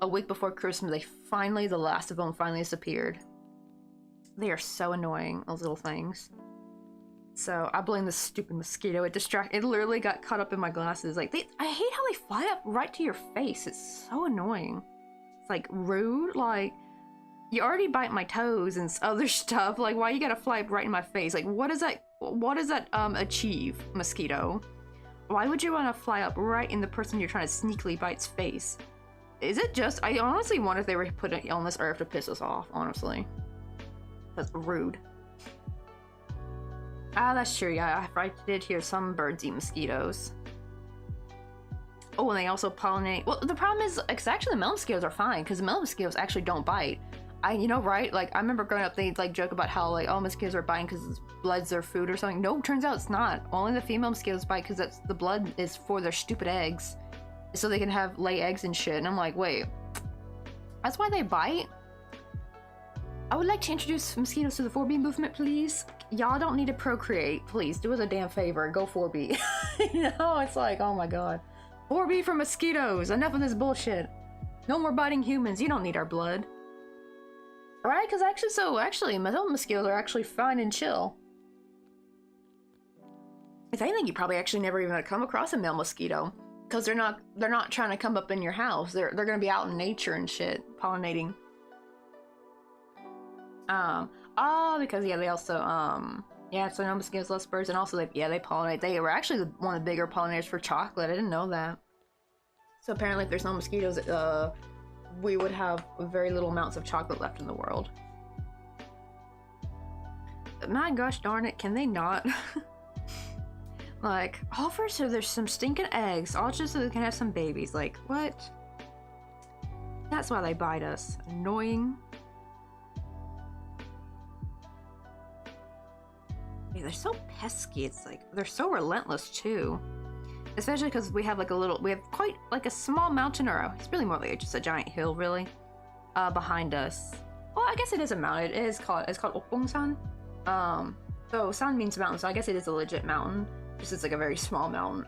a week before Christmas, the last of them finally disappeared. They are so annoying, those little things. So I blame this stupid mosquito. It literally got caught up in my glasses. Like, I hate how they fly up right to your face. It's so annoying. It's like rude. Like, you already bite my toes and other stuff. Like, why you gotta fly up right in my face? Like, what does that achieve, mosquito? Why would you want to fly up right in the person you're trying to sneakily bite's face? Is it just, I honestly wonder if they were put on this earth to piss us off, honestly. That's rude. Ah, that's true, yeah, I did hear some birds eat mosquitoes. Oh, and they also pollinate. Well, the problem is, because actually the melon mosquitoes are fine, because the melon mosquitoes actually don't bite. You know, right? Like, I remember growing up, they'd like joke about how like, oh, mosquitoes are biting because blood's their food or something. No, turns out it's not. Only the female mosquitoes bite because the blood is for their stupid eggs, so they can lay eggs and shit. And I'm like, wait, that's why they bite? I would like to introduce mosquitoes to the 4B movement, please. y'all don't need to procreate. Please do us a damn favor and go 4B. You know, it's like, oh my god. 4B for mosquitoes. Enough of this bullshit. No more biting humans. You don't need our blood. Right? Because actually, male mosquitoes are actually fine and chill. If anything, you probably actually never even come across a male mosquito. Because they're not trying to come up in your house. They're gonna be out in nature and shit, pollinating. Because yeah, they also yeah, so no mosquitoes, less birds, and also they pollinate. They were actually one of the bigger pollinators for chocolate. I didn't know that. So apparently, if there's no mosquitoes, we would have very little amounts of chocolate left in the world. But my gosh darn it, can they not? Like, offer so there's some stinking eggs, all just so they can have some babies. Like, what? That's why they bite us. Annoying. Yeah, they're so pesky. It's like, they're so relentless too. Especially because we have quite like a small mountain, or it's really more like just a giant hill, really, behind us. Well, I guess it is a mountain. It's called Okbongsan. So san means mountain, so I guess it is a legit mountain. Just it's like a very small mountain.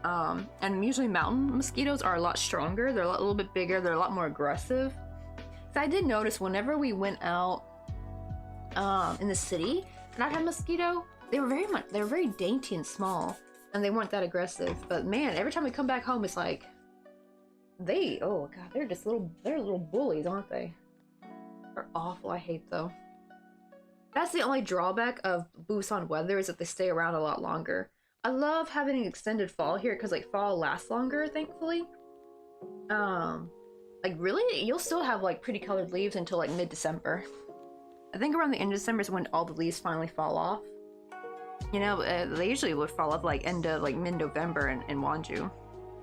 And usually mountain mosquitoes are a lot stronger. They're a little bit bigger. They're a lot more aggressive. So I did notice whenever we went out in the city and I had mosquito, they were very dainty and small, and they weren't that aggressive. But man, every time we come back home, it's like oh god, they're little bullies, aren't they? They're awful. I hate though. That's the only drawback of Busan weather, is that they stay around a lot longer. I love having an extended fall here because like fall lasts longer, thankfully. Like really, you'll still have like pretty colored leaves until like mid-December. I think around the end of December is when all the leaves finally fall off. You know, they usually would fall off like end of like mid-November in Wonju.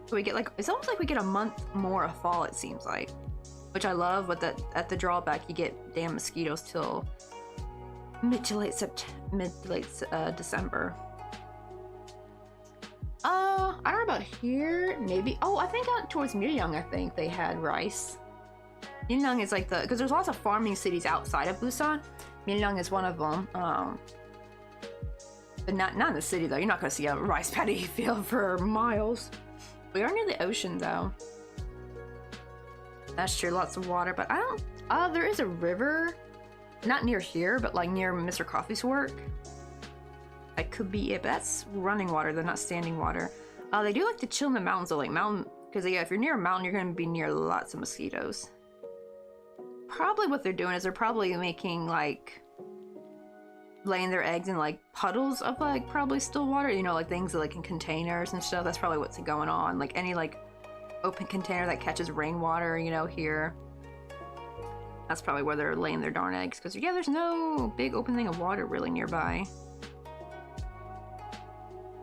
So we get like, it's almost like we get a month more of fall, it seems like. Which I love, but at the drawback, you get damn mosquitoes till mid to late December. I don't know about here, maybe. Oh, I think out towards Miryang, I think they had rice. Miryang is like because there's lots of farming cities outside of Busan. Miryang is one of them. But not in the city though. You're not gonna see a rice paddy field for miles. We are near the ocean though. That's true, lots of water, but I don't. There is a river, not near here, but like near Mr. Coffee's work. That could be it, but that's running water, they're not standing water. They do like to chill in the mountains, though, like because yeah, if you're near a mountain, you're gonna be near lots of mosquitoes. Probably what they're doing is they're probably making like, laying their eggs in like puddles of like probably still water, you know, like things like in containers and stuff. That's probably what's going on. Like any like open container that catches rainwater, you know, here. That's probably where they're laying their darn eggs, because yeah, there's no big open thing of water really nearby.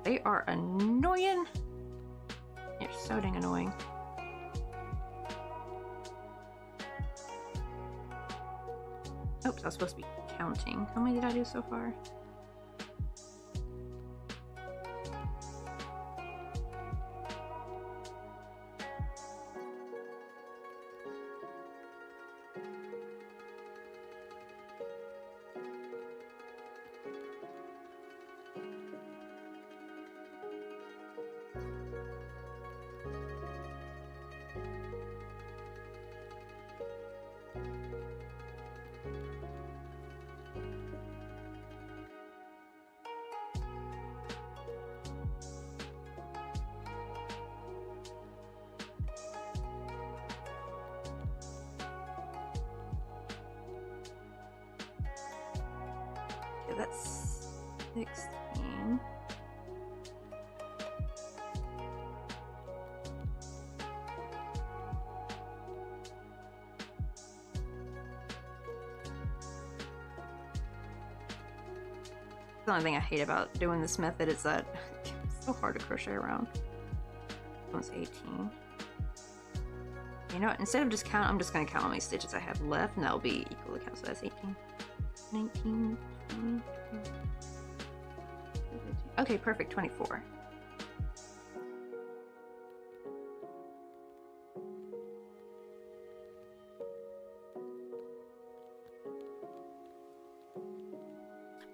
They are annoying. You're so dang annoying. Oops, I was supposed to be counting. How many did I do so far? That's 16. The only thing I hate about doing this method is that it's so hard to crochet around. One's 18. You know what? Instead of just count, I'm just going to count how many stitches I have left, and that'll be equal to count. So that's 18, 19, 20. Okay, perfect. 24.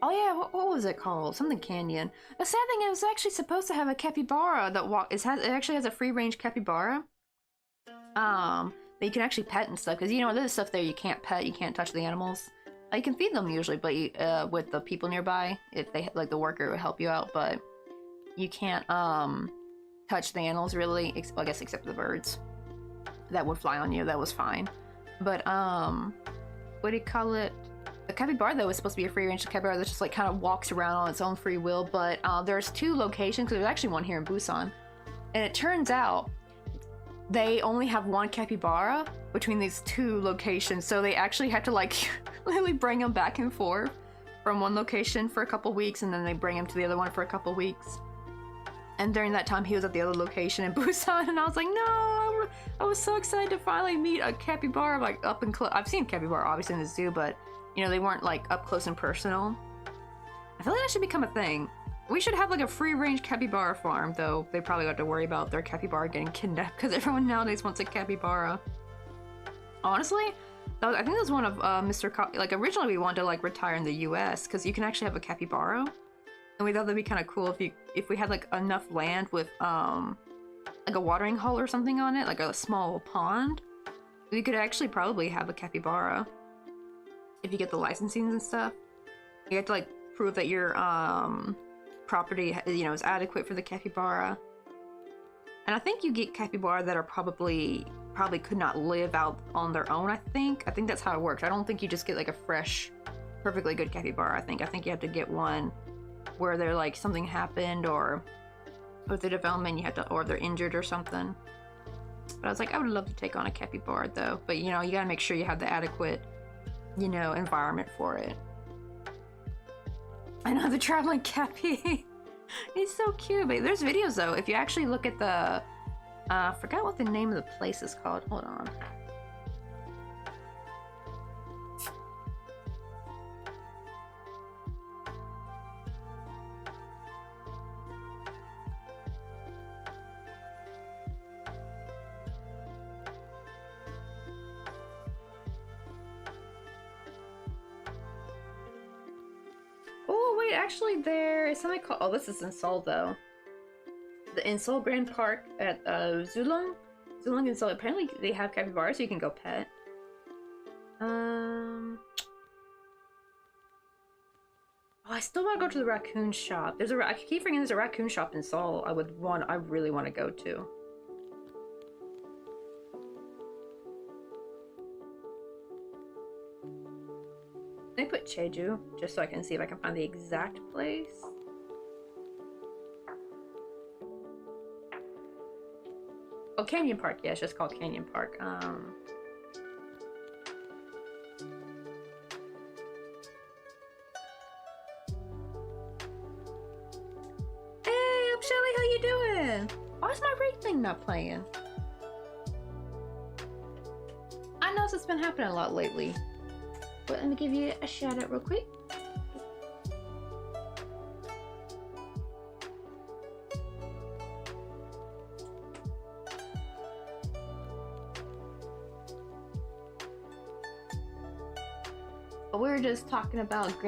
Oh yeah, what was it called? Something Canyon. The sad thing is, it was actually supposed to have a capybara that it actually has a free range capybara. That you can actually pet and stuff, because you know there's stuff there you can't pet, you can't touch the animals. You can feed them usually, but you, with the people nearby, if they like the worker would help you out, but you can't touch the animals really. Well, I guess except for the birds that would fly on you. That was fine. But what do you call it? The capybara though was supposed to be a free range capybara that just like kind of walks around on its own free will. But there's 2 locations. There's actually one here in Busan, and it turns out they only have 1 capybara between these 2 locations, so they actually had to like literally bring him back and forth from one location for a couple weeks, and then they bring him to the other one for a couple weeks. And during that time, he was at the other location in Busan, and I was like, no, I was so excited to finally meet a capybara, like up and close. I've seen capybara obviously in the zoo, but you know they weren't like up close and personal. I feel like that should become a thing. We should have like a free-range capybara farm, though they probably got to worry about their capybara getting kidnapped because everyone nowadays wants a capybara. Honestly, I think that was one of like originally we wanted to like retire in the US because you can actually have a capybara. And we thought that'd be kind of cool if we had like enough land with like a watering hole or something on it, like a small pond. We could actually probably have a capybara if you get the licensing and stuff. You have to like prove that your property, you know, is adequate for the capybara. And I think you get capybara that are probably could not live out on their own. I think that's how it works. I don't think you just get like a fresh, perfectly good capybara. I think you have to get one where they're like something happened, or with the development you have to, or they're injured or something. But I was like, I would love to take on a capybara though. But you know, you gotta make sure you have the adequate, you know, environment for it. I know, the traveling cappy. He's so cute. But there's videos though. If you actually look at the, I forgot what the name of the place is called. Hold on. Oh wait, actually there is something called, oh this is in Seoul though. In Seoul Grand Park at Zulong in Seoul, apparently they have capybaras so you can go pet. Oh, I still want to go to the raccoon shop. I keep forgetting there's a raccoon shop in Seoul I really want to go to. Let me put Jeju, just so I can see if I can find the exact place. Oh, Canyon Park. Yeah, it's just called Canyon Park. Hey, up Shelly, how you doing? Why is my rate thing not playing? I know it's been happening a lot lately. But let me give you a shout out real quick. But we were just talking about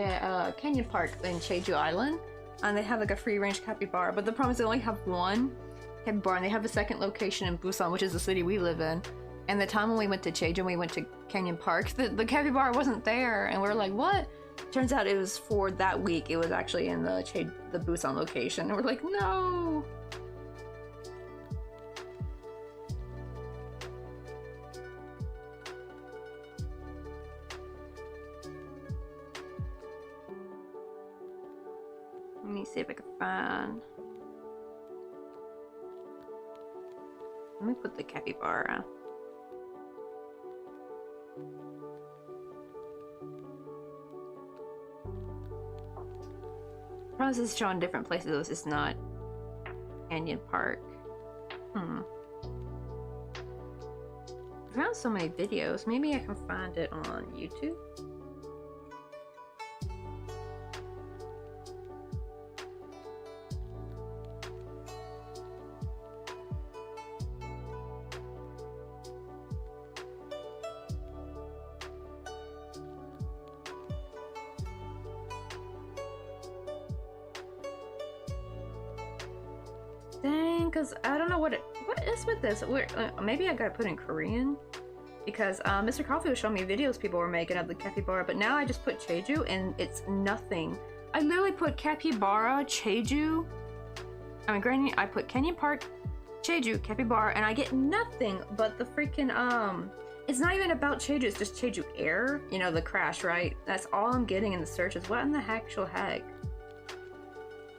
Canyon Park in Jeju Island, and they have like a free range capybara. But the problem is they only have 1 capybara, and they have a second location in Busan, which is the city we live in. And the time when we went to Jeju, we went to Canyon Park, the capybara wasn't there, and we were like, what? Turns out it was for that week. It was actually in the Busan location, and we're like, no. Let me see if I can find. Let me put the capybara. Probably this is showing different places. This is not Canyon Park. I found so many videos. Maybe I can find it on YouTube. Dang, because I don't know what is with this. Maybe I gotta put in Korean. Because Mr. Coffee was showing me videos people were making of the capybara, but now I just put Jeju and it's nothing. I literally put capybara, Jeju. I mean, granted, I put Kenyon Park, Jeju, capybara, and I get nothing but the freaking it's not even about Jeju, it's just Jeju Air. You know, the crash, right? That's all I'm getting in the searches. What in the actual heck?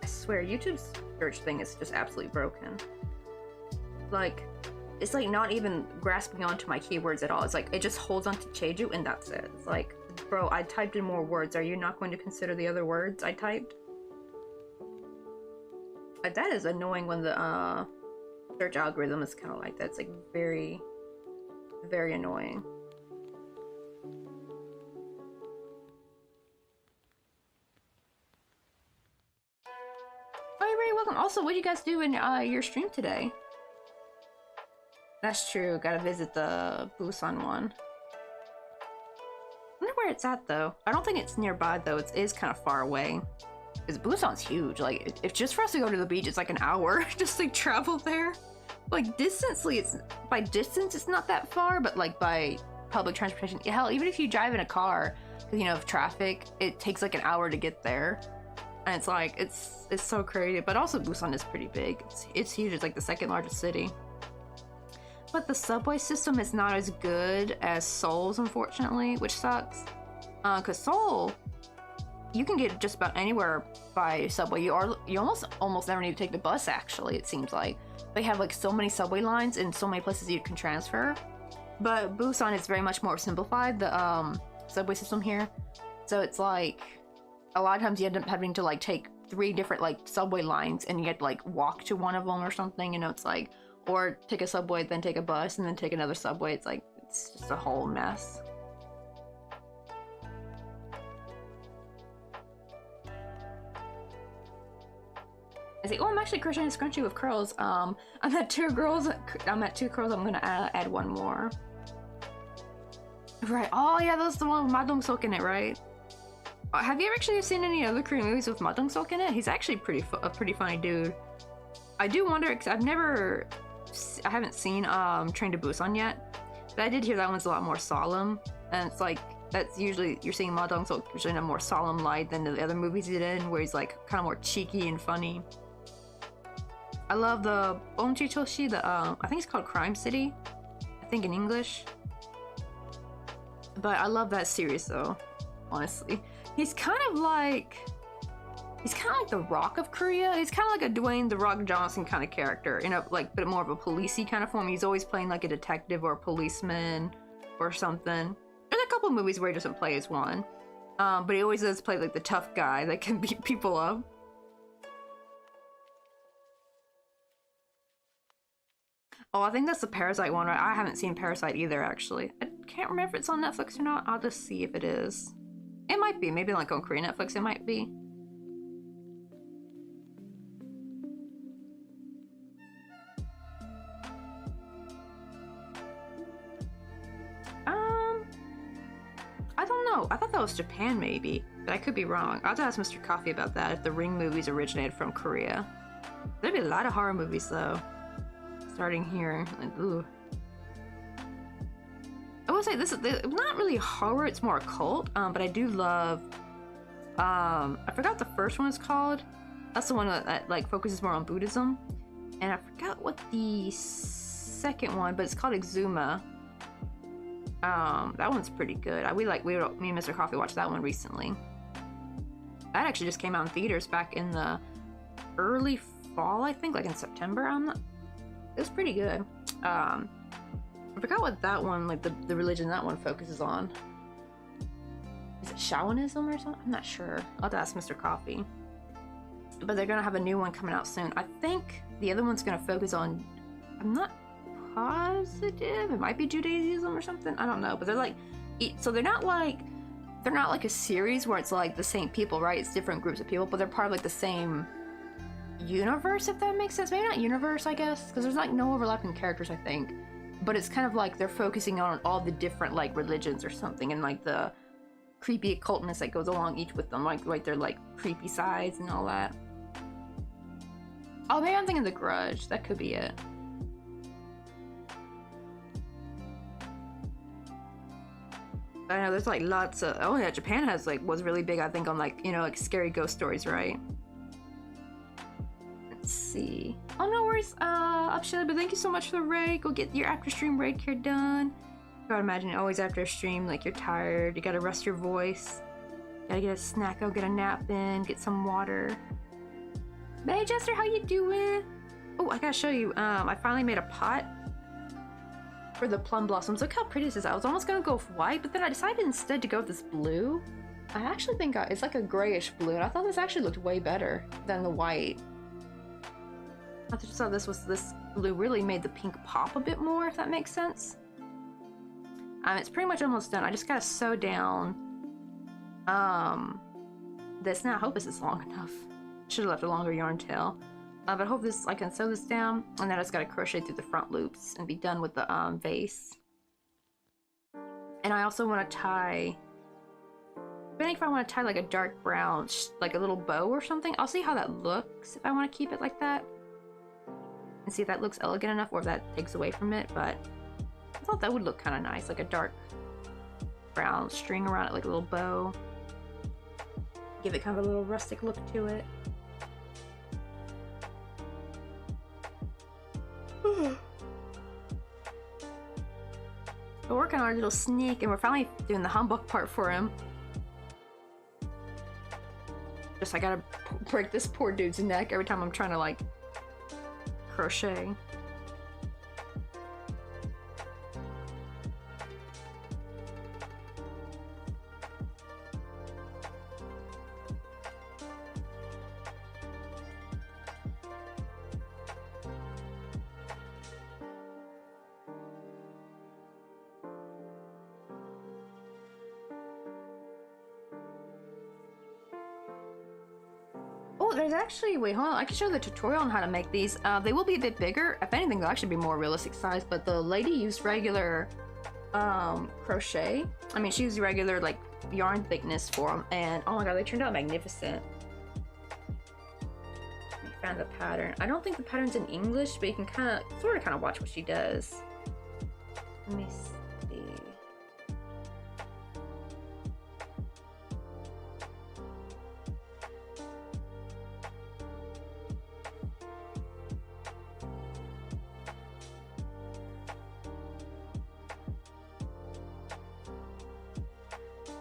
I swear, YouTube's search thing is just absolutely broken. Like, it's like not even grasping onto my keywords at all. It's like it just holds onto Jeju and that's it. It's like, bro, I typed in more words. Are you not going to consider the other words I typed? That is annoying when the search algorithm is kind of like that. It's like very, very annoying. Oh, you're very welcome. Also, what do you guys do in your stream today? That's true. Gotta visit the Busan one. I wonder where it's at though. I don't think it's nearby though. It is kind of far away. Because Busan's huge. Like, if just for us to go to the beach, it's like an hour just like travel there. Like distantly, by distance it's not that far, but like by public transportation, hell, even if you drive in a car, because you know, of traffic, it takes like an hour to get there. And it's like it's so crazy. But also Busan is pretty big. It's huge. It's like the second largest city. But the subway system is not as good as Seoul's, unfortunately, which sucks. Cause Seoul, you can get just about anywhere by subway. You almost never need to take the bus. Actually, it seems like they have like so many subway lines and so many places you can transfer. But Busan is very much more simplified. The subway system here, so it's like a lot of times you end up having to like take 3 different like subway lines, and you get to like walk to one of them or something. You know, it's like. Or take a subway, then take a bus, and then take another subway. It's like, it's just a whole mess. I say, oh, I'm actually crocheting a scrunchie with curls. I'm at 2 curls. I'm gonna add 1 more. Right. Oh yeah, that's the one with Ma Dong-seok in it, right? Have you ever actually seen any other Korean movies with Ma Dong-seok in it? He's actually a pretty funny dude. I do wonder, because I haven't seen Train to Busan yet, but I did hear that one's a lot more solemn, and it's like that's usually you're seeing Ma Dong-seok usually in a more solemn light than the other movies he did in, where he's like kind of more cheeky and funny. I love the Bonchi Choshi, the I think it's called Crime City, I think in English. But I love that series though, honestly. He's kind of like the Rock of Korea. He's kind of like a Dwayne "The Rock" Johnson kind of character, you know, like, but more of a policey kind of form. He's always playing like a detective or a policeman or something. There's a couple movies where he doesn't play as one, but he always does play like the tough guy that can beat people up. Oh, I think that's the Parasite one, right? I haven't seen Parasite either, actually. I can't remember if it's on Netflix or not. I'll just see if it is. It might be. Maybe like on Korean Netflix it might be. I don't know. I thought that was Japan, maybe, but I could be wrong. I'll have to ask Mr. Coffee about that, if the Ring movies originated from Korea. There'd be a lot of horror movies, though, starting here. Like, ooh. I will say, this is not really horror, it's more occult, but I do love, I forgot the first one is called. That's the one that like, focuses more on Buddhism. And I forgot what the second one, but it's called Exuma. That one's pretty good. Me and Mr. Coffee watched that one recently. That actually just came out in theaters back in the early fall, I think, like in September. It was pretty good. I forgot what that one, like the religion that one focuses on. Is it Shamanism or something? I'm not sure. I'll have to ask Mr. Coffee. But they're gonna have a new one coming out soon. I think the other one's gonna focus on, I'm not positive, it might be Judaism or something, I don't know, but they're like, so they're not like a series where it's like the same people, right? It's different groups of people, but they're part of like the same universe, if that makes sense. Maybe not universe, I guess, because there's like no overlapping characters, I think, but it's kind of like they're focusing on all the different like religions or something, and like the creepy occultness that goes along each with them, like their like creepy sides and all that. Oh, maybe I'm thinking The Grudge. That could be it. I know there's like lots of, oh yeah, Japan has like, was really big I think on like, you know, like scary ghost stories, right? Let's see. Oh, no worries, up Shelly, but thank you so much for the raid. Go get your after stream raid care done. Gotta imagine always after a stream, like you're tired, you gotta rest your voice. Gotta get a snack out, get a nap in, get some water. Hey Jester, how you doing? Oh, I gotta show you, I finally made a pot for the plum blossoms. Look how pretty this is. I was almost gonna go with white, but then I decided instead to go with this blue. I actually think it's like a grayish blue, and I thought this actually looked way better than the white. I just thought this blue really made the pink pop a bit more, if that makes sense. It's pretty much almost done. I just gotta sew down this. Now I hope this is long enough. Should have left a longer yarn tail. But I hope I can sew this down, and then I just gotta crochet through the front loops and be done with the vase. And I also want to tie, depending if I want to tie like a dark brown, like a little bow or something. I'll see how that looks if I want to keep it like that, and see if that looks elegant enough or if that takes away from it. But I thought that would look kind of nice, like a dark brown string around it, like a little bow. Give it kind of a little rustic look to it. We're working on our little snake, and we're finally doing the humbug part for him. Just I gotta break this poor dude's neck every time I'm trying to like crochet. Oh, there's actually, wait, hold on, I can show the tutorial on how to make these. They will be a bit bigger. If anything, they'll actually be more realistic size, but the lady used regular crochet. I mean, she used regular like yarn thickness for them, and oh my god, they turned out magnificent. I found the pattern. I don't think the pattern's in English, but you can sort of watch what she does. Let me see.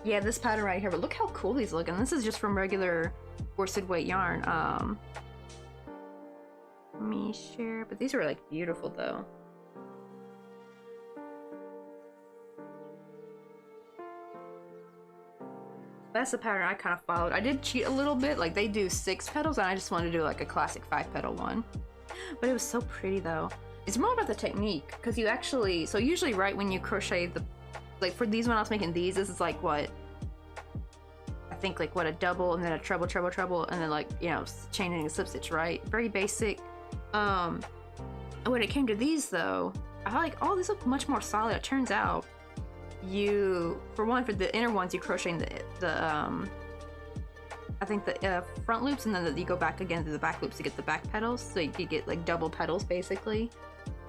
Yeah, this pattern right here, but look how cool these look, and this is just from regular worsted weight yarn. Let me share, but these are like beautiful though. That's the pattern I kind of followed. I did cheat a little bit, like they do 6 petals, and I just wanted to do like a classic 5-petal one. But it was so pretty though. It's more about the technique, because you actually, so usually right when you crochet the, like for these when I was making these, this is like what, I think like what, a double and then a treble, treble, treble, and then like, you know, chaining a slip stitch, right? Very basic. When it came to these though, I felt like, oh, these look much more solid. It turns out you, for the inner ones, you crochet in I think the front loops, and then you go back again to the back loops to get the back petals, so you get like double petals basically.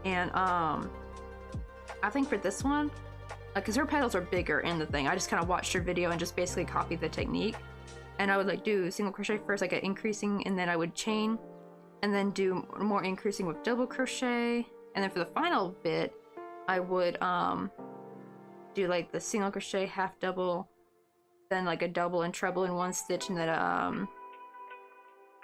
And I think for this one, because her petals are bigger in the thing, I just kind of watched her video and just basically copied the technique. And I would like do single crochet first, like increasing, and then I would chain, and then do more increasing with double crochet, and then for the final bit I would do like the single crochet, half double, then like a double and treble in one stitch, and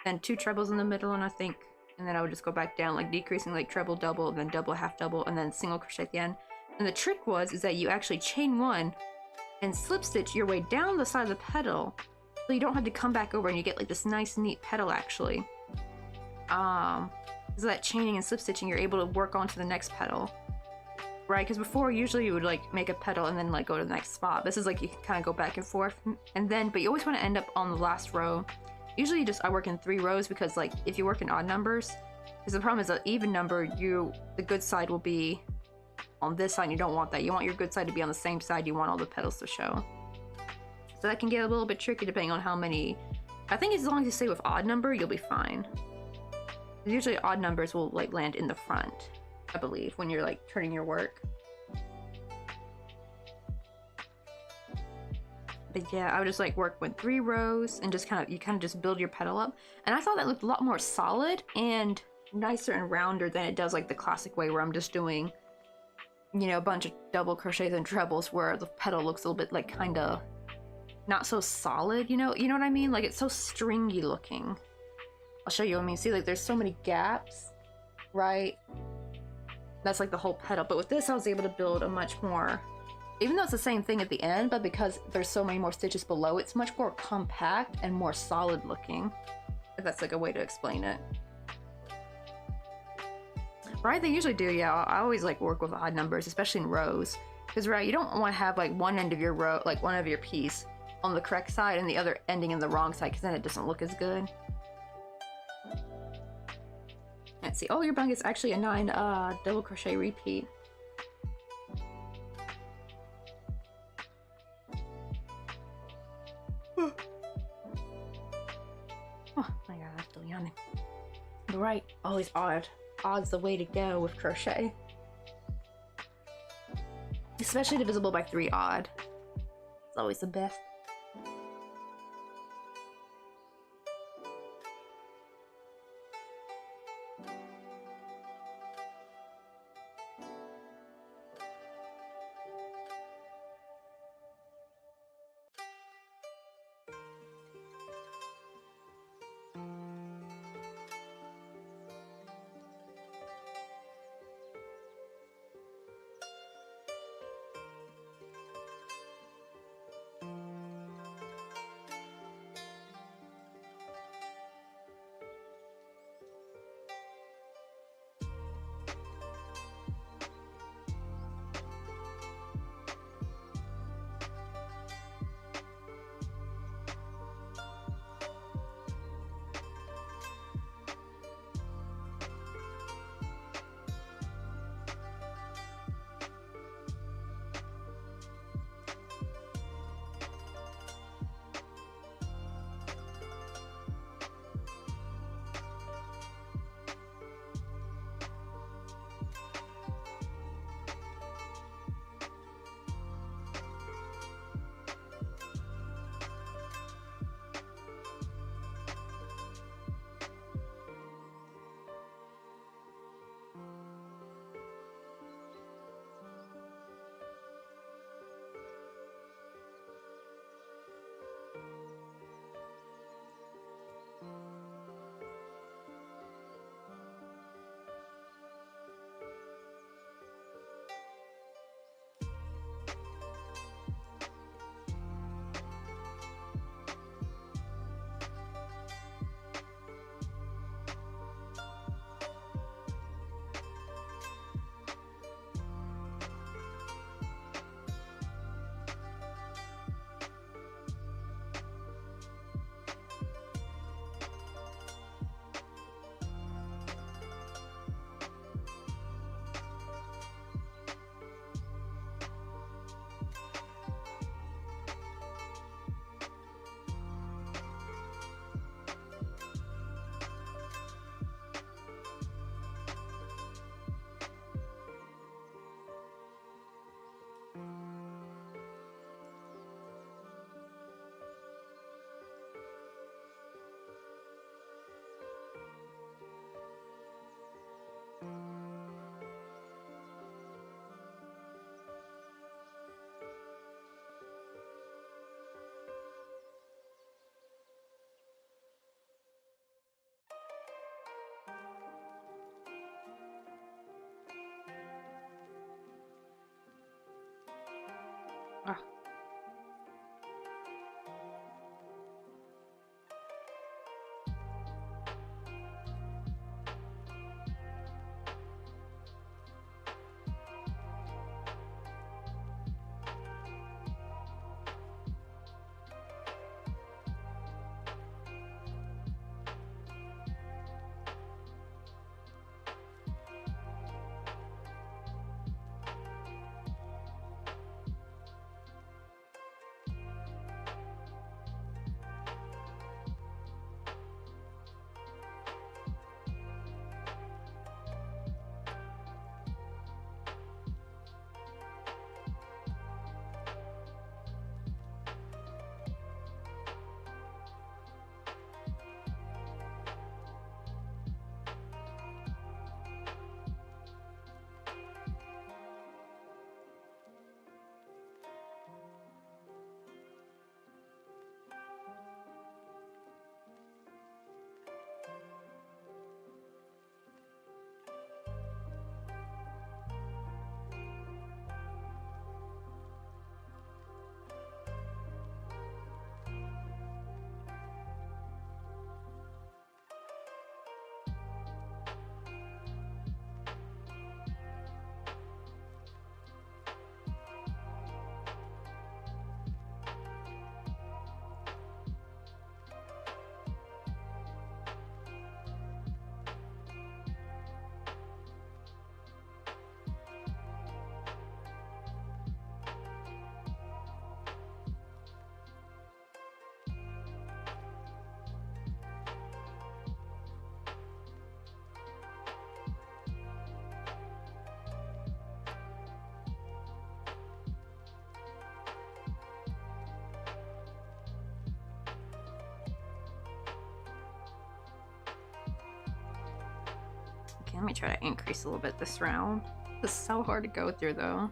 then 2 trebles in the middle, and I think, and then I would just go back down, like decreasing, like treble, double, then double, half double, and then single crochet at the end. And the trick is that you actually chain 1 and slip stitch your way down the side of the petal, so you don't have to come back over, and you get like this nice neat petal actually. So that chaining and slip stitching, you're able to work on to the next petal, right? Because before, usually you would like make a petal and then like go to the next spot. This is like you can kind of go back and forth, and then, but you always want to end up on the last row. Usually I work in 3 rows, because like if you work in odd numbers, because the problem is an even number, the good side will be on this side, and you don't want that. You want your good side to be on the same side. You want all the petals to show. So that can get a little bit tricky depending on how many. I think as long as you stay with odd number, you'll be fine. Usually odd numbers will like land in the front, I believe, when you're like turning your work. But yeah, I would just like work with 3 rows and just kind of just build your petal up. And I thought that looked a lot more solid and nicer and rounder than it does like the classic way where I'm just doing, you know, a bunch of double crochets and trebles where the petal looks a little bit like kind of not so solid, you know what I mean? Like it's so stringy looking. I'll show you. I mean, see, like there's so many gaps, right? That's like the whole petal. But with this, I was able to build a much more, even though it's the same thing at the end, but because there's so many more stitches below, it's much more compact and more solid looking. If that's like a way to explain it. Right, they usually do, yeah. I always like work with odd numbers, especially in rows. Because, right, you don't want to have like one end of your row, like one of your piece on the correct side and the other ending in the wrong side, because then it doesn't look as good. Let's see. Oh, your blanket is actually a 9 double crochet repeat. Oh my god, I'm still yawning. But right, always odd. Odd's the way to go with crochet. Especially divisible by 3 odd. It's always the best. Let me try to increase a little bit this round. This is so hard to go through though.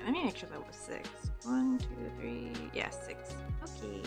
Alright, let me make sure that was 6. 1, 2, 3. Yeah, 6. Okay.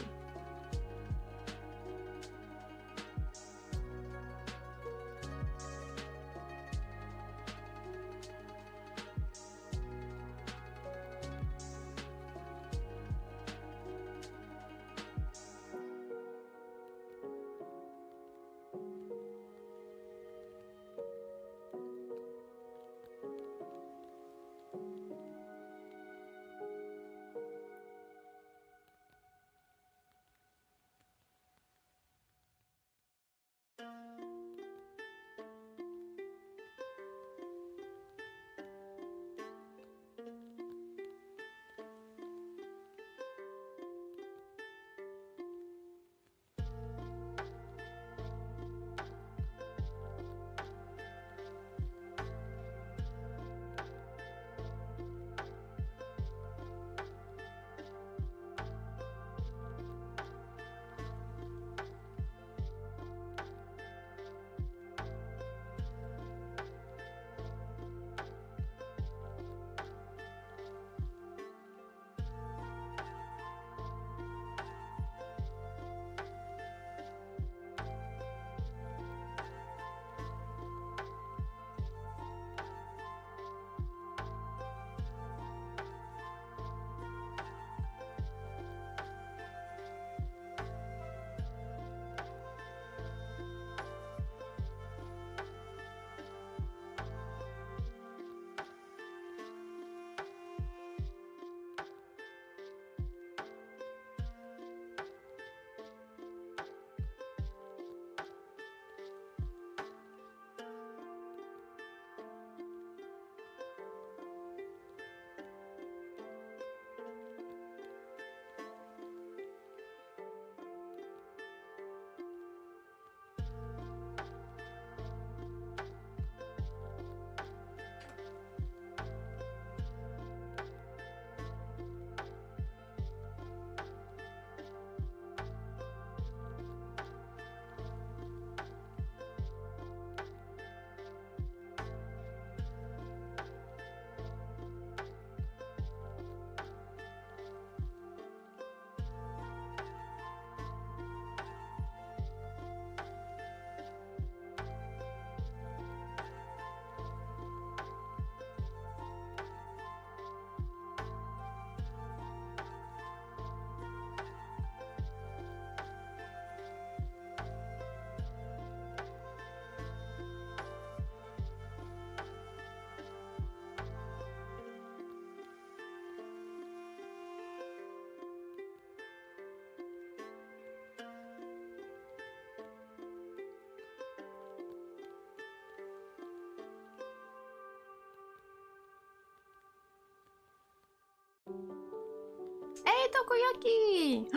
Hey, Tokoyaki!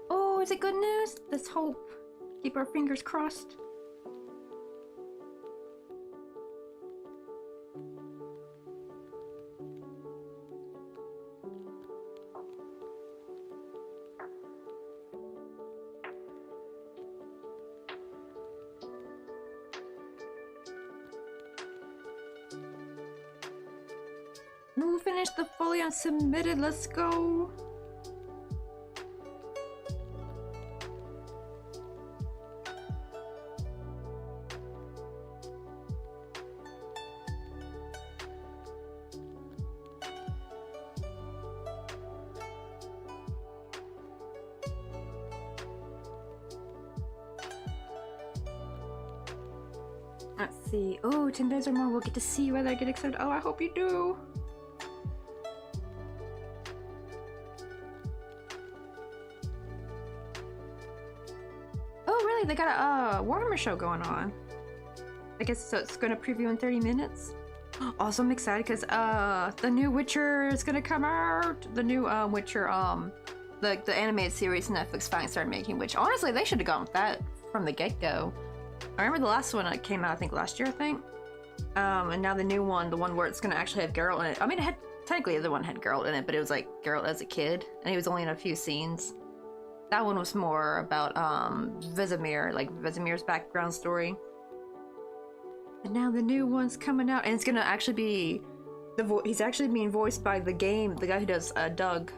Oh, is it good news? Let's hope. Keep our fingers crossed. We finished the fully unsubmitted. Let's go. Let's see. Oh, 10 days or more. We'll get to see whether I get accepted. Oh, I hope you do. Oh, really? They got a Warhammer show going on. I guess so. It's gonna preview in 30 minutes. Also, I'm excited because the new Witcher is gonna come out. The new Witcher the animated series Netflix finally started making. Which honestly, they should have gone with that from the get-go. I remember the last one that came out, I think last year, I think. And now the new one, the one where it's gonna actually have Geralt in it. I mean, it had technically the other one had Geralt in it, but it was like Geralt as a kid, and he was only in a few scenes. That one was more about Vesemir, like Vesemir's background story. And now the new one's coming out, and it's gonna actually be he's actually being voiced by the guy who does Doug,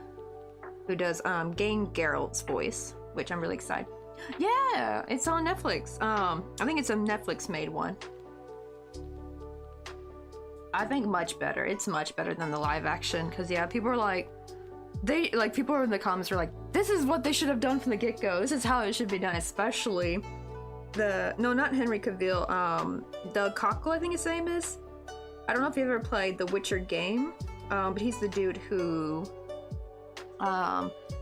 who does Game Geralt's voice, which I'm really excited. Yeah, it's on Netflix. I think it's a Netflix made one. I think much better. It's much better than the live action, because yeah, people are like, people in the comments are like, this is what they should have done from the get-go. This is how it should be done, especially not Henry Cavill, Doug Cockle, I think his name is. I don't know if you ever played the Witcher game, but he's the dude who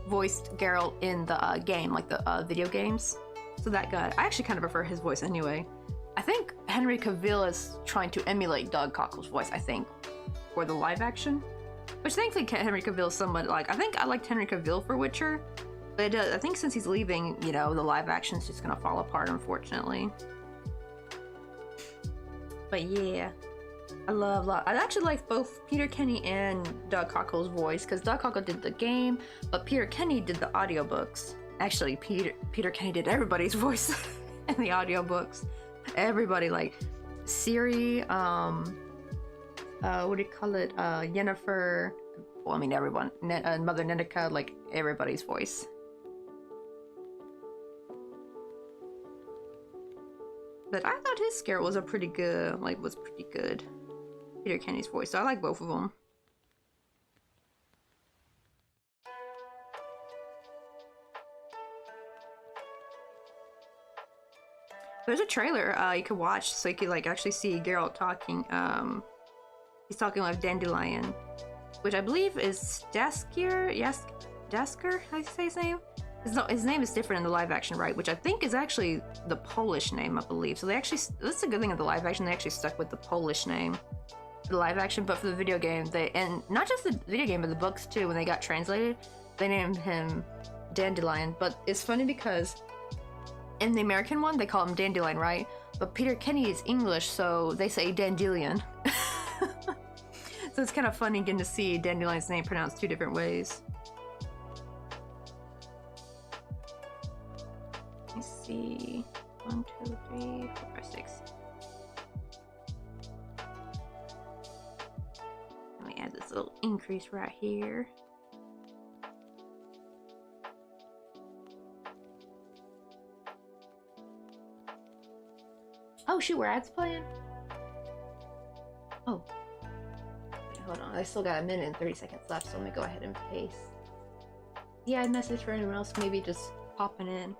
voiced Geralt in the game, like the video games. So that guy, I actually kind of prefer his voice anyway. I think Henry Cavill is trying to emulate Doug Cockle's voice, I think, for the live action. Which thankfully Henry Cavill is somewhat like, I think I liked Henry Cavill for Witcher, but I think since he's leaving, you know, the live action's just gonna fall apart, unfortunately. But yeah, I actually like both Peter Kenny and Doug Cockle's voice, because Doug Cockle did the game, but Peter Kenny did the audiobooks. Actually, Peter Kenny did everybody's voice in the audiobooks. Everybody, like Siri, what do you call it? Yennefer. Well, I mean everyone. Mother Nenica, like everybody's voice. But I thought his scare was pretty good. Peter Kenny's voice. So I like both of them. There's a trailer you could watch, so you could like actually see Geralt talking. He's talking with Dandelion, which I believe is Dasker. Yes, Dasker. How do you say his name? His name is different in the live action, right? Which I think is actually the Polish name, I believe. So that's a good thing of the live action. They actually stuck with the Polish name, the live action. But for the video game, and not just the video game, but the books too. When they got translated, they named him Dandelion. But it's funny because in the American one, they call him Dandelion, right? But Peter Kenny is English, so they say Dandelion. So it's kind of funny getting to see Dandelion's name pronounced two different ways. Let's see. 1, 2, 3, 4, 5, 6. Let me add this little increase right here. Oh shoot, were ads playing? Oh. Wait, hold on, I still got a minute and 30 seconds left, so let me go ahead and paste. Yeah, I'd message for anyone else maybe just popping in.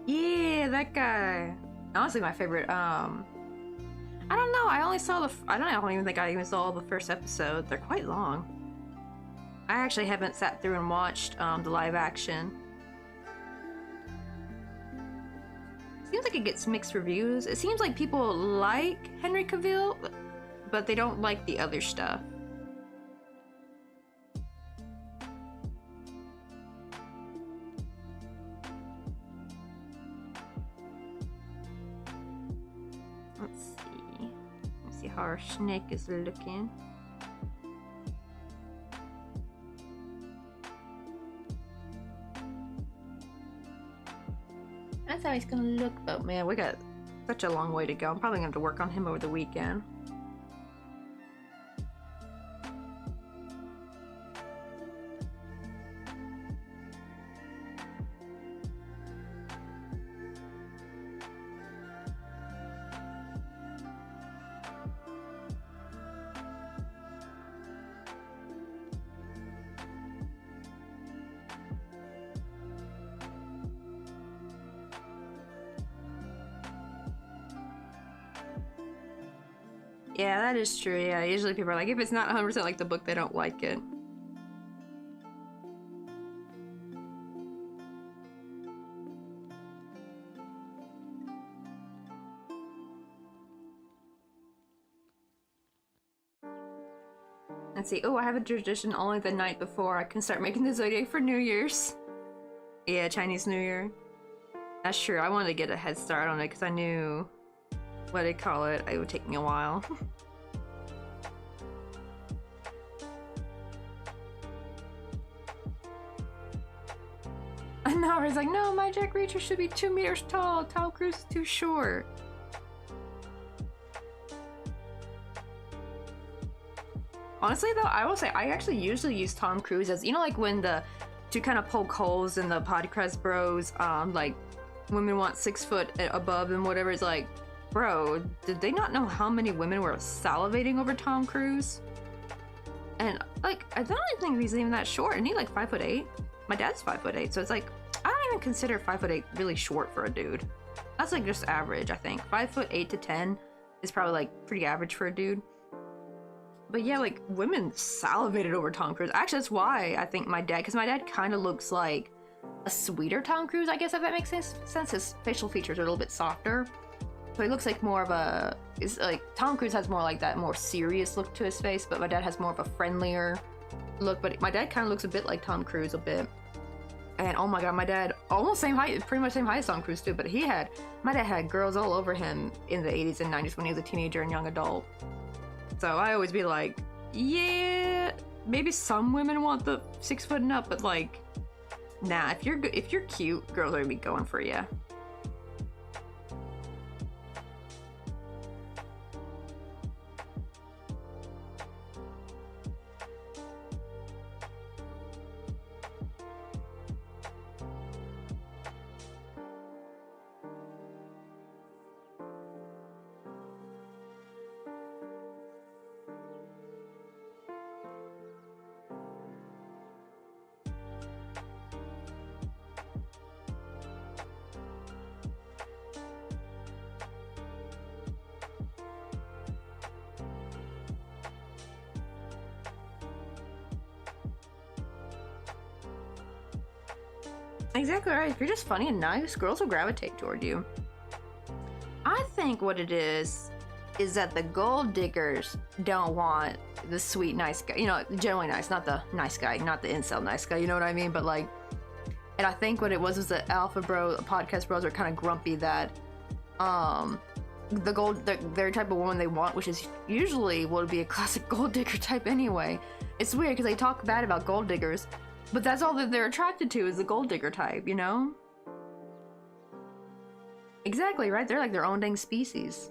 Yeah, that guy. Honestly, my favorite. I don't know. I only saw the. I don't even think I even saw the first episode. They're quite long. I actually haven't sat through and watched the live action. Seems like it gets mixed reviews. It seems like people like Henry Cavill, but they don't like the other stuff. Let's see how our snake is looking. That's how he's gonna look. Oh man, we got such a long way to go. I'm probably gonna have to work on him over the weekend. Yeah, that is true. Yeah, usually people are like, if it's not 100% like the book, they don't like it. Let's see. Oh, I have a tradition only the night before I can start making the zodiac for New Year's. Yeah, Chinese New Year. That's true. I wanted to get a head start on it because I knew what they call it. It would take me a while. I know. He's like, no, my Jack Reacher should be 2 meters tall. Tom Cruise is too short. Honestly, though, I will say I actually usually use Tom Cruise as, you know, like when to kind of poke holes in the podcast bros, like women want 6 foot above and whatever. It's like, bro, did they not know how many women were salivating over Tom Cruise? And like, I don't even think he's even that short. And he's like 5'8". My dad's 5'8", so it's like I don't even consider 5'8" really short for a dude. That's like just average, I think. 5'8" to 10 is probably like pretty average for a dude. But yeah, like women salivated over Tom Cruise. Actually, that's why I think my dad, because my dad kind of looks like a sweeter Tom Cruise, I guess, if that makes sense. His facial features are a little bit softer. So he looks like more of a, is like Tom Cruise has more like that more serious look to his face, but my dad has more of a friendlier look. But my dad kind of looks a bit like Tom Cruise a bit. And oh my god, my dad almost same height, pretty much same height as Tom Cruise too. But my dad had girls all over him in the 80s and 90s when he was a teenager and young adult. So I always be like, yeah, maybe some women want the 6 foot and up, but like, nah, if you're cute, girls are gonna be going for you. Exactly right. If you're just funny and nice, girls will gravitate toward you. I think what it is that the gold diggers don't want the sweet nice guy. You know, generally nice, not the nice guy, not the incel nice guy. You know what I mean? But like, and I think what it was the alpha bro, podcast bros are kind of grumpy that, their type of woman they want, which is usually would be a classic gold digger type anyway. It's weird because they talk bad about gold diggers. But that's all that they're attracted to is the gold digger type, you know? Exactly, right? They're like their own dang species.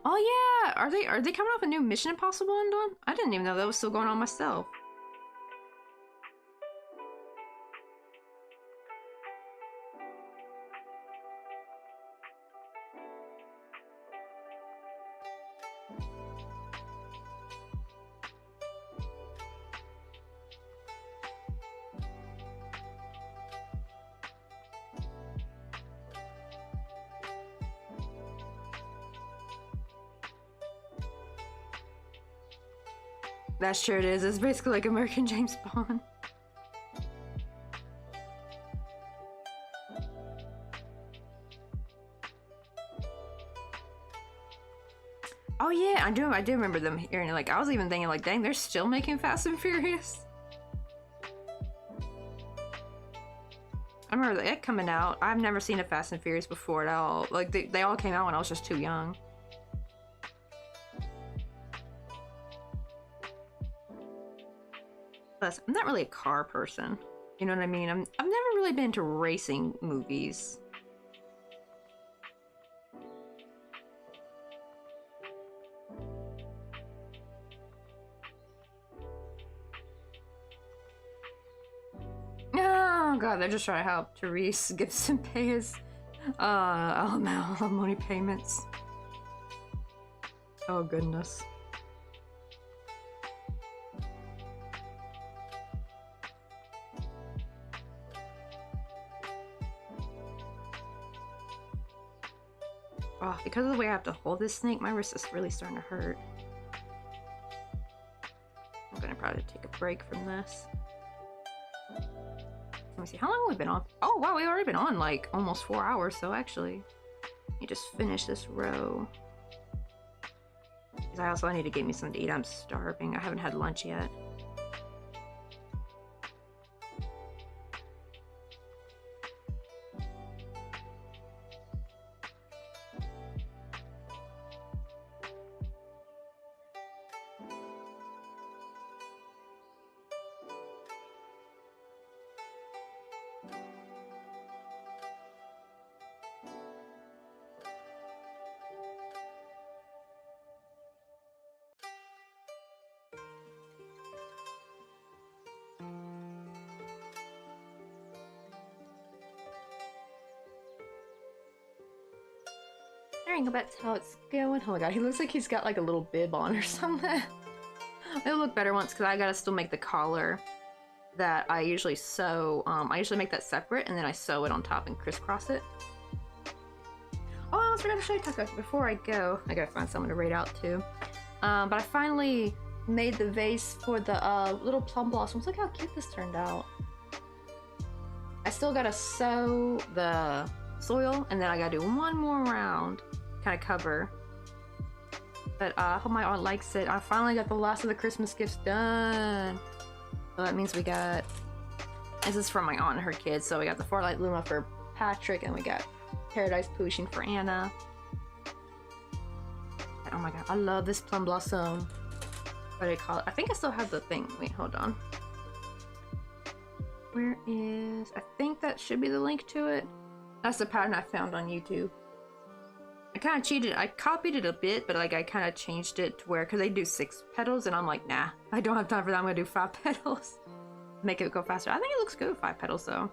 Oh yeah! Are they coming off a new Mission Impossible undone? I didn't even know that was still going on myself. That sure it is. It's basically like American James Bond. Oh yeah, I do remember them hearing, like, I was even thinking, like, dang, they're still making Fast and Furious. I remember that coming out. I've never seen a Fast and Furious before at all. Like, they all came out when I was just too young. Plus, I'm not really a car person. You know what I mean? I've never really been into racing movies. Oh god, they're just trying to help Therese Gibson pay his alimony payments. Oh goodness. Oh, because of the way I have to hold this snake, my wrist is really starting to hurt. I'm gonna probably take a break from this. Let me see, how long have we been on? Oh wow, we've already been on like almost 4 hours, so actually, you just finish this row. Because I need to get me something to eat. I'm starving. I haven't had lunch yet. Go back to how it's going. Oh my god, he looks like he's got like a little bib on or something. It'll look better once, because I gotta still make the collar that I usually sew. I usually make that separate and then I sew it on top and crisscross it. Oh, I almost forgot to show you Tucker. Before I go, I gotta find someone to raid out too. But I finally made the vase for the little plum blossoms. Look how cute this turned out. I still gotta sew the soil and then I gotta do one more round. Kind of cover, but I hope my aunt likes it. I finally got the last of the Christmas gifts done. So that means we got, this is from my aunt and her kids, so we got the 4-Light Luna for Patrick and we got Paradise Pushing for Anna. Oh my god, I love this plum blossom. What do they call it? I think I still have the thing. Wait, hold on. Where is, I think that should be the link to it. That's the pattern I found on YouTube. I kind of cheated. I copied it a bit, but like I kind of changed it to where, because they do 6 petals, and I'm like, nah, I don't have time for that. I'm gonna do 5 petals. Make it go faster. I think it looks good with 5 petals though.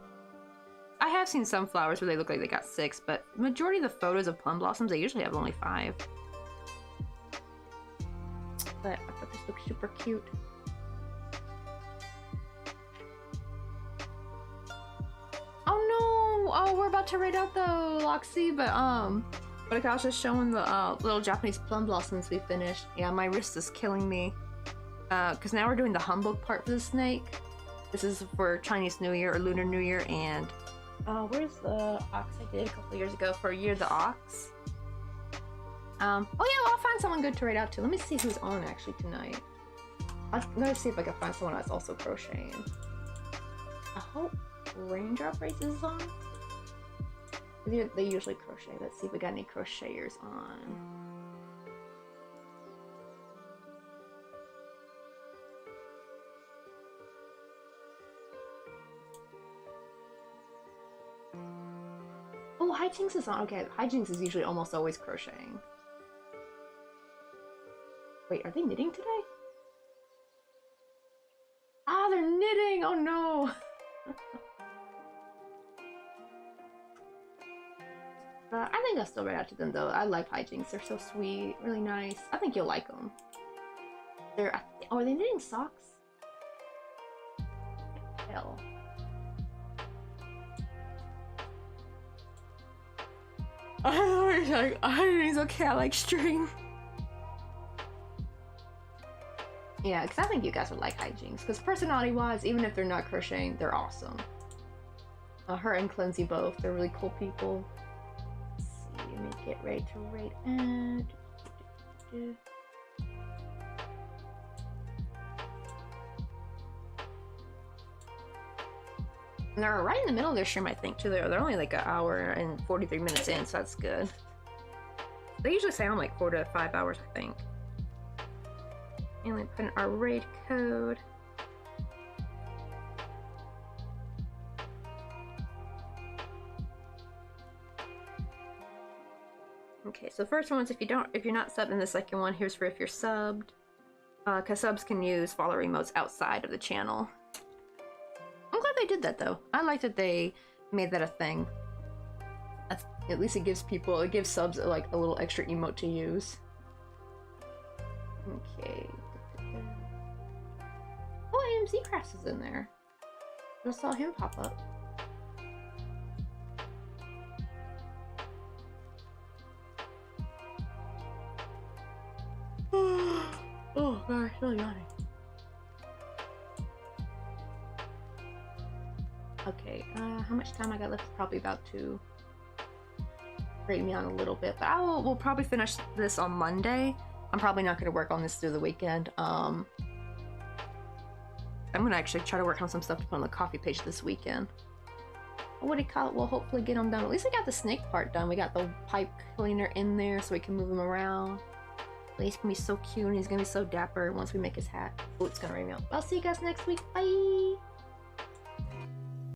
I have seen some flowers where they look like they got 6, but the majority of the photos of plum blossoms, they usually have only 5. But I thought this looked super cute. Oh no! Oh, we're about to raid out though, Loxy, but like I was just showing the little Japanese plum blossoms we finished. Yeah, my wrist is killing me. Because now we're doing the humbug part for the snake. This is for Chinese New Year or Lunar New Year, and where's the ox I did a couple years ago for Year of the Ox? Oh yeah, well, I'll find someone good to raid out to. Let me see who's on actually tonight. I'm gonna see if I can find someone that's also crocheting. I hope Raindrop Races is on. They usually crochet. Let's see if we got any crocheters on. Oh, Hijinks is on. Okay, Hijinks is usually almost always crocheting. Wait, are they knitting today? Ah, they're knitting! Oh no! I think I'll still write out to them though. I like Hijinks. They're so sweet, really nice. I think you'll like them. Oh, are they knitting socks? Hell. It's okay, I like string. Yeah, because I think you guys would like hijinks. Because personality-wise, even if they're not crocheting, they're awesome. Her and Clincy both. They're really cool people. Let's see, let me get ready to rate ad. And they're right in the middle of their stream, I think, too. They're only like an hour and 43 minutes in, so that's good. They usually say on like 4 to 5 hours, I think. And we put in our raid code. Okay, so the first one is if you're not subbed, and the second one here's for if you're subbed. Cause subs can use follow emotes outside of the channel. I'm glad they did that though. I like that they made that a thing. At least it gives subs like a little extra emote to use. Okay. Oh, AMZ Crafts is in there. I just saw him pop up. Oh gosh, really yawning. Okay, how much time I got left? Probably about to break me on a little bit, but we'll probably finish this on Monday. I'm probably not going to work on this through the weekend. I'm going to actually try to work on some stuff to put on the coffee page this weekend. What do you call it? We'll hopefully get them done. At least we got the snake part done. We got the pipe cleaner in there so we can move him around. He's gonna be so cute and he's gonna be so dapper once we make his hat. Oh, it's gonna rain out. I'll see you guys next week. Bye!